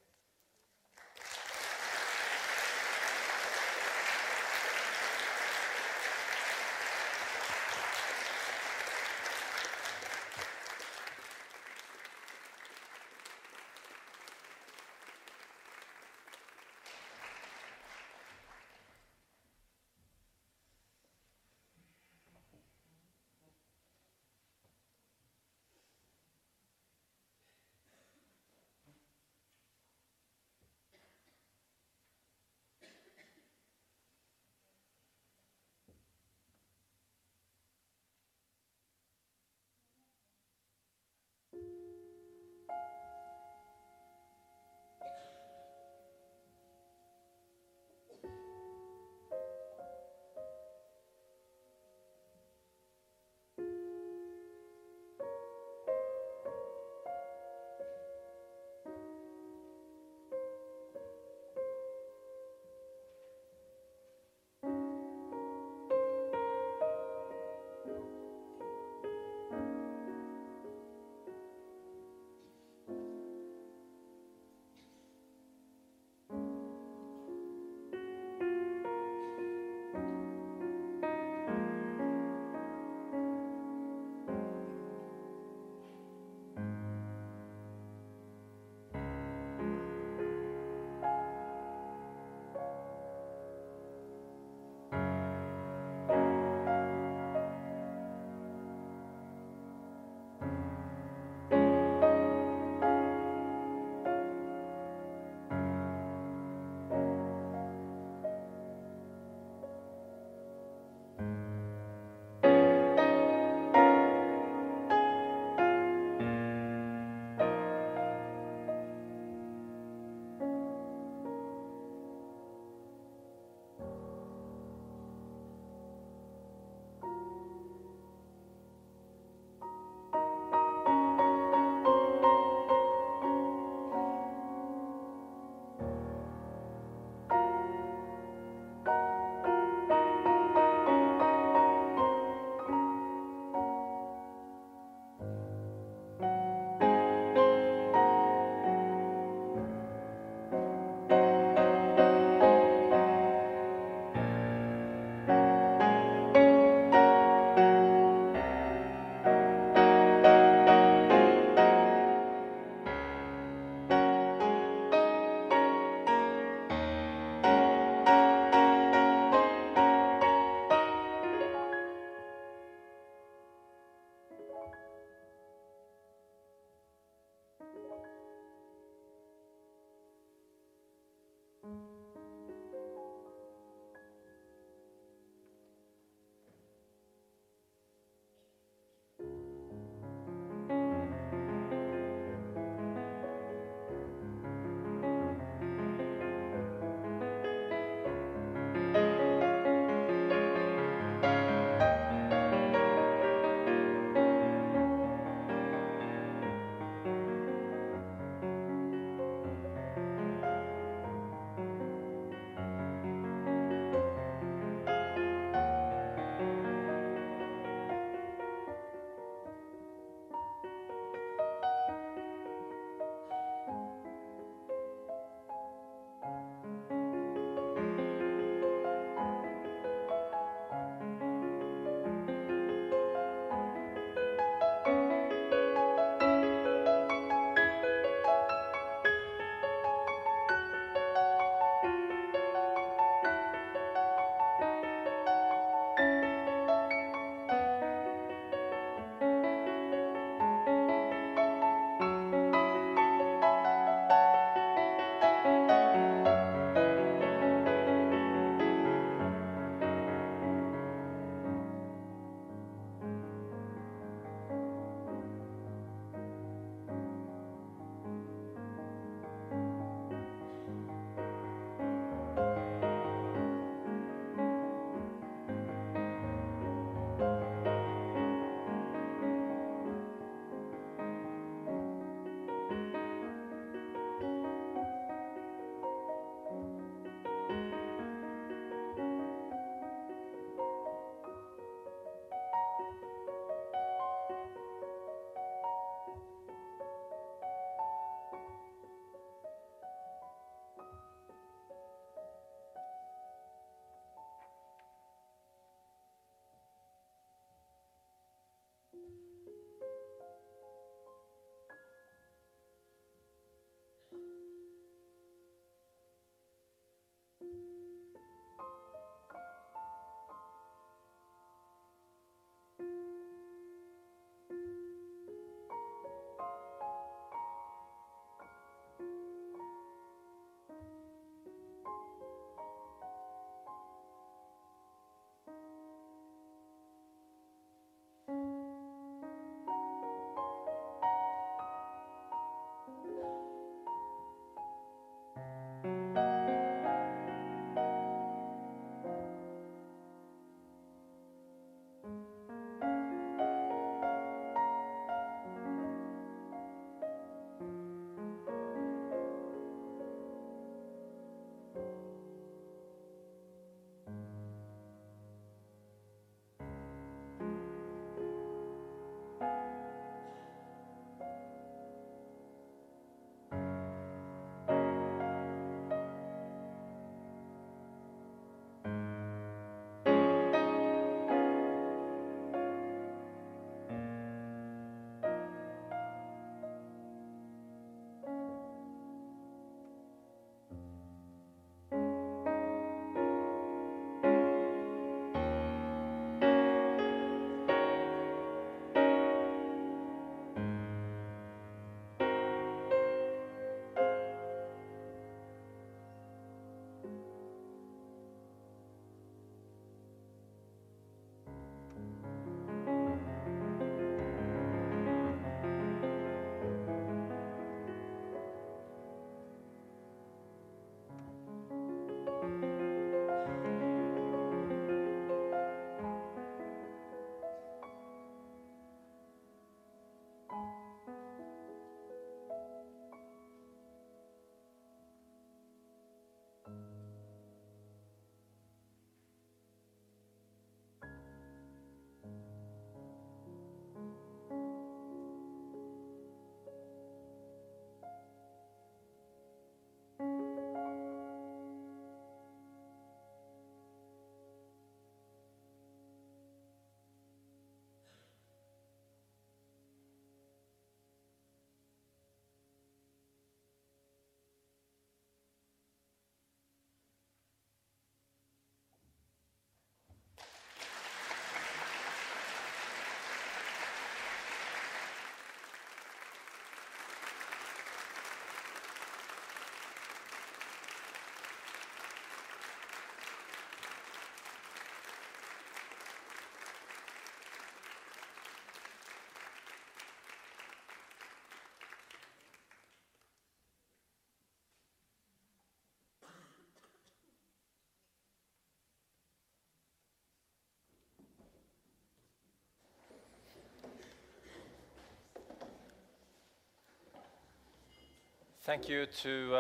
Thank you to,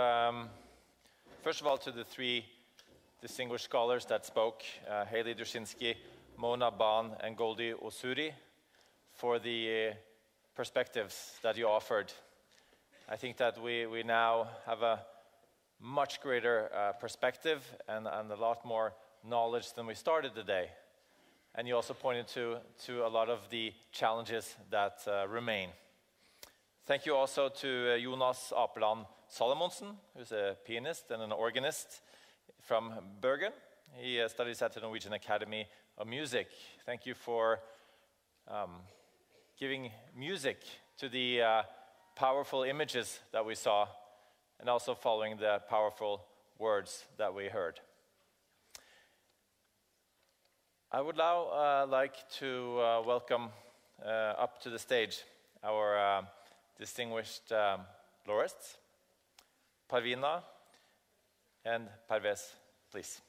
first of all, to the three distinguished scholars that spoke, Haley Drushinsky, Mona Ban, and Goldie Osuri, for the perspectives that you offered. I think that we now have a much greater perspective and a lot more knowledge than we started the day. And you also pointed to a lot of the challenges that remain. Thank you also to Jonas Apeland Salomonsen, who's a pianist and an organist from Bergen. He studies at the Norwegian Academy of Music. Thank you for giving music to the powerful images that we saw, and also following the powerful words that we heard. I would now like to welcome up to the stage our distinguished laureates, Parvina and Parvez, please.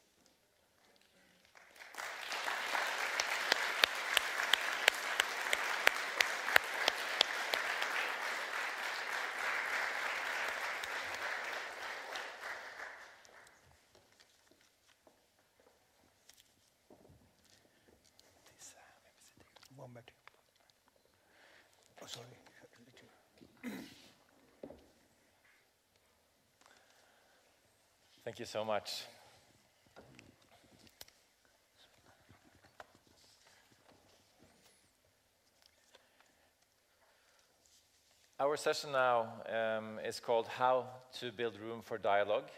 Oh, sorry. Thank you so much. Our session now is called How to Build Room for Dialogue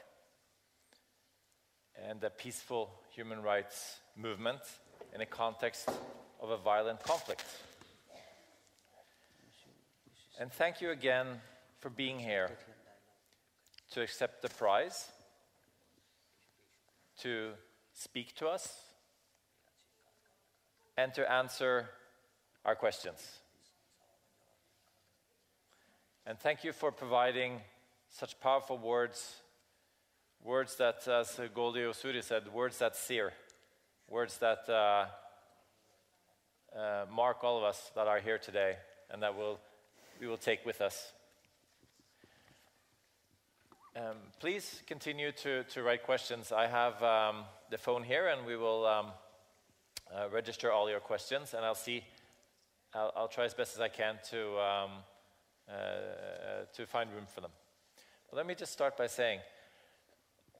and the Peaceful Human Rights Movement in a context of a violent conflict. And thank you again for being here to accept the prize, to speak to us, and to answer our questions. And thank you for providing such powerful words, words that, as Goldie Osuri said, words that sear, words that mark all of us that are here today and that we will take with us. Please continue to write questions. I have the phone here, and we will register all your questions, and I'll try as best as I can to find room for them. But let me just start by saying,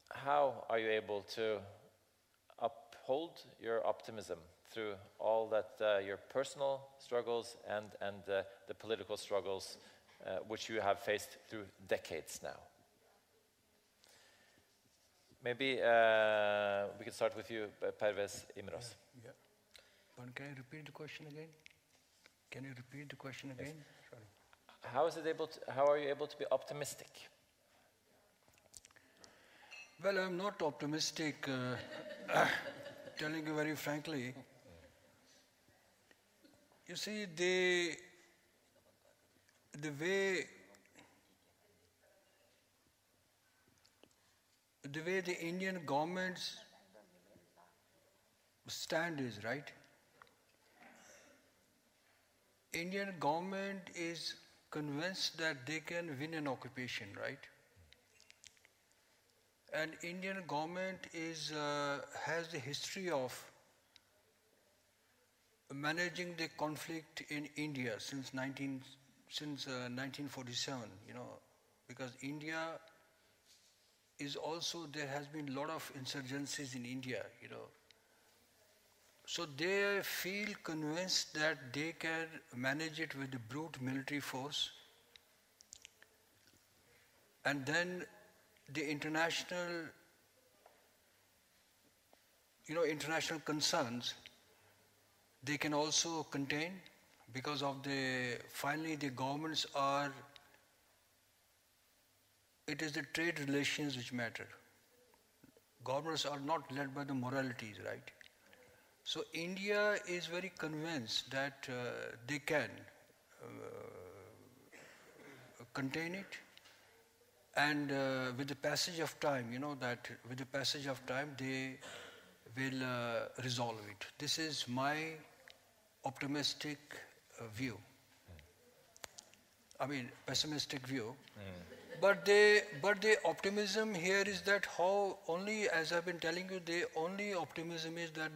how are you able to uphold your optimism through all that your personal struggles and the political struggles which you have faced through decades now? Maybe we can start with you, Parvez Imroz. Yeah. But can you repeat the question again? Can you repeat the question again? Yes. Sorry. How are you able to be optimistic? Well, I'm not optimistic, telling you very frankly. You see, the way the Indian government's stand is, right? Indian government is convinced that they can win an occupation, right? And Indian government has the history of managing the conflict in India since 1947, because India is also, there has been a lot of insurgencies in India, So they feel convinced that they can manage it with the brute military force. And then the international international concerns, they can also contain, because of finally the governments are, it is the trade relations which matter. Governments are not led by the moralities, right? So India is very convinced that they can contain it, and with the passage of time, with the passage of time they will resolve it. This is my optimistic view. I mean, pessimistic view. But the optimism here is that how only, as I've been telling you, the only optimism is that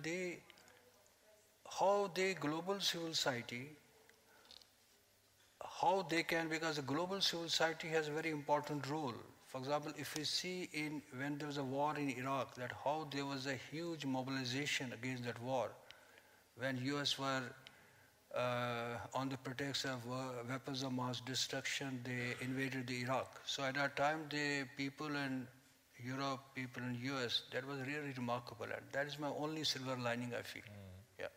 how the global civil society, how they can, because the global civil society has a very important role. For example, if we see when there was a war in Iraq, that how there was a huge mobilization against that war, when US were on the pretext of weapons of mass destruction, they invaded the Iraq. So at that time, the people in Europe, people in US, that was really remarkable. And that is my only silver lining, I feel. Yeah.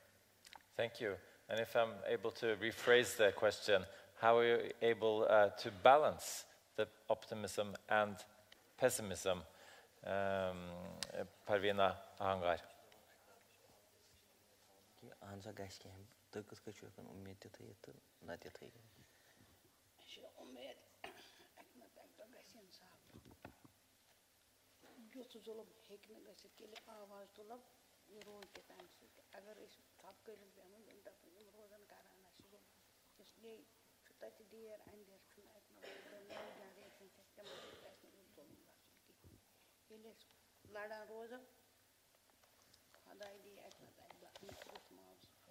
Thank you. And if I'm able to rephrase the question, how are you able to balance the optimism and pessimism, Parvina Ahangar?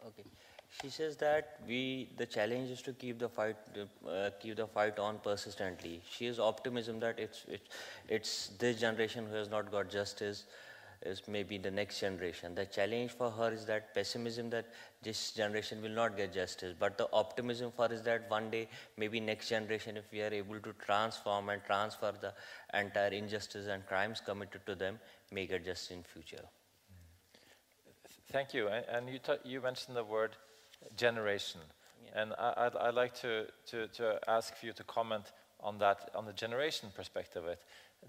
Okay. She says that the challenge is to keep the fight on persistently. She has optimism that it's this generation who has not got justice, is maybe the next generation. The challenge for her is that pessimism that this generation will not get justice, but the optimism for is that one day, maybe next generation, if we are able to transform and transfer the entire injustice and crimes committed to them, may get justice in future. Thank you. And you mentioned the word generation. Yeah. And I'd like to ask you to comment on that, on the generation perspective of it.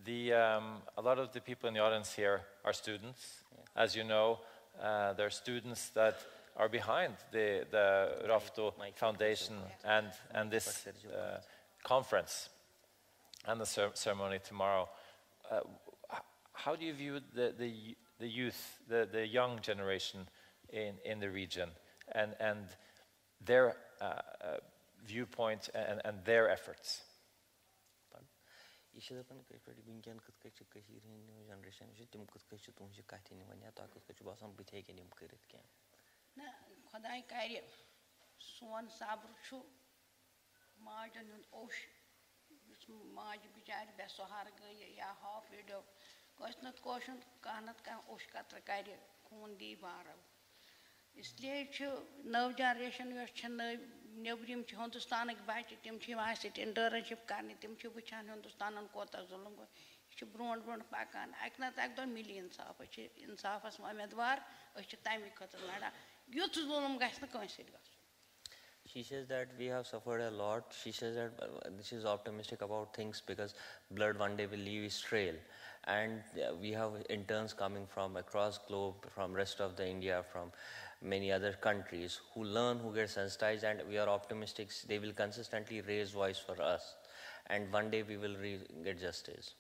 A lot of the people in the audience here are students. Yeah. As you know, there are students that are behind the Rafto Foundation and this conference and the ceremony tomorrow. How do you view the youth, the young generation in the region and their viewpoint and their efforts? Khodai karye son sabr chu maajan hund osh maaj bichar besohar gaye ya half video kosnat koshun kanat kan osh katra karye khun di barav isliye chu now generation yos chh nebrim ch Hindustanik bache tim ch vasit internship karne tim ch buchan Hindustanan kota zulum go ch brond pakan aknat ek do million saf ch insafas umedwar ch tami khatar lada youth zulum gasna kanse gas. She says that we have suffered a lot. She says that she is optimistic about things because blood one day will leave its trail. And we have interns coming from across globe, from rest of the India, from many other countries who learn, who get sensitized, and we are optimistic. They will consistently raise voice for us. And one day we will get justice.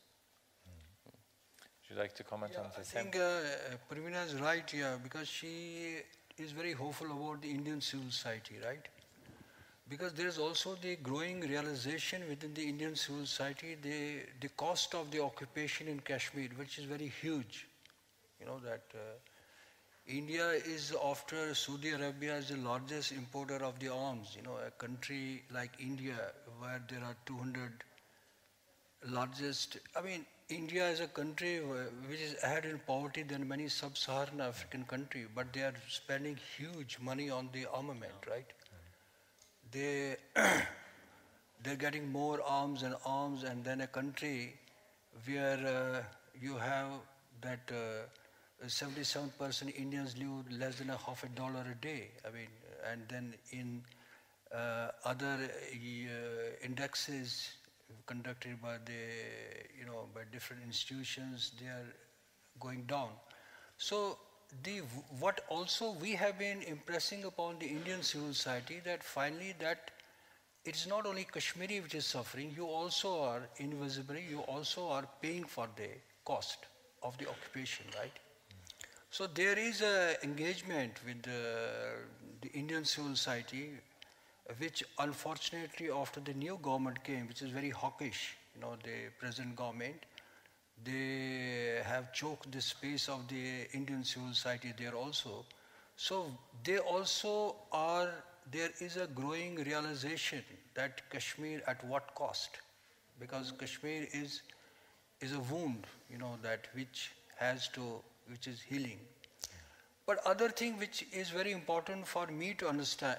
Would you like to comment on this? I think Parvina is right here because she is very hopeful about the Indian civil society, right? Because there is also the growing realization within the Indian civil society, the cost of the occupation in Kashmir, which is very huge. You know that India is, after Saudi Arabia, is the largest importer of the arms. You know, a country like India, where there are 200 largest, I mean, India is a country which is ahead in poverty than many sub-Saharan African countries, but they are spending huge money on the armament, right? They're getting more arms, and then a country where you have that 77% Indians live less than $50 a day. I mean, and then in other indexes conducted by by different institutions, they are going down. So what also we have been impressing upon the Indian civil society, that finally that it's not only Kashmiri which is suffering, you also are invisibly, you also are paying for the cost of the occupation, right? So there is an engagement with the Indian civil society, which unfortunately after the new government came, which is very hawkish, the present government, they have choked the space of the Indian civil society there also. So they also are, there is a growing realization that Kashmir at what cost? Because Kashmir is a wound, that which is healing. But other thing which is very important for me to understand,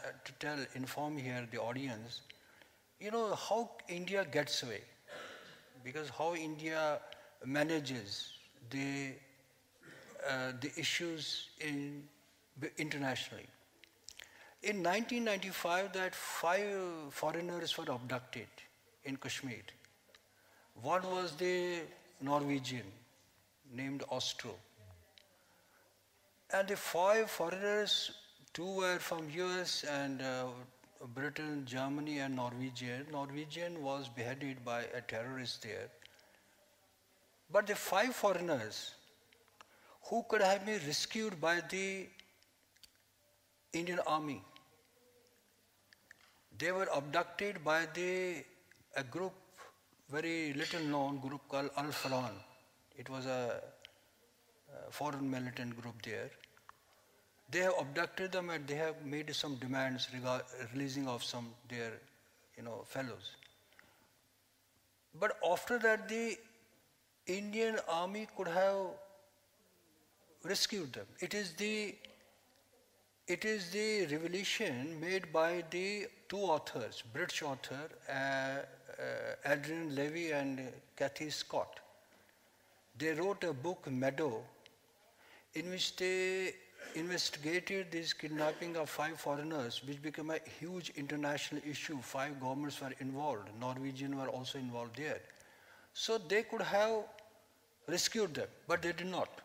inform here the audience, how India gets away. Because how India manages the issues internationally. In 1995, that 5 foreigners were abducted in Kashmir. One was the Norwegian named Ostro. And the 5 foreigners, 2 were from US and Britain, Germany and Norwegian. Norwegian was beheaded by a terrorist there. But the 5 foreigners who could have been rescued by the Indian army, they were abducted by a group, very little known group called Al-Faran. It was a foreign militant group there. They have abducted them and they have made some demands regarding releasing of some their fellows. But after that, the Indian army could have rescued them. It is the revelation made by the 2 authors, British author, Adrian Levy and Cathy Scott. They wrote a book, Meadow, in which they investigated this kidnapping of 5 foreigners, which became a huge international issue. 5 governments were involved. Norwegian were also involved there. So they could have rescued them, but they did not,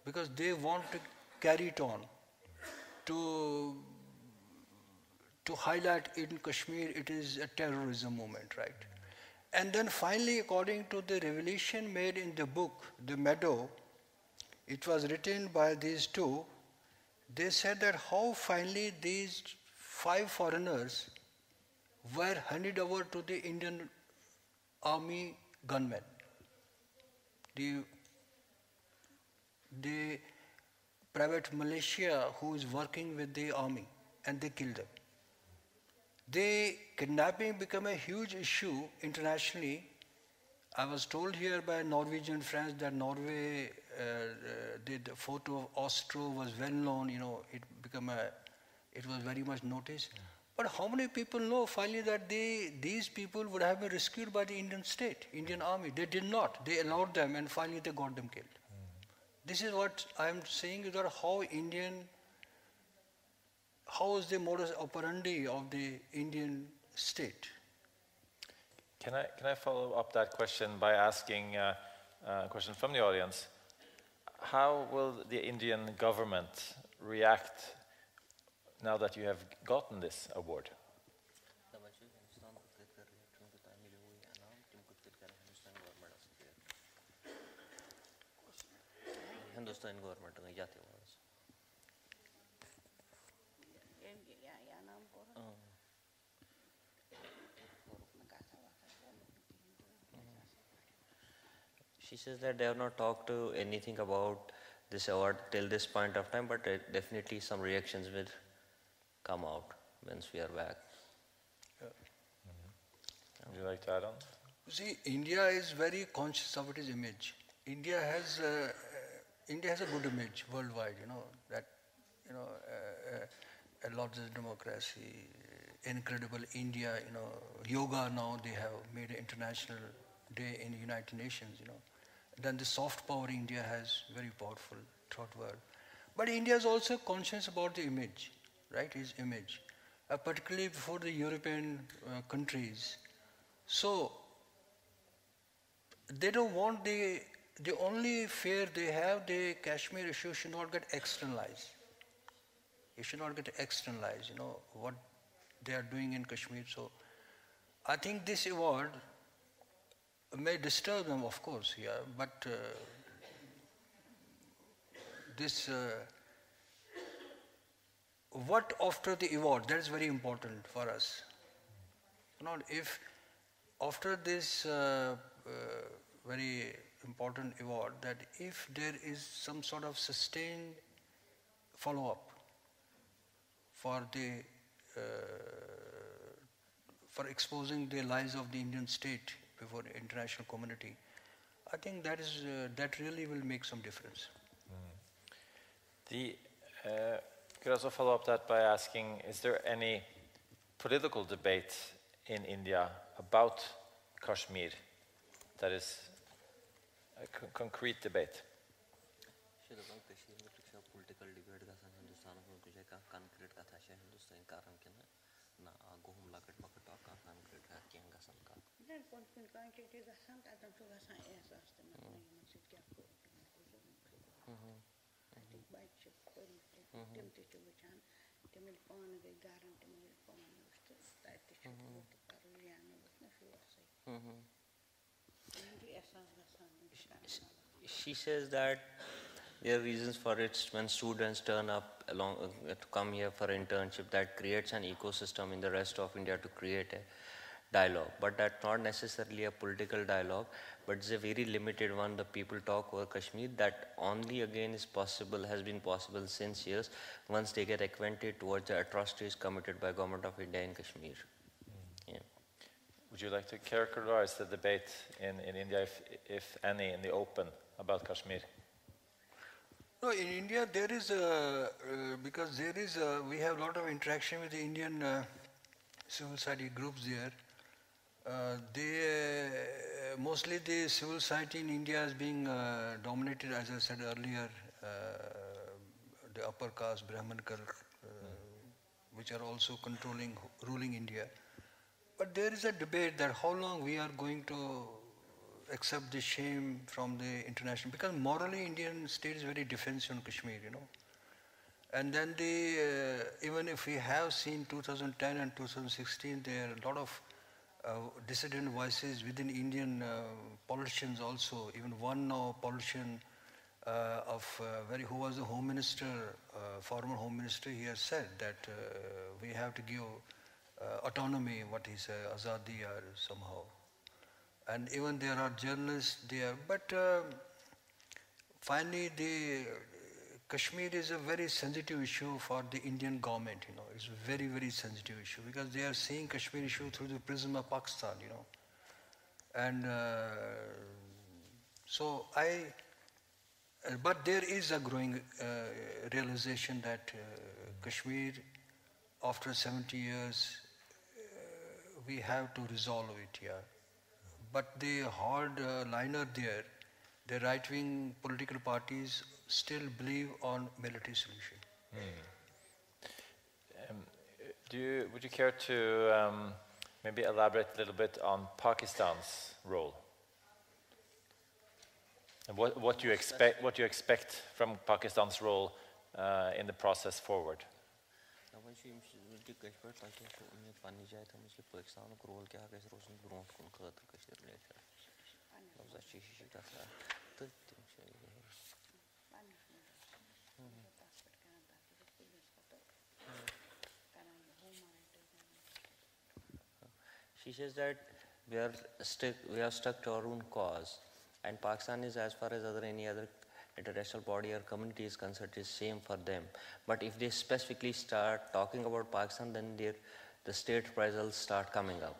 because they want to carry it on to highlight in Kashmir it is a terrorism movement, right? And then finally, according to the revelation made in the book, The Meadow, it was written by these 2. They said that how finally these 5 foreigners were handed over to the Indian army gunmen. The private militia who is working with the army, and they killed them. The kidnapping became a huge issue internationally. I was told here by Norwegian friends that Norway, the photo of Ostro was well known, it was very much noticed. But how many people know finally that these people would have been rescued by the Indian state, Indian army? They did not. They allowed them and finally they got them killed. This is what I'm saying, is that how is the modus operandi of the Indian state? Can I follow up that question by asking a question from the audience? How will the Indian government react now that you have gotten this award? Hindustan government में जाते हो She says that they have not talked to anything about this award till this point of time, but definitely some reactions will come out once we are back. Would you like to add on? See, India is very conscious of its image. India has a good image worldwide, that, a lot of democracy, incredible India, yoga now, they have made an international day in the United Nations, Then the soft power India has, very powerful throughout the world. But India is also conscious about the image, right, its image, particularly before the European countries. So, they don't want the only fear they have, the Kashmir issue should not get externalized. It should not get externalized, what they are doing in Kashmir. So, I think this award may disturb them, of course, but what after the award, that is very important for us. If after this very important award that if there is some sort of sustained follow-up for for exposing the lies of the Indian state before the international community, I think that really will make some difference. Could also follow up that by asking, is there any political debate in India about Kashmir that is a concrete debate? She says that there are reasons for it when students turn up along to come here for internship that creates an ecosystem in the rest of India to create a dialogue, but that's not necessarily a political dialogue, but it's a very limited one. The people talk over Kashmir that only again has been possible since years once they get acquainted towards the atrocities committed by government of India in Kashmir. Yeah. Would you like to characterize the debate in India, if any, in the open about Kashmir? No, in India there is we have a lot of interaction with the Indian civil society groups there. Mostly the civil society in India is being dominated, as I said earlier, the upper caste Brahmankar, which are also ruling India. But there is a debate that how long we are going to accept the shame from the international, because morally Indian state is very defensive on Kashmir, And then even if we have seen 2010 and 2016, there are a lot of dissident voices within Indian politicians also. Even one politician who was the Home Minister, former Home Minister, he has said that we have to give autonomy, what he said, azadi or somehow. And even there are journalists there. But finally, Kashmir is a very sensitive issue for the Indian government, It's a very, very sensitive issue because they are seeing Kashmir issue through the prism of Pakistan, And but there is a growing realization that Kashmir, after 70 years, we have to resolve it, But the hard liner there, the right-wing political parties still believe on military solution. Would you care to maybe elaborate a little bit on Pakistan's role? And what you expect from Pakistan's role in the process forward? She says that we are stuck to our own cause, and Pakistan is, as far as any other international body or community is concerned, is same for them. But if they specifically start talking about Pakistan, then the state prize will start coming up.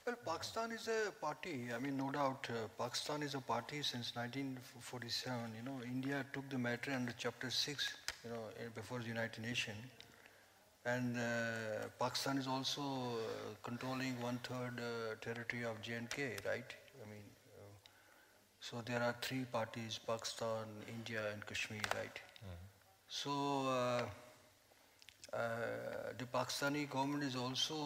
Well, Pakistan is a party. I mean, no doubt, Pakistan is a party since 1947. India took the matter under Chapter 6, before the United Nations. And Pakistan is also controlling 1/3 territory of J&K, right? I mean, so there are three parties: Pakistan, India, and Kashmir, right? So the Pakistani government is also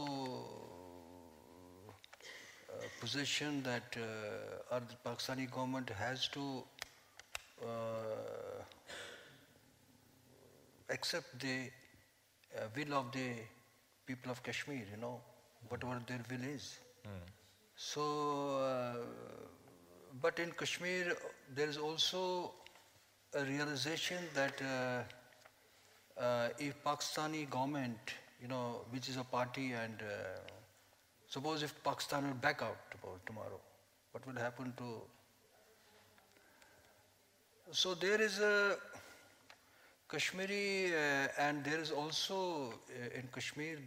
position that the Pakistani government has to accept the will of the people of Kashmir, whatever their will is. So, but in Kashmir, there is also a realization that if Pakistani government, which is a party and Suppose if Pakistan will back out tomorrow, what will happen to... So there is a Kashmiri, and there is also in Kashmir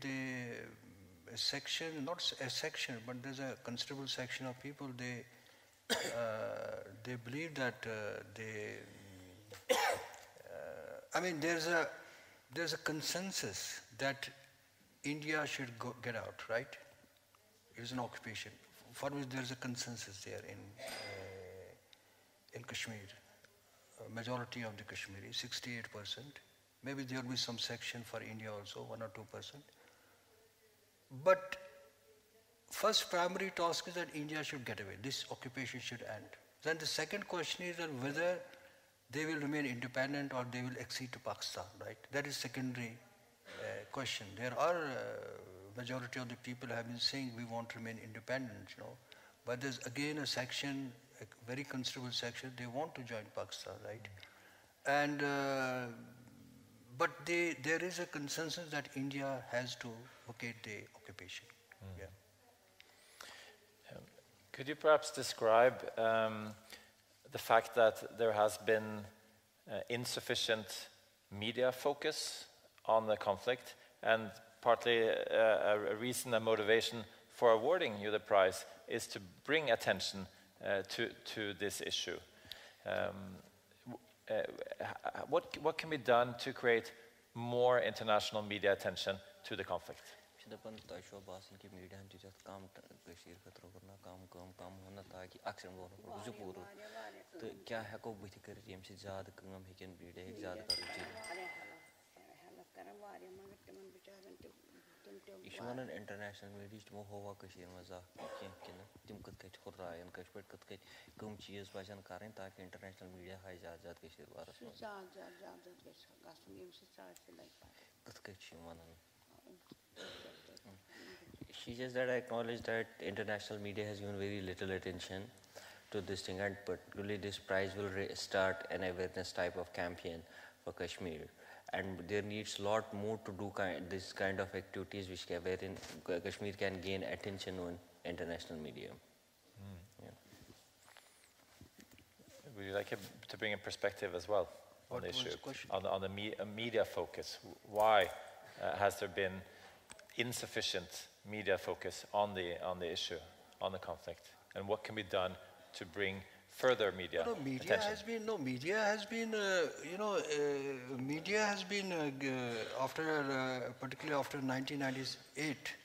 a section, not a section, but there's a considerable section of people, they believe that there's a consensus that India should get out, right? It is an occupation for which there is a consensus there in Kashmir. Majority of the Kashmiri, 68%. Maybe there will be some section for India also, 1 or 2%. But first primary task is that India should get away. This occupation should end. Then the second question is that whether they will remain independent or they will accede to Pakistan, right? That is secondary question. There are majority of the people have been saying we want to remain independent, but there's again a section, a very considerable section, they want to join Pakistan, right? And but there is a consensus that India has to vacate the occupation. Yeah. Could you perhaps describe the fact that there has been insufficient media focus on the conflict, and partly a reason and motivation for awarding you the prize is to bring attention to this issue. What can be done to create more international media attention to the conflict? Ishwan international media mo hova Kashmir maza tim kat kach khurra yan Kashmir kat kach kum cheez bajan karein taaki international media hai jad Kashmir baras kat kach manan. She says that I acknowledge that international media has given very little attention to this thing, and particularly this prize will start an awareness type of campaign for Kashmir. And there needs a lot more to do this kind of activities wherein Kashmir can gain attention on international media. Yeah. Would you like to bring a perspective as well on the issue, on the media focus? Why has there been insufficient media focus on the issue, on the conflict, and what can be done to bring further media attention? Media has been particularly after 1998.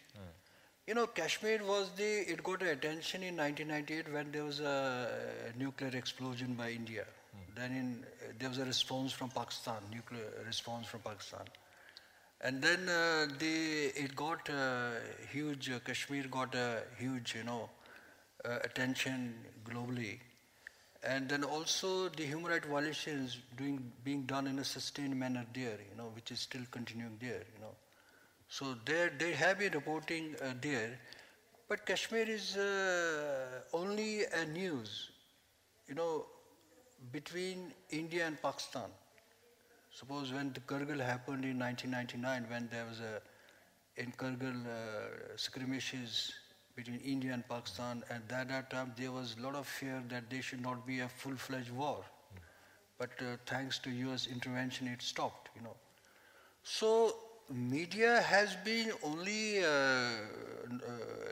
Kashmir it got attention in 1998 when there was a nuclear explosion by India. Then there was a response from Pakistan, nuclear response from Pakistan. And then Kashmir got a huge, attention globally. And then also the human rights violations being done in a sustained manner there, which is still continuing there, So they have been reporting there, but Kashmir is only a news, between India and Pakistan. Suppose when the Kargil happened in 1999, when there was in Kargil skirmishes between India and Pakistan, at that time there was a lot of fear that there should not be a full-fledged war. But thanks to US intervention, it stopped, So media has been only,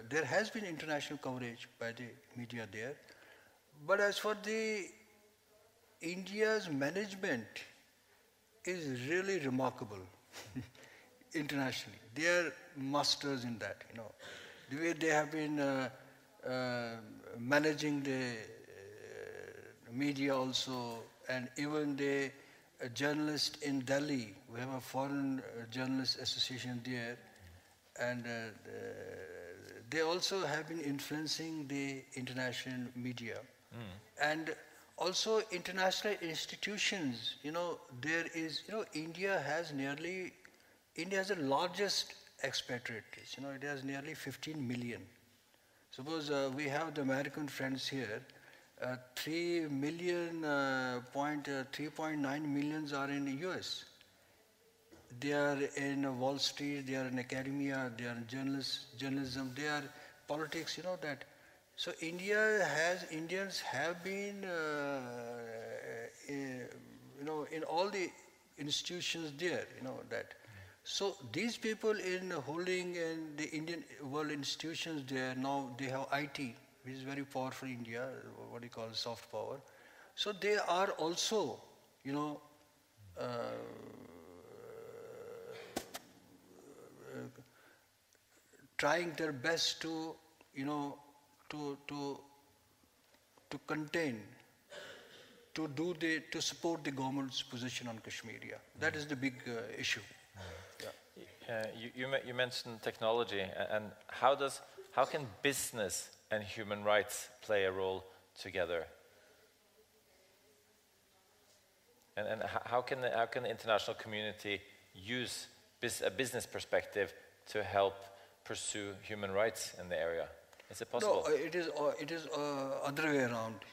there has been international coverage by the media there. But as for India's management is really remarkable internationally. They are masters in that, The way they have been managing the media also, and even the journalists in Delhi, we have a foreign journalist association there, and they also have been influencing the international media. And also international institutions, there is, India has the largest expatriates, it has nearly 15 million. Suppose we have the American friends here, 3.9 million are in the US. They are in Wall Street, they are in academia, they are in journalism, they are politics, that. So Indians have been, in all the institutions there, that. So these people in holding in the Indian world institutions there, now they have IT, which is very powerful in India, what you call soft power. So they are also, trying their best to, to contain, to support the government's position on Kashmir. Yeah. That is the big issue. Yeah. You mentioned technology, and how can business and human rights play a role together? And how can the international community use a business perspective to help pursue human rights in the area? Is it possible? No, it is other way around.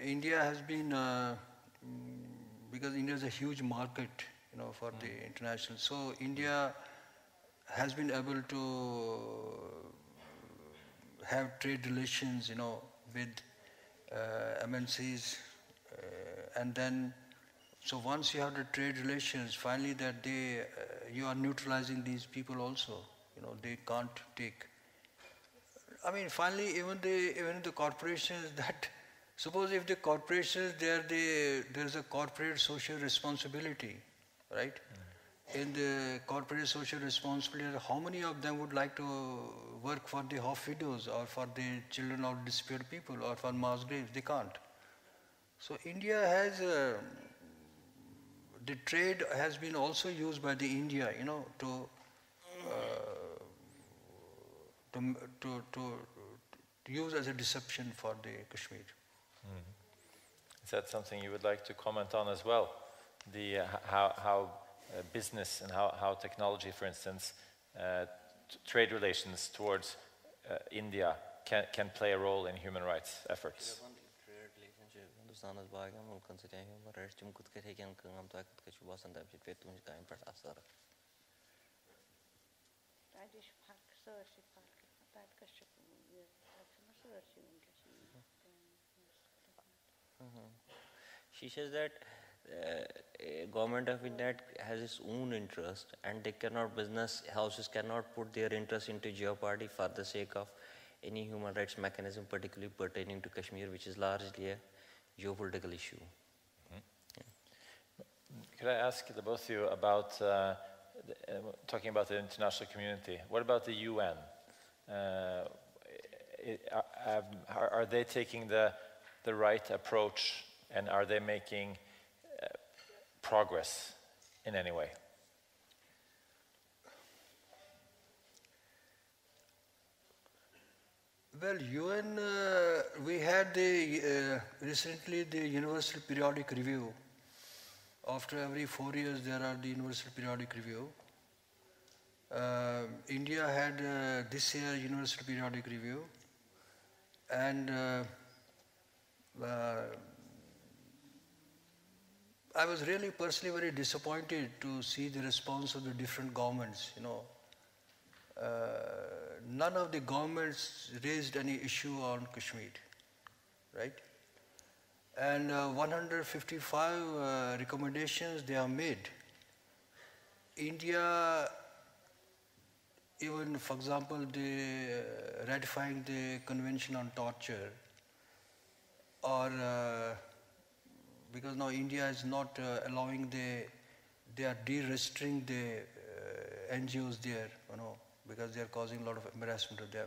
India has been because India is a huge market, for the international. So India has been able to have trade relations, with MNCs, and then. So once you have the trade relations, finally that you are neutralizing these people also. They can't take. I mean, finally, even the corporations that, suppose if the corporations there's a corporate social responsibility, right? In the corporate social responsibility, how many of them would like to work for the half widows or for the children of disappeared people or for mass graves? They can't. So India has. The trade has been also used by the India, to use as a deception for the Kashmir. Is that something you would like to comment on as well? How business and how technology, for instance, trade relations towards India can play a role in human rights efforts? She says that government of India has its own interest, and business houses cannot put their interest into jeopardy for the sake of any human rights mechanism, particularly pertaining to Kashmir, which is largely a geopolitical issue. Could I ask the both of you about talking about the international community? What about the UN? Are they taking the right approach, and are they making progress in any way? Well, UN, we had recently the Universal Periodic Review. After every 4 years, there are the Universal Periodic Review. India had this year Universal Periodic Review, and I was really personally very disappointed to see the response of the different governments. None of the governments raised any issue on Kashmir, right? And 155 recommendations they have made. India, even for example, ratifying the Convention on Torture, or because now India is not allowing they are de-registering the NGOs there, because they are causing a lot of embarrassment to them.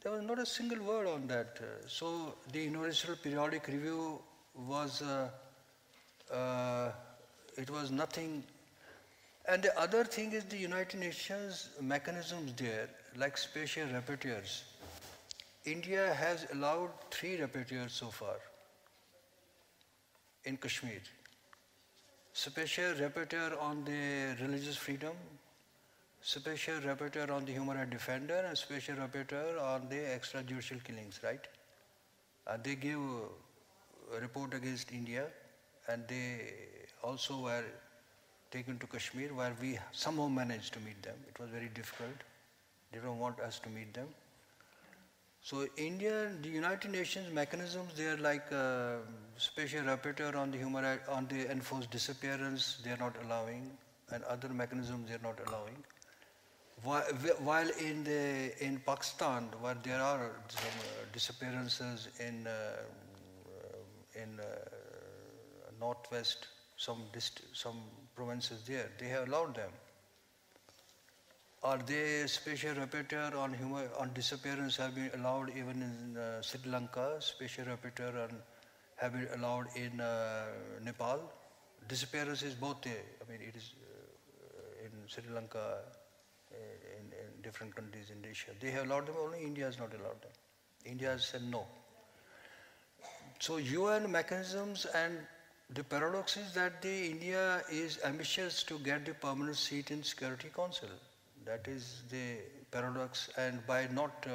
There was not a single word on that. So the Universal Periodic Review was, it was nothing. And the other thing is the United Nations mechanisms there, like special rapporteurs. India has allowed 3 rapporteurs so far in Kashmir. Special rapporteur on the religious freedom, special rapporteur on the human rights defender, and special rapporteur on the extrajudicial killings, right? They gave a report against India, and they also were taken to Kashmir, where we somehow managed to meet them. It was very difficult. They don't want us to meet them. So India, the United Nations mechanisms, they are like special rapporteur on the human on the enforced disappearance, they are not allowing, and other mechanisms they are not allowing. While in Pakistan, where there are some disappearances in northwest, some provinces there, they have allowed them. Are they special rapporteur on disappearance have been allowed even in Sri Lanka? Special rapporteur have been allowed in Nepal. Disappearance is both there. I mean, it is in Sri Lanka, in different countries in Asia. They have allowed them. Only India has not allowed them. India has said no. So UN mechanisms, and the paradox is that India is ambitious to get the permanent seat in Security Council. That is the paradox, and by not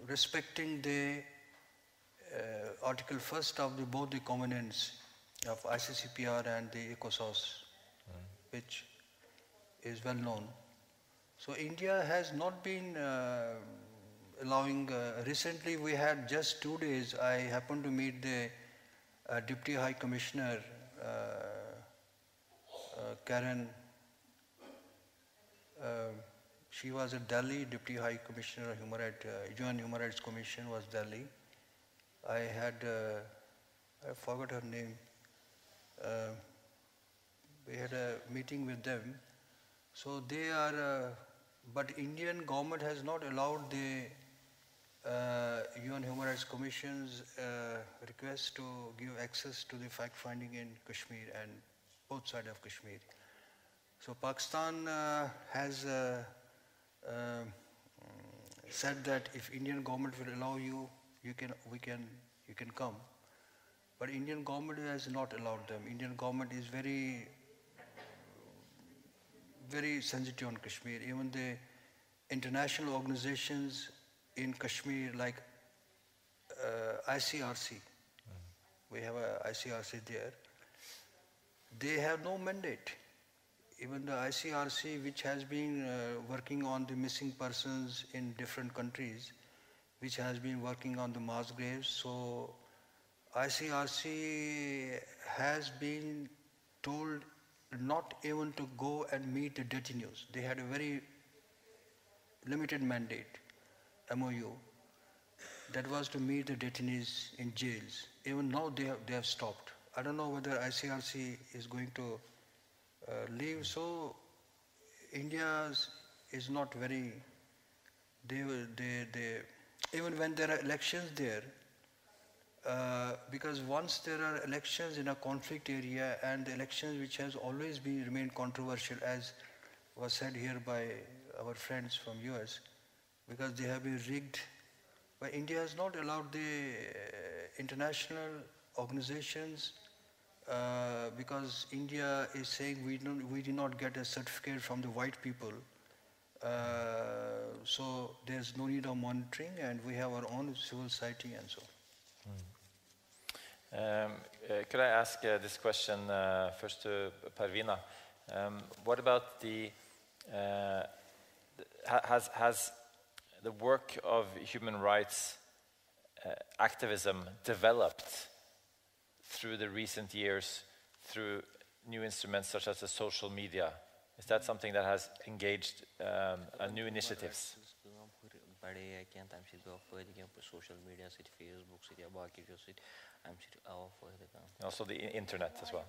respecting the Article 1st of both the covenants of ICCPR and the ECOSOS, which is well known. So India has not been allowing, recently we had just 2 days, I happened to meet the Deputy High Commissioner, Karen. She was at Delhi, Deputy High Commissioner of UN Human Rights Commission was Delhi. I forgot her name. We had a meeting with them. So they are, but Indian government has not allowed the UN Human Rights Commission's request to give access to the fact-finding in Kashmir and both sides of Kashmir. So Pakistan has said that if Indian government will allow you, you can come. But Indian government has not allowed them. Indian government is very, very sensitive on Kashmir. Even the international organizations in Kashmir, like ICRC, we have a ICRC there, they have no mandate. Even the ICRC, which has been working on the missing persons in different countries, which has been working on the mass graves, so ICRC has been told not even to go and meet the detainees. They had a very limited mandate, MOU, that was to meet the detainees in jails. Even now they have stopped. I don't know whether ICRC is going to leave. So India is not very, even when there are elections there, because once there are elections in a conflict area, and the elections which has always remained controversial, as was said here by our friends from US, because they have been rigged. But India has not allowed the international organizations, because India is saying we did not get a certificate from the white people, so there's no need of monitoring, and we have our own civil society and so. Could I ask this question first to Parvina? What about has the work of human rights activism developed through the recent years through new instruments such as the social media? Is that something that has engaged new initiatives? Social media, Facebook, also the internet as well.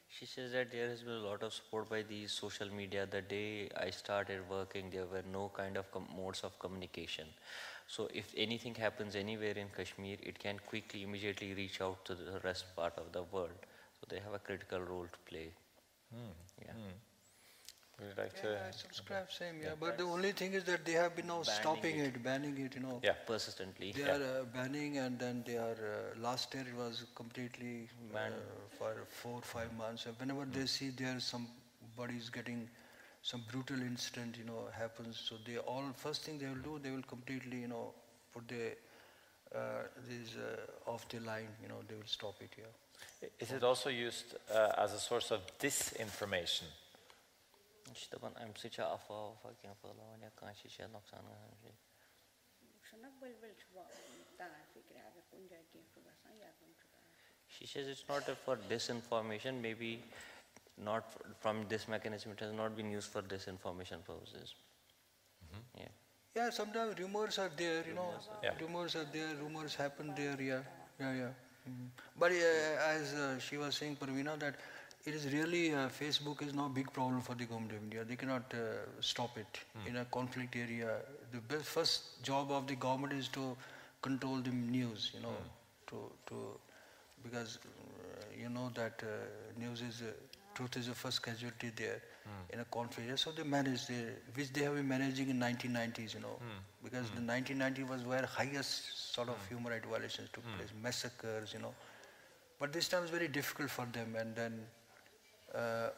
She says that there has been a lot of support by these social media. The day I started working, there were no kind of modes of communication. So if anything happens anywhere in Kashmir, it can quickly, immediately reach out to the rest part of the world. So they have a critical role to play. Yeah. Would you like to? I subscribe, same, yeah. But the only thing is that they have been now stopping it, banning it, Yeah, persistently. They are banning, and then they are, last year it was completely banned for 4 or 5 months. And whenever they see there's somebody's getting some brutal incident, happens, so first thing they will do, they will completely, put the these off the line, they will stop it here. Is it also used as a source of disinformation? She says it's not for disinformation, maybe not from this mechanism, it has not been used for disinformation purposes. Yeah. Yeah, sometimes rumors are there, rumors are there, rumors happen there, yeah. But as she was saying, Parveena, that it is really, Facebook is now a big problem for the government of India. They cannot stop it in a conflict area. The first job of the government is to control the news, because you know that news is, truth is the first casualty there in a conflict. So they manage, which they have been managing in 1990s, because the 1990 was where highest sort of human rights violations took place, massacres, But this time is very difficult for them, and then,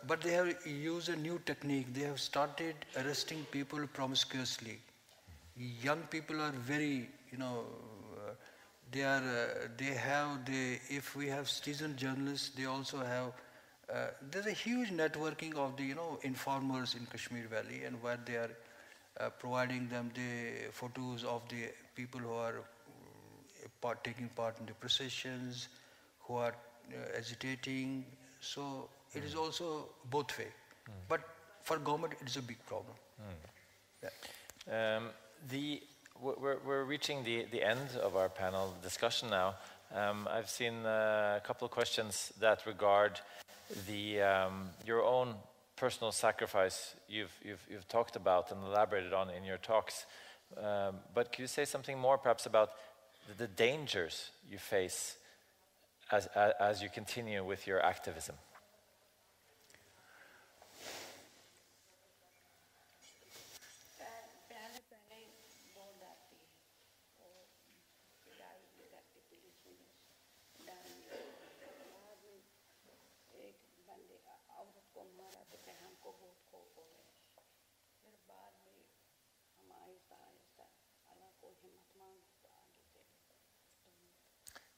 but they have used a new technique. They have started arresting people promiscuously. Young people are very, if we have citizen journalists, they also have, there's a huge networking of the, informers in Kashmir Valley, and where they are providing them the photos of the people who are taking part in the processions, who are agitating. So it is also both way. But for government, it is a big problem. Yeah. We're reaching the end of our panel discussion now. I've seen a couple of questions that regard your own personal sacrifice you've talked about and elaborated on in your talks. But could you say something more perhaps about the dangers you face as you continue with your activism?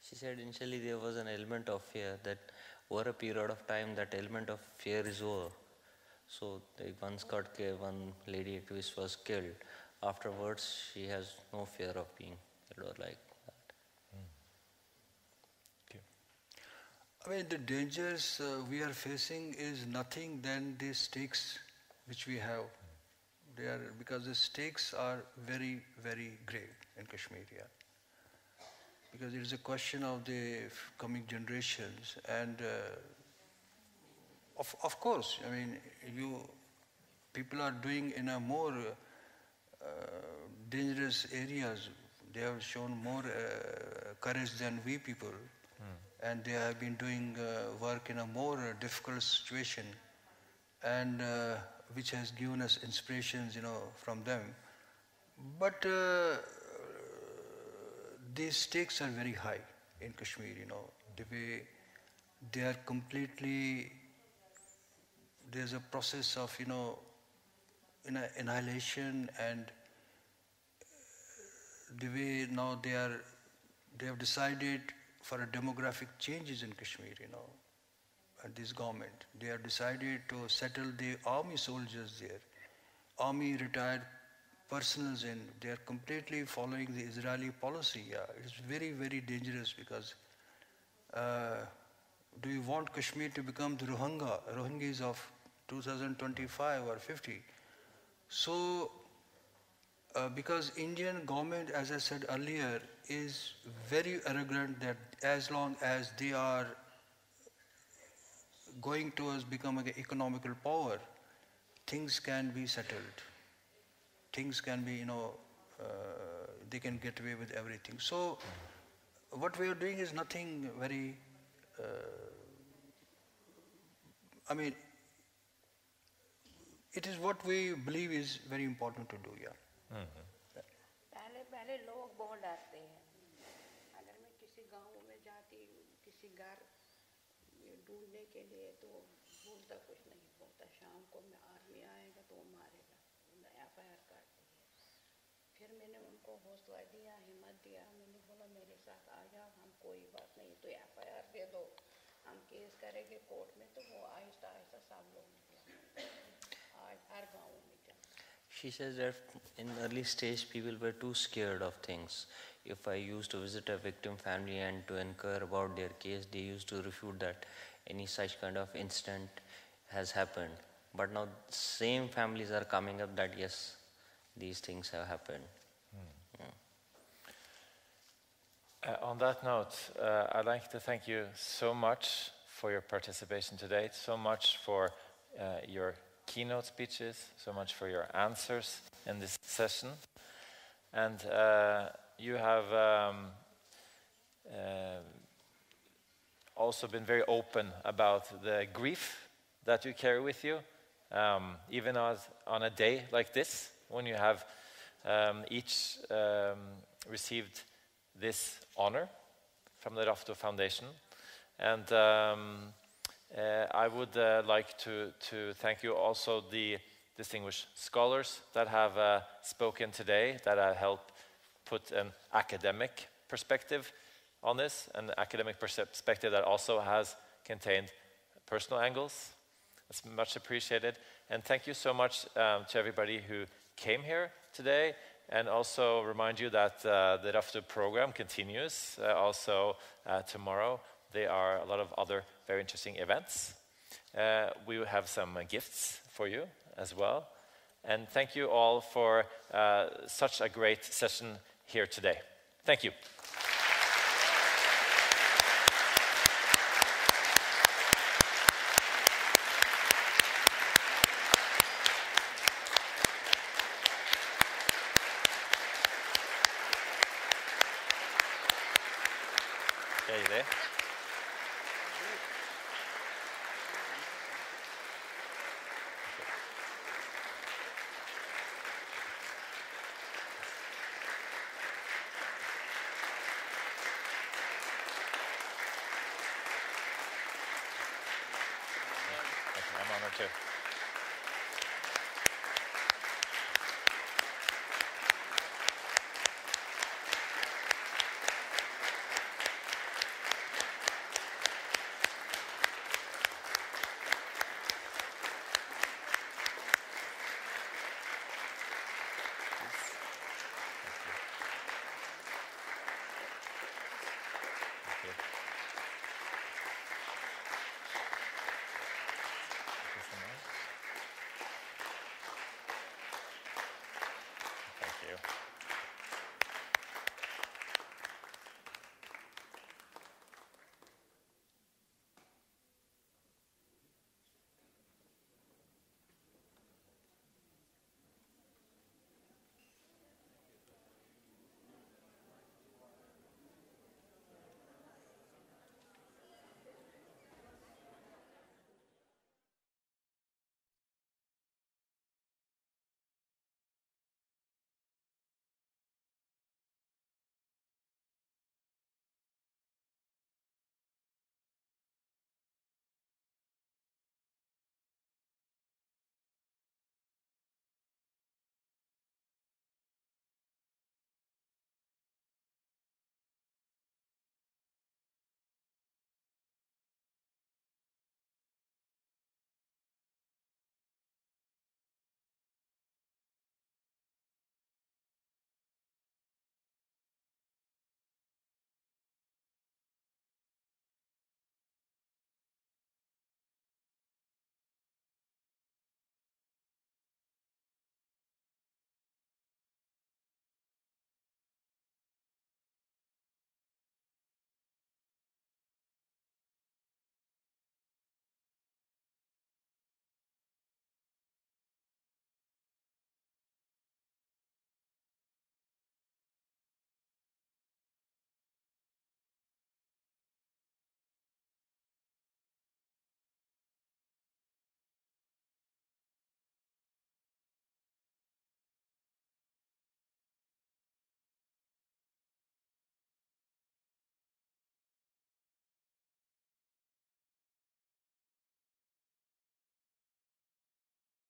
She said initially there was an element of fear, that over a period of time that element of fear is over. So one lady activist was killed. Afterwards she has no fear of being killed or like that. Okay. I mean, the dangers we are facing is nothing than the stakes which we have. They are, because the stakes are very, very grave in Kashmir. Because it is a question of the coming generations, and of course, I mean, people are doing in a more dangerous areas. They have shown more courage than we people, and they have been doing work in a more difficult situation, and which has given us inspirations, from them. But these stakes are very high in Kashmir, the way they are completely, there's a process of, annihilation, and the way now they have decided for a demographic changes in Kashmir, and this government. They have decided to settle the army soldiers there, army retired personals in. They are completely following the Israeli policy. It's very, very dangerous, because do you want Kashmir to become the Rohingyas of 2025 or 50? So, because Indian government, as I said earlier, is very arrogant that as long as they are going towards becoming an economical power, things can be settled. Things can be, they can get away with everything. So what we are doing is nothing very, I mean, it is what we believe is very important to do, पहले लोग बहुत डरते हैं. अगर मैं किसी गांव में जाती किसी घर ढूंढने के लिए, तो बोलता कुछ नहीं, बोलता शाम को मैं आर्मी आएगा तो वो मारेगा, FIR करती है. फिर मैंने उनको हौसला दिया, हिम्मत दिया, मैंने बोला मेरे साथ आ जाओ, हम कोई बात नहीं, तो FIR दे दो, हम केस करेंगे कोर्ट में। तो वो आहिस्ता आहिस्ता सब लोग निकला, आज हर गाँव में चला। She says that in early stage people were too scared of things. If I used to visit a victim family and to inquire about their case, they used to refute that any such kind of incident has happened. But now same families are coming up that yes, these things have happened. On that note, I'd like to thank you so much for your participation today, so much for your keynote speeches, so much for your answers in this session. And you have also been very open about the grief that you carry with you, even on a day like this, when you have each received this honor from the Rafto Foundation. And I would like to thank you also the distinguished scholars that have spoken today, that have helped put an academic perspective on this, an academic perspective that also has contained personal angles. It's much appreciated. And thank you so much to everybody who came here today. And also remind you that the Rafto program continues also tomorrow. There are a lot of other very interesting events. We will have some gifts for you as well. And thank you all for such a great session here today. Thank you. Yeah, you there?